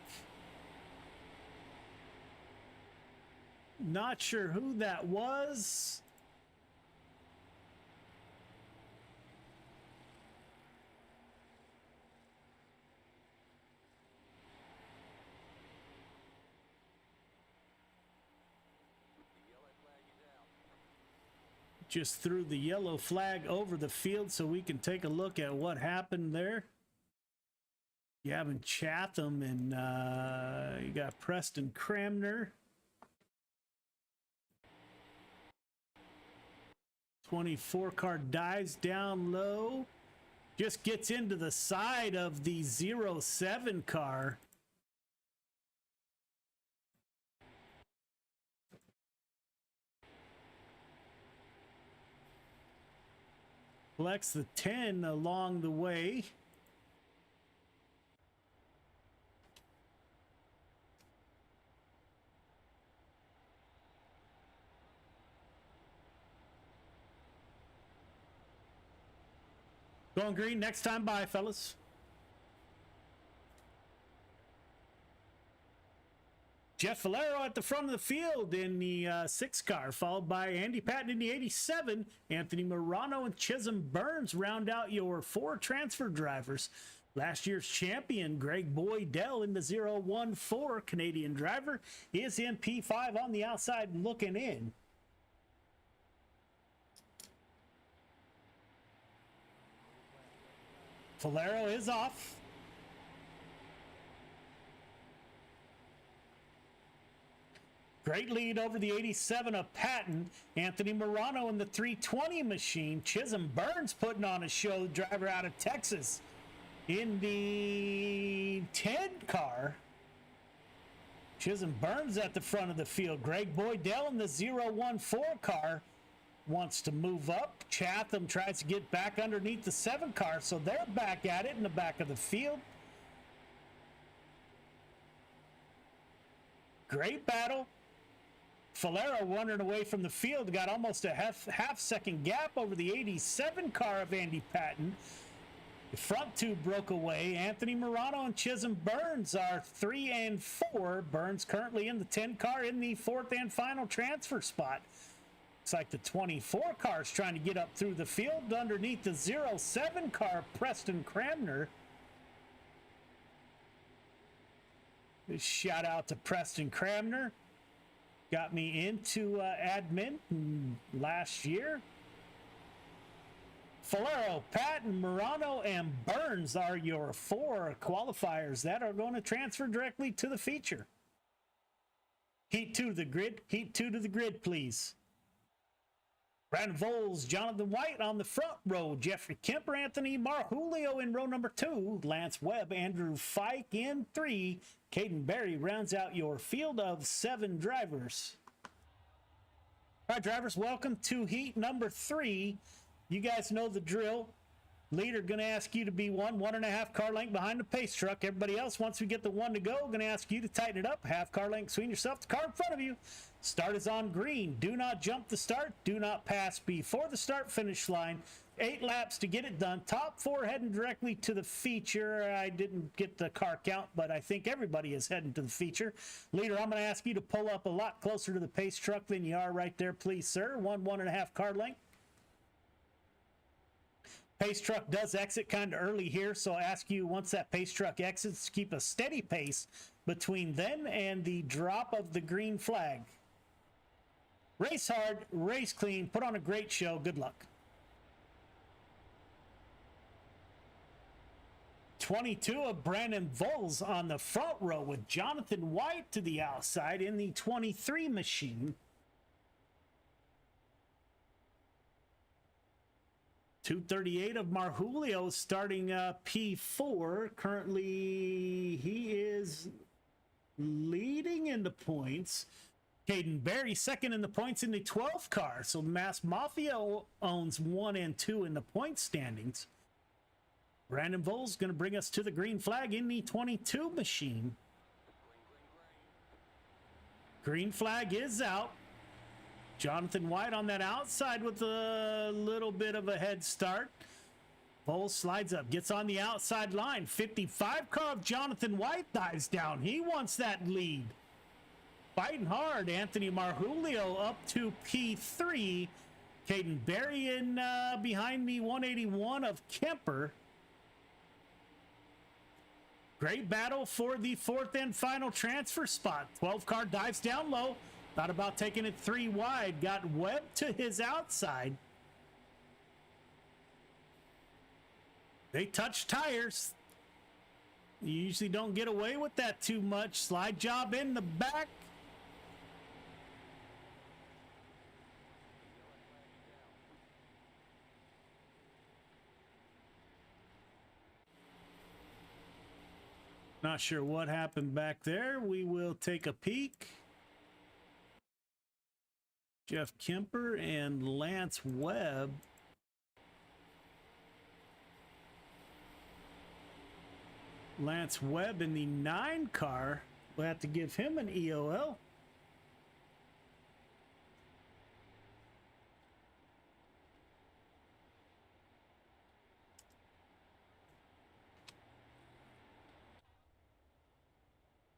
A: Not sure who that was. Just threw the yellow flag over the field so we can take a look at what happened there. Gavin Chatham and you got Preston Cramner. 24 car dives down low. Just gets into the side of the 07 car. Collects the 10 along the way. Going green next time. Bye, fellas. Jeff Valero at the front of the field in the 6 car, followed by Andy Patton in the 87. Anthony Morano and Chisholm Burns round out your 4 transfer drivers. Last year's champion, Greg Boydell in the 014 Canadian driver, is in P5 on the outside looking in. Valero is off. Great lead over the 87 of Patton. Anthony Morano in the 320 machine. Chisholm Burns putting on a show, driver out of Texas. In the 10 car, Chisholm Burns at the front of the field. Greg Boydell in the 014 car wants to move up. Chatham tries to get back underneath the 7 car, so they're back at it in the back of the field. Great battle. Valero wandering away from the field, got almost a half second gap over the 87 car of Andy Patton. The front 2 broke away. Anthony Morano and Chisholm Burns are 3 and 4. Burns currently in the 10 car in the 4th and final transfer spot. Looks like the 24 car is trying to get up through the field underneath the 07 car, Preston Cramner. Shout out to Preston Cramner. Got me into admin last year. Valero, Patton, Morano, and Burns are your 4 qualifiers that are going to transfer directly to the feature. Heat 2 to the grid. Heat 2 to the grid, please. Brandon Voles, Jonathan White on the front row. Jeffrey Kemper, Anthony Marjulio in row number 2. Lance Webb, Andrew Fike in 3. Caden Berry rounds out your field of 7 drivers. All right, drivers, welcome to heat number 3. You guys know the drill. Leader going to ask you to be 1.5 car length behind the pace truck. Everybody else, once we get the 1 to go, going to ask you to tighten it up. Half car length between yourself, the car in front of you. Start is on green. Do not jump the start. Do not pass before the start finish line. 8 laps to get it done. Top 4 heading directly to the feature. I didn't get the car count, but I think everybody is heading to the feature. Leader, I'm going to ask you to pull up a lot closer to the pace truck than you are right there, please, sir. 1.5 car length. Pace truck does exit kind of early here, so I ask you once that pace truck exits, keep a steady pace between them and the drop of the green flag. Race hard, race clean, put on a great show. Good luck. 22 of Brandon Voles on the front row with Jonathan White to the outside in the 23 machine. 238 of Marjulio starting P4. Currently, he is leading in the points. Caden Berry second in the points in the 12 car. So Mass Mafia owns 1 and 2 in the point standings. Brandon Voles going to bring us to the green flag in the 22 machine. Green flag is out. Jonathan White on that outside with a little bit of a head start. Voles slides up, gets on the outside line. 55 car of Jonathan White dives down. He wants that lead. Fighting hard. Anthony Marjulio up to P3. Caden Berry in behind me, 181 of Kemper. Great battle for the 4th and final transfer spot. 12 car dives down low. Thought about taking it 3 wide. Got Webb to his outside. They touch tires. You usually don't get away with that too much. Slide job in the back. Not sure what happened back there. We will take a peek. Jeff Kemper and Lance Webb. Lance Webb in the 9 car. We'll have to give him an EOL.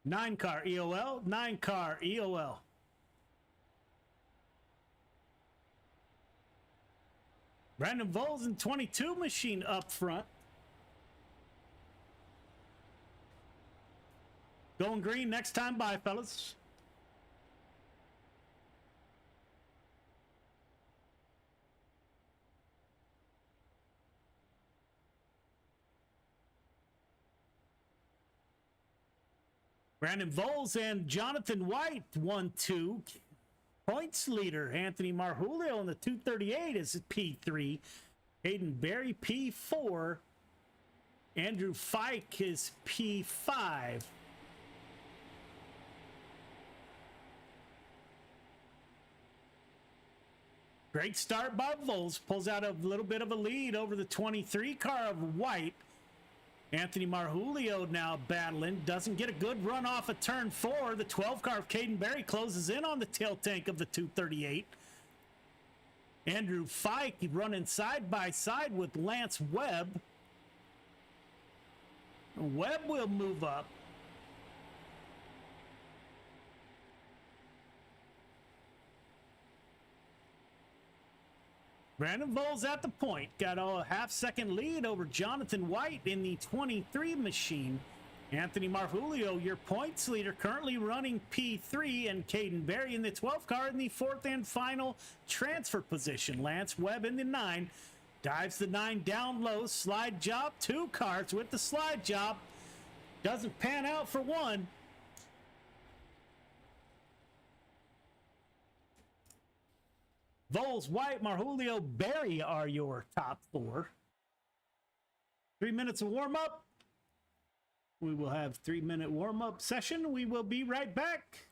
A: 9-car EOL, 9-car EOL. Brandon Voles in 22 machine up front. Going green next time by, fellas. Brandon Voles and Jonathan White, 1-2. Points leader, Anthony Marjulio in the 238 is P3. Hayden Berry, P4. Andrew Fike is P5. Great start by Voles. Pulls out a little bit of a lead over the 23 car of White. Anthony Marjulio now battling. Doesn't get a good run off of turn 4. The 12 car of Caden Berry closes in on the tail tank of the 238. Andrew Fike running side by side with Lance Webb. Webb will move up. Brandon Voles at the point. Got a half-second lead over Jonathan White in the 23 machine. Anthony Marjulio, your points leader, currently running P3, and Caden Berry in the 12 car in the 4th and final transfer position. Lance Webb in the 9. Dives the 9 down low. Slide job. 2 cars with the slide job. Doesn't pan out for 1. Voles, White, Marjulio, Berry are your top 4. 3 minutes of warm-up. We will have 3-minute warm-up session. We will be right back.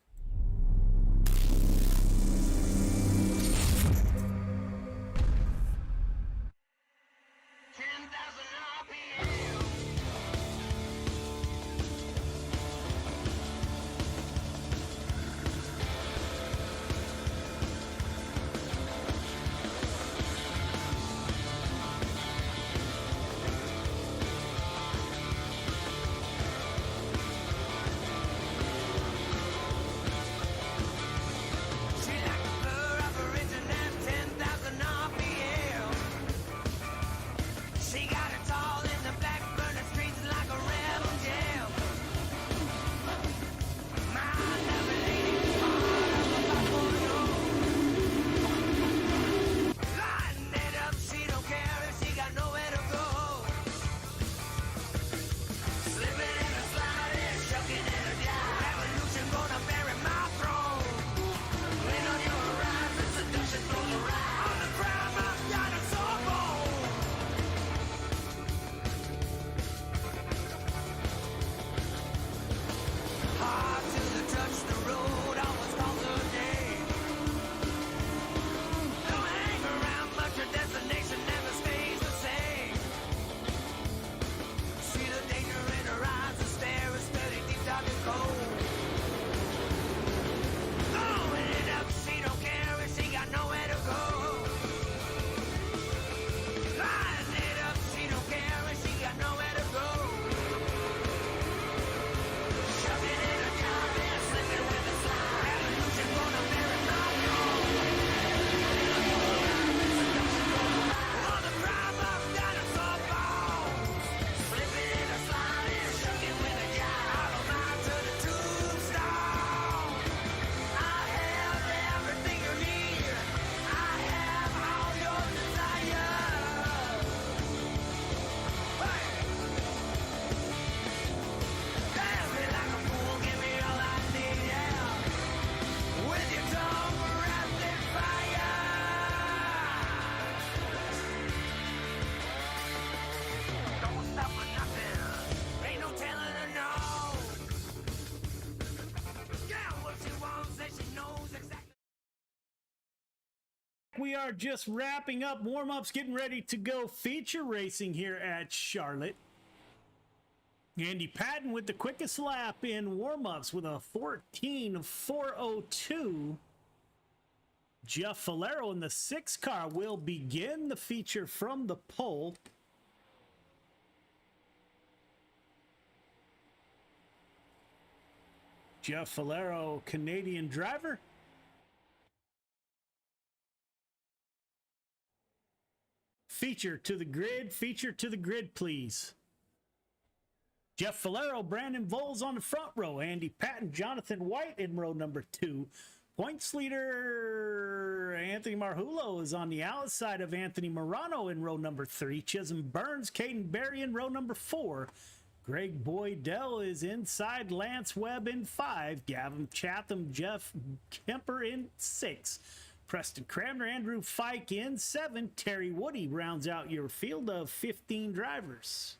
A: We are just wrapping up warm-ups, getting ready to go feature racing here at Charlotte. Andy Patton with the quickest lap in warm-ups with a 14.402. Jeff Falero in the 6 car will begin the feature from the pole. Jeff Valero, Canadian driver. Feature to the grid, please. Jeff Valero, Brandon Voles on the front row. Andy Patton, Jonathan White in row number 2. Points leader Anthony Marhulo is on the outside of Anthony Morano in row number 3. Chisholm Burns, Caden Berry in row number 4. Greg Boydell is inside. Lance Webb in 5. Gavin Chatham, Jeff Kemper in 6. Preston Cramner, Andrew Fike in 7. Terry Woody rounds out your field of 15 drivers.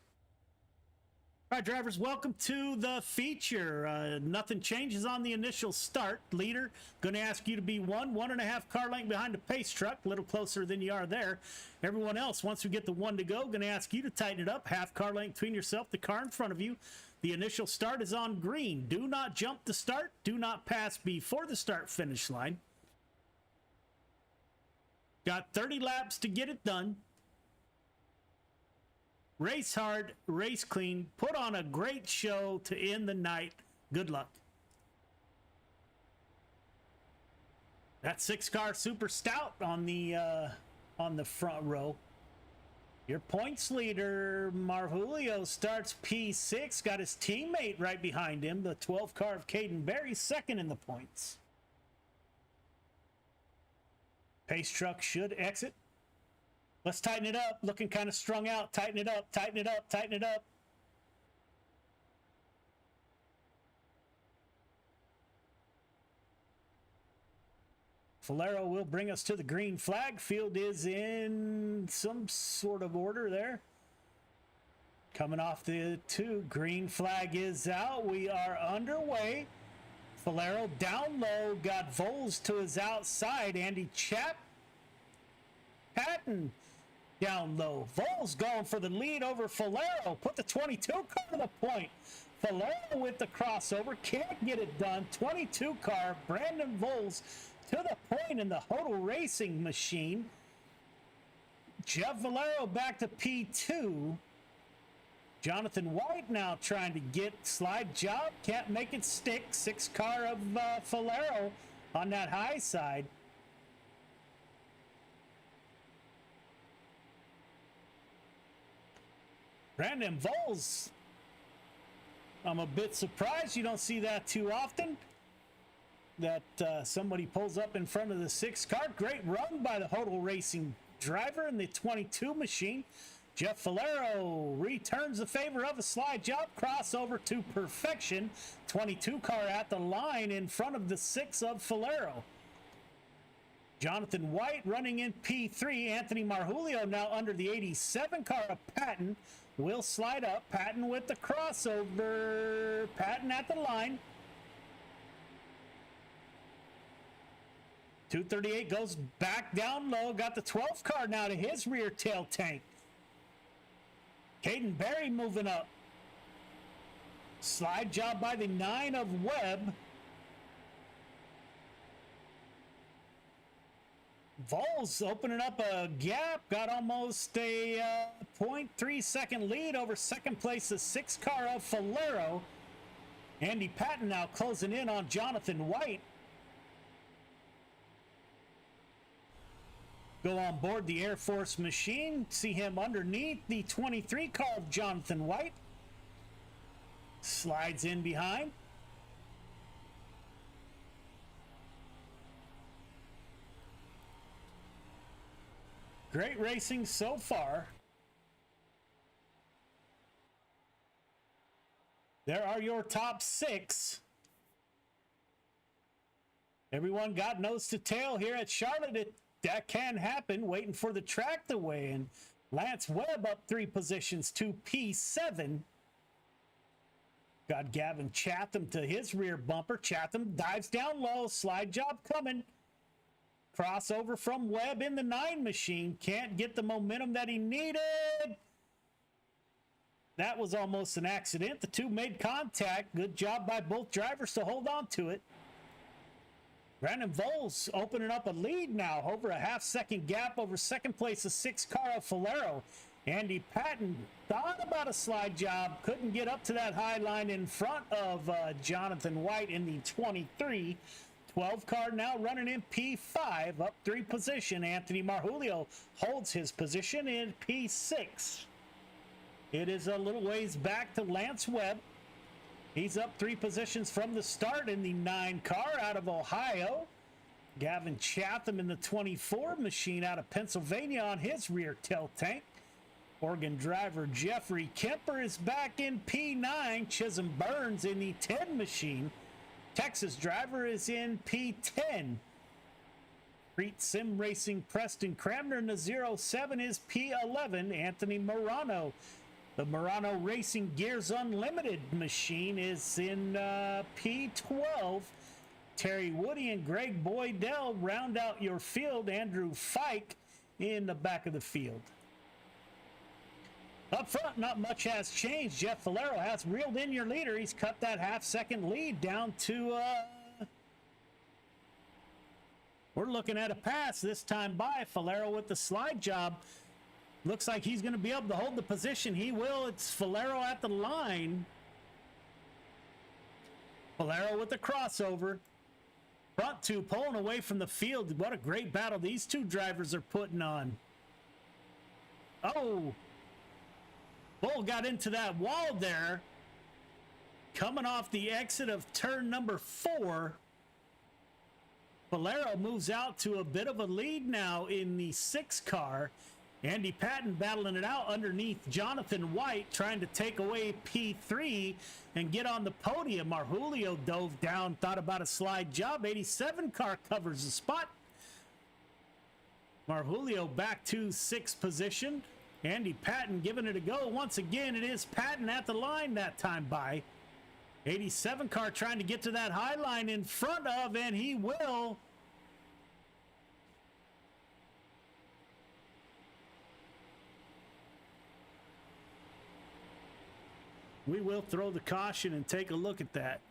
A: All right, drivers, welcome to the feature. Nothing changes on the initial start. Leader, going to ask you to be 1.5 car length behind the pace truck, a little closer than you are there. Everyone else, once we get the 1 to go, going to ask you to tighten it up. Half car length between yourself, the car in front of you. The initial start is on green. Do not jump the start. Do not pass before the start finish line. Got 30 laps to get it done. Race hard, race clean, put on a great show to end the night. Good luck. That 6-car Super Stout on the front row. Your points leader, Marhulio, starts P6. Got his teammate right behind him, the 12-car of Caden Berry, second in the points. Pace truck should exit. Let's tighten it up. Looking kind of strung out. Tighten it up, tighten it up, tighten it up. Valero will bring us to the green flag. Field is in some sort of order there. Coming off the 2. Green flag is out. We are underway. Valero down low. Got Voles to his outside. Andy Patton down low. Voles going for the lead over Valero. Put the 22 car to the point. Valero with the crossover. Can't get it done. 22 car. Brandon Voles to the point in the Hodel Racing machine. Jeff Valero back to P2. Jonathan White now trying to get slide job. Can't make it stick. 6 car of Valero on that high side. Brandon Voles. I'm a bit surprised you don't see that too often. That somebody pulls up in front of the 6 car. Great run by the Hodel Racing driver in the 22 machine. Jeff Valero returns the favor of a slide job. Crossover to perfection. 22 car at the line in front of the 6 of Valero. Jonathan White running in P3. Anthony Marhulio now under the 87 car of Patton. Will slide up. Patton with the crossover. Patton at the line. 238 goes back down low. Got the 12 car now to his rear tail tank. Caden Berry moving up. Slide job by the 9 of Webb. Voles opening up a gap. Got almost a 0.3 second lead over second place, the 6 car of Valero. Andy Patton now closing in on Jonathan White. Go on board the Air Force machine. See him underneath the 23 car of Jonathan White. Slides in behind. Great racing so far. There are your top 6. Everyone got nose to tail here at Charlotte. That can happen. Waiting for the track to weigh in. Lance Webb up 3 positions to P7. Got Gavin Chatham to his rear bumper. Chatham dives down low. Slide job coming. Crossover from Webb in the 9 machine. Can't get the momentum that he needed. That was almost an accident. The 2 made contact. Good job by both drivers to hold on to it. Brandon Voles opening up a lead now. Over a half-second gap over second place, the 6 car of Valero. Andy Patton thought about a slide job, couldn't get up to that high line in front of Jonathan White in the 23. 12 car now running in P5, up 3 position. Anthony Marjulio holds his position in P6. It is a little ways back to Lance Webb. He's up 3 positions from the start in the 9 car out of Ohio. Gavin Chatham in the 24 machine out of Pennsylvania on his rear tail tank. Oregon driver Jeffrey Kemper is back in P9. Chisholm Burns in the 10 machine. Texas driver is in P10. Crete Sim Racing Preston Cramner in the 07 is P11. Anthony Morano, the Morano Racing Gears Unlimited machine, is in P12. Terry Woody and Greg Boydell round out your field. Andrew Fike in the back of the field. Up front, not much has changed. Jeff Valero has reeled in your leader. He's cut that half-second lead down to, we're looking at a pass this time by Valero with the slide job. Looks like he's going to be able to hold the position. He will. It's Valero at the line. Valero with the crossover. Front 2 pulling away from the field. What a great battle these 2 drivers are putting on. Oh! Bull got into that wall there. Coming off the exit of turn number 4. Valero moves out to a bit of a lead now in the 6 car. Andy Patton battling it out underneath Jonathan White, trying to take away P3 and get on the podium. Marjulio dove down, thought about a slide job. 87 car covers the spot. Marjulio back to 6th position. Andy Patton giving it a go. Once again, it is Patton at the line that time by. 87 car trying to get to that high line in front of, and he will. We will throw the caution and take a look at that.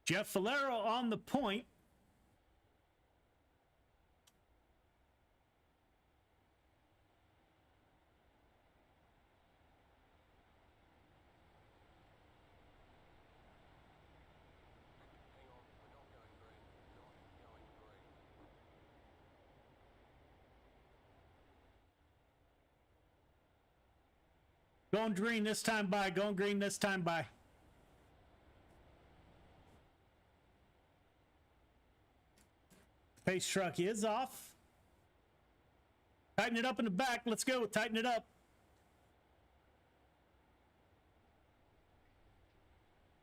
A: Jeff Valero on the point. Going green this time by. Going green this time by. Pace truck is off. Tighten it up in the back. Let's go. Tighten it up.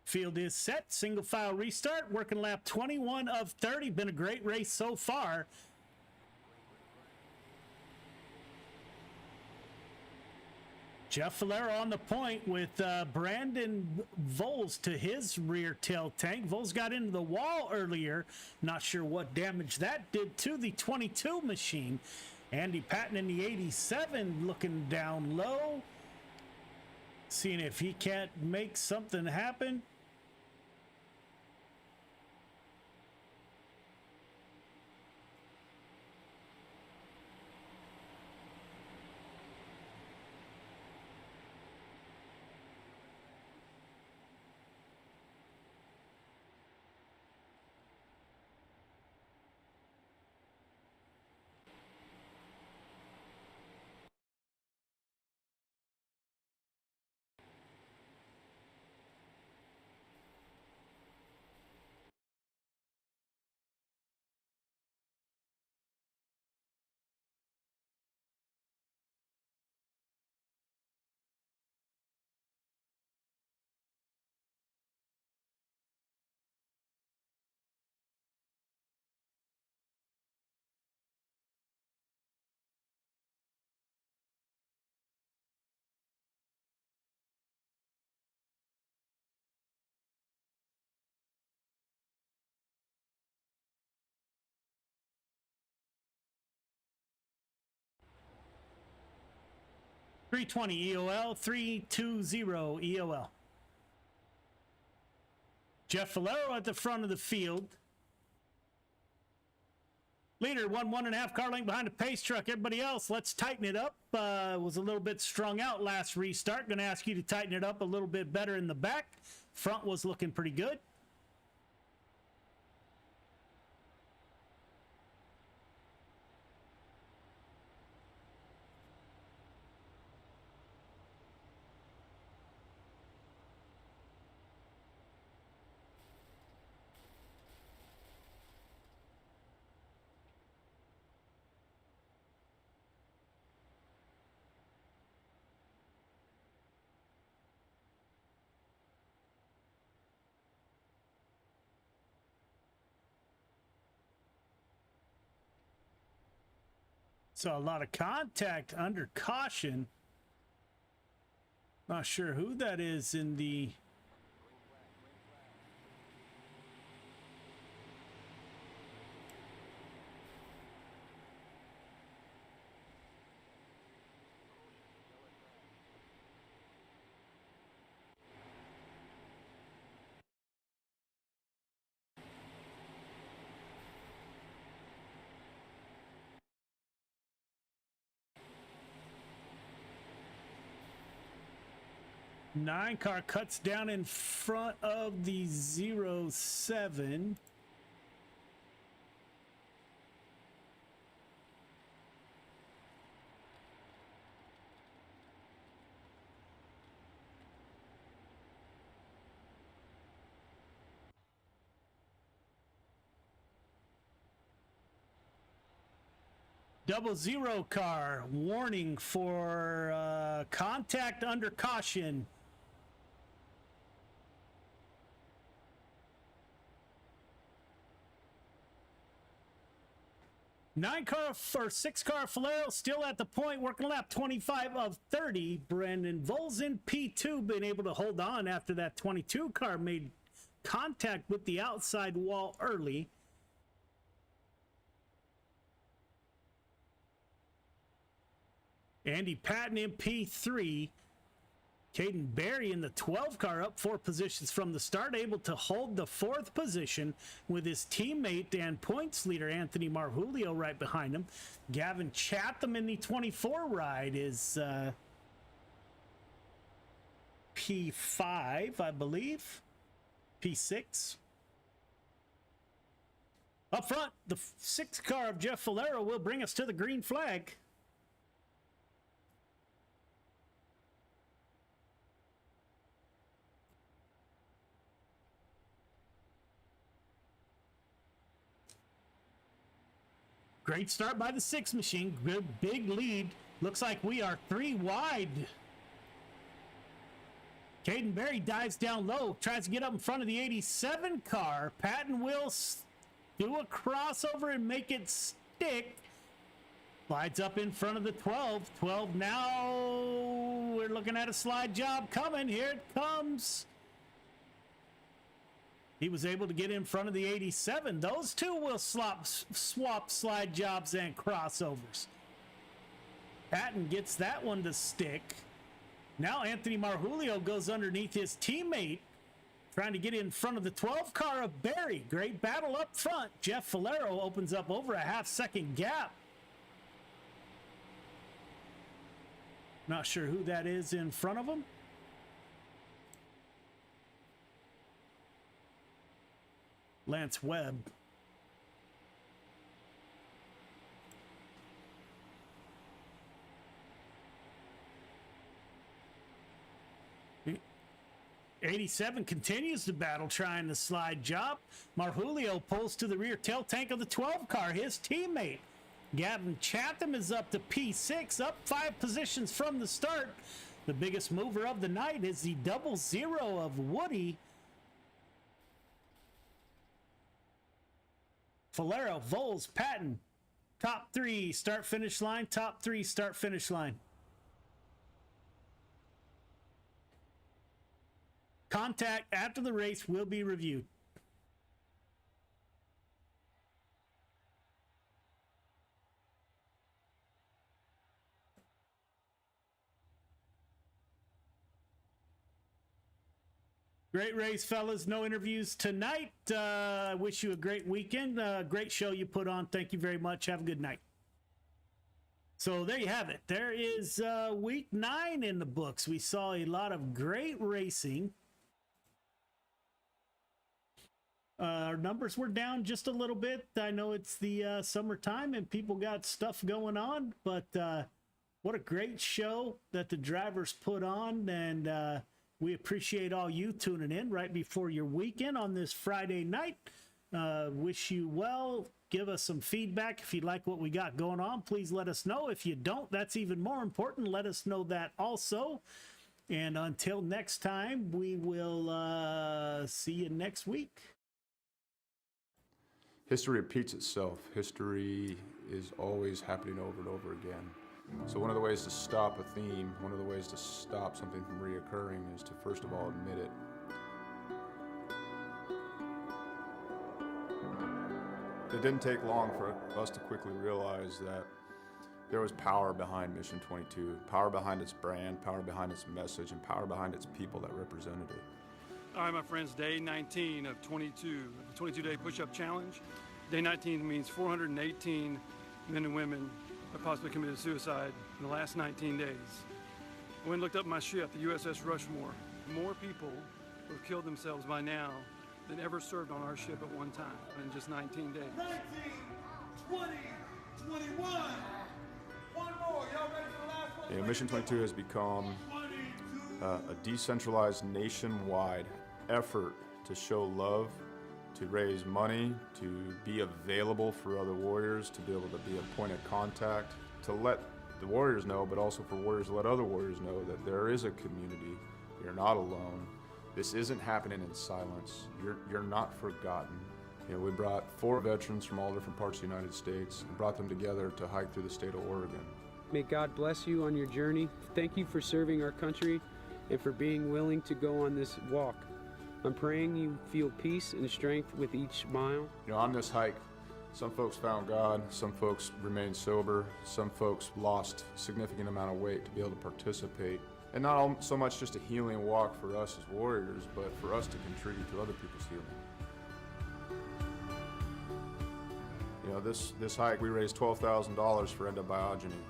A: Field is set. Single file restart. Working lap 21 of 30. Been a great race so far. Jeff Valero on the point with Brandon Voles to his rear tail tank. Voles got into the wall earlier. Not sure what damage that did to the 22 machine. Andy Patton in the 87 looking down low. Seeing if he can't make something happen. 320 EOL, 320 EOL. Jeff Valero at the front of the field. Leader, 1.5 car length behind the pace truck. Everybody else, let's tighten it up. Was a little bit strung out last restart. Going to ask you to tighten it up a little bit better in the back. Front was looking pretty good. So a lot of contact under caution. Not sure who that is in the... Nine car cuts down in front of the 07. Double 0 car, warning for contact under caution. Nine car for 6 car Valero still at the point, working lap 25 of 30. Brandon Volzin P2 been able to hold on after that 22 car made contact with the outside wall early. Andy Patton in P3. Caden Berry in the 12 car up 4 positions from the start, able to hold the 4th position with his teammate and points leader Anthony Marjulio right behind him. Gavin Chatham in the 24 ride is P5, I believe. P6. Up front, the 6th car of Jeff Valero will bring us to the green flag. Great start by the 6 machine. Good big lead. Looks like we are 3 wide. Caden Berry dives down low, tries to get up in front of the 87 car. Patton will do a crossover and make it stick. Slides up in front of the 12. 12 now. We're looking at a slide job coming. Here it comes. He was able to get in front of the 87. Those two will swap slide jobs and crossovers. Patton gets that one to stick. Now Anthony Marjulio goes underneath his teammate, trying to get in front of the 12 car of Berry. Great battle up front. Jeff Valero opens up over a half-second gap. Not sure who that is in front of him. Lance Webb. The 87 continues to battle, trying to slide job. Marjulio pulls to the rear tail tank of the 12 car, his teammate. Gavin Chatham is up to P6, up 5 positions from the start. The biggest mover of the night is the 00 of Woody. Valero, Vols, Patton, top 3 start finish line, top 3 start finish line. Contact after the race will be reviewed. Great race, fellas. No interviews tonight. I wish you a great weekend. Great show you put on. Thank you very much. Have a good night. So there you have it. There is week 9 in the books. We saw a lot of great racing. Our numbers were down just a little bit. I know it's the summertime and people got stuff going on, but what a great show that the drivers put on, and we appreciate all you tuning in right before your weekend on this Friday night. Wish you well. Give us some feedback. If you like what we got going on, please let us know. If you don't, that's even more important. Let us know that also. And until next time, we will see you next week.
H: History repeats itself. History is always happening over and over again. So one of the ways to stop a theme, one of the ways to stop something from reoccurring is to first of all admit it. It didn't take long for us to quickly realize that there was power behind Mission 22, power behind its brand, power behind its message, and power behind its people that represented it.
R: All right, my friends, day 19 of 22, the 22-day push-up challenge. Day 19 means 418 men and women have possibly committed suicide in the last 19 days. I went and looked up my ship, the USS Rushmore. More people who have killed themselves by now than ever served on our ship at one time in just 19 days.
I: 19, 20, 21. One more. Y'all ready for the last one?
H: Mission 22 has become a decentralized nationwide effort to show love, to raise money, to be available for other warriors, to be able to be a point of contact, to let the warriors know, but also for warriors to let other warriors know that there is a community. You're not alone. This isn't happening in silence. You're not forgotten. We brought 4 veterans from all different parts of the United States and brought them together to hike through the state of Oregon.
J: May God bless you on your journey. Thank you for serving our country and for being willing to go on this walk. I'm praying you feel peace and strength with each mile.
H: On this hike, some folks found God, some folks remained sober, some folks lost a significant amount of weight to be able to participate. And not so much just a healing walk for us as warriors, but for us to contribute to other people's healing. This hike, we raised $12,000 for endobiogeny.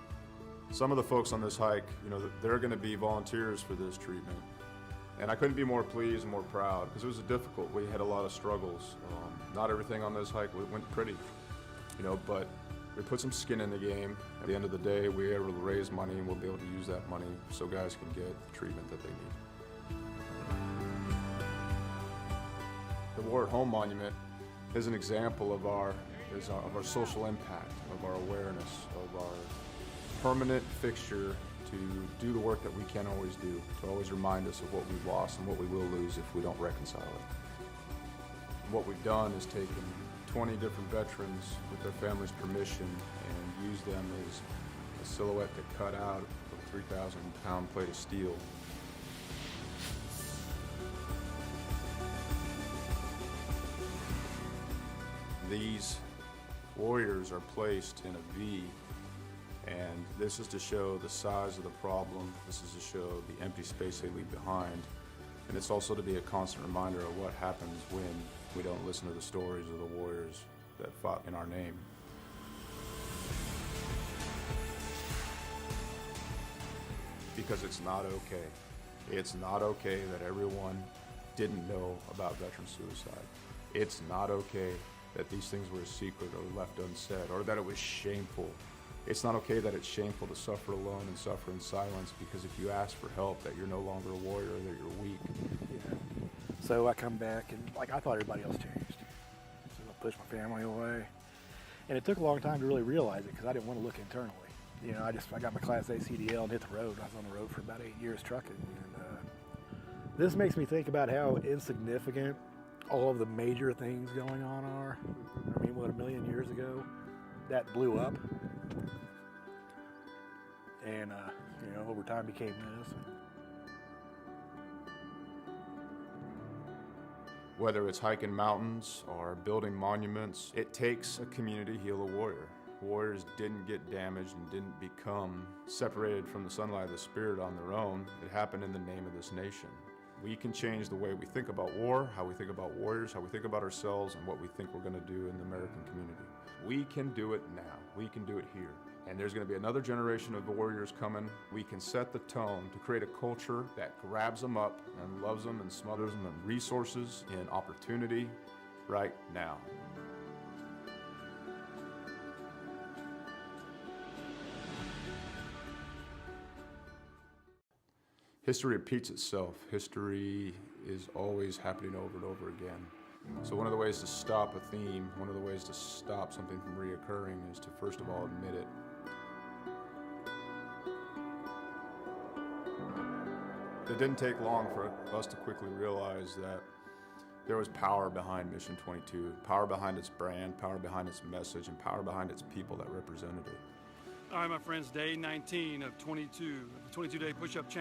H: Some of the folks on this hike, they're going to be volunteers for this treatment. And I couldn't be more pleased and more proud because it was difficult. We had a lot of struggles. Not everything on this hike went pretty, but we put some skin in the game. At the end of the day, we were able to raise money and we'll be able to use that money so guys can get the treatment that they need. The War at Home Monument is an example of our social impact, of our awareness, of our permanent fixture to do the work that we can't always do, to always remind us of what we've lost and what we will lose if we don't reconcile it. What we've done is taken 20 different veterans with their families' permission and used them as a silhouette to cut out of a 3,000-pound plate of steel. These warriors are placed in a V, and this is to show the size of the problem. This is to show the empty space they leave behind. And it's also to be a constant reminder of what happens when we don't listen to the stories of the warriors that fought in our name. Because it's not okay. It's not okay that everyone didn't know about veteran suicide. It's not okay that these things were a secret or left unsaid, or that it was shameful. It's not okay that it's shameful to suffer alone and suffer in silence, because if you ask for help, that you're no longer a warrior, that you're weak.
L: Yeah. So I come back and I thought everybody else changed. So I pushed my family away. And it took a long time to really realize it because I didn't want to look internally. I got my Class A CDL and hit the road. I was on the road for about 8 years trucking. And this makes me think about how insignificant all of the major things going on are. I mean, what, 1 million years ago, that blew up. And, over time became this.
H: Whether it's hiking mountains or building monuments, it takes a community to heal a warrior. Warriors didn't get damaged and didn't become separated from the sunlight of the spirit on their own. It happened in the name of this nation. We can change the way we think about war, how we think about warriors, how we think about ourselves, and what we think we're going to do in the American community. We can do it now. We can do it here. And there's going to be another generation of warriors coming. We can set the tone to create a culture that grabs them up and loves them and smothers them in resources, in opportunity, right now. History repeats itself. History is always happening over and over again. So one of the ways to stop a theme, one of the ways to stop something from reoccurring is to first of all admit it. It didn't take long for us to quickly realize that there was power behind Mission 22, power behind its brand, power behind its message, and power behind its people that represented it.
K: All right, my friends, day 19 of 22, the 22-day push-up challenge.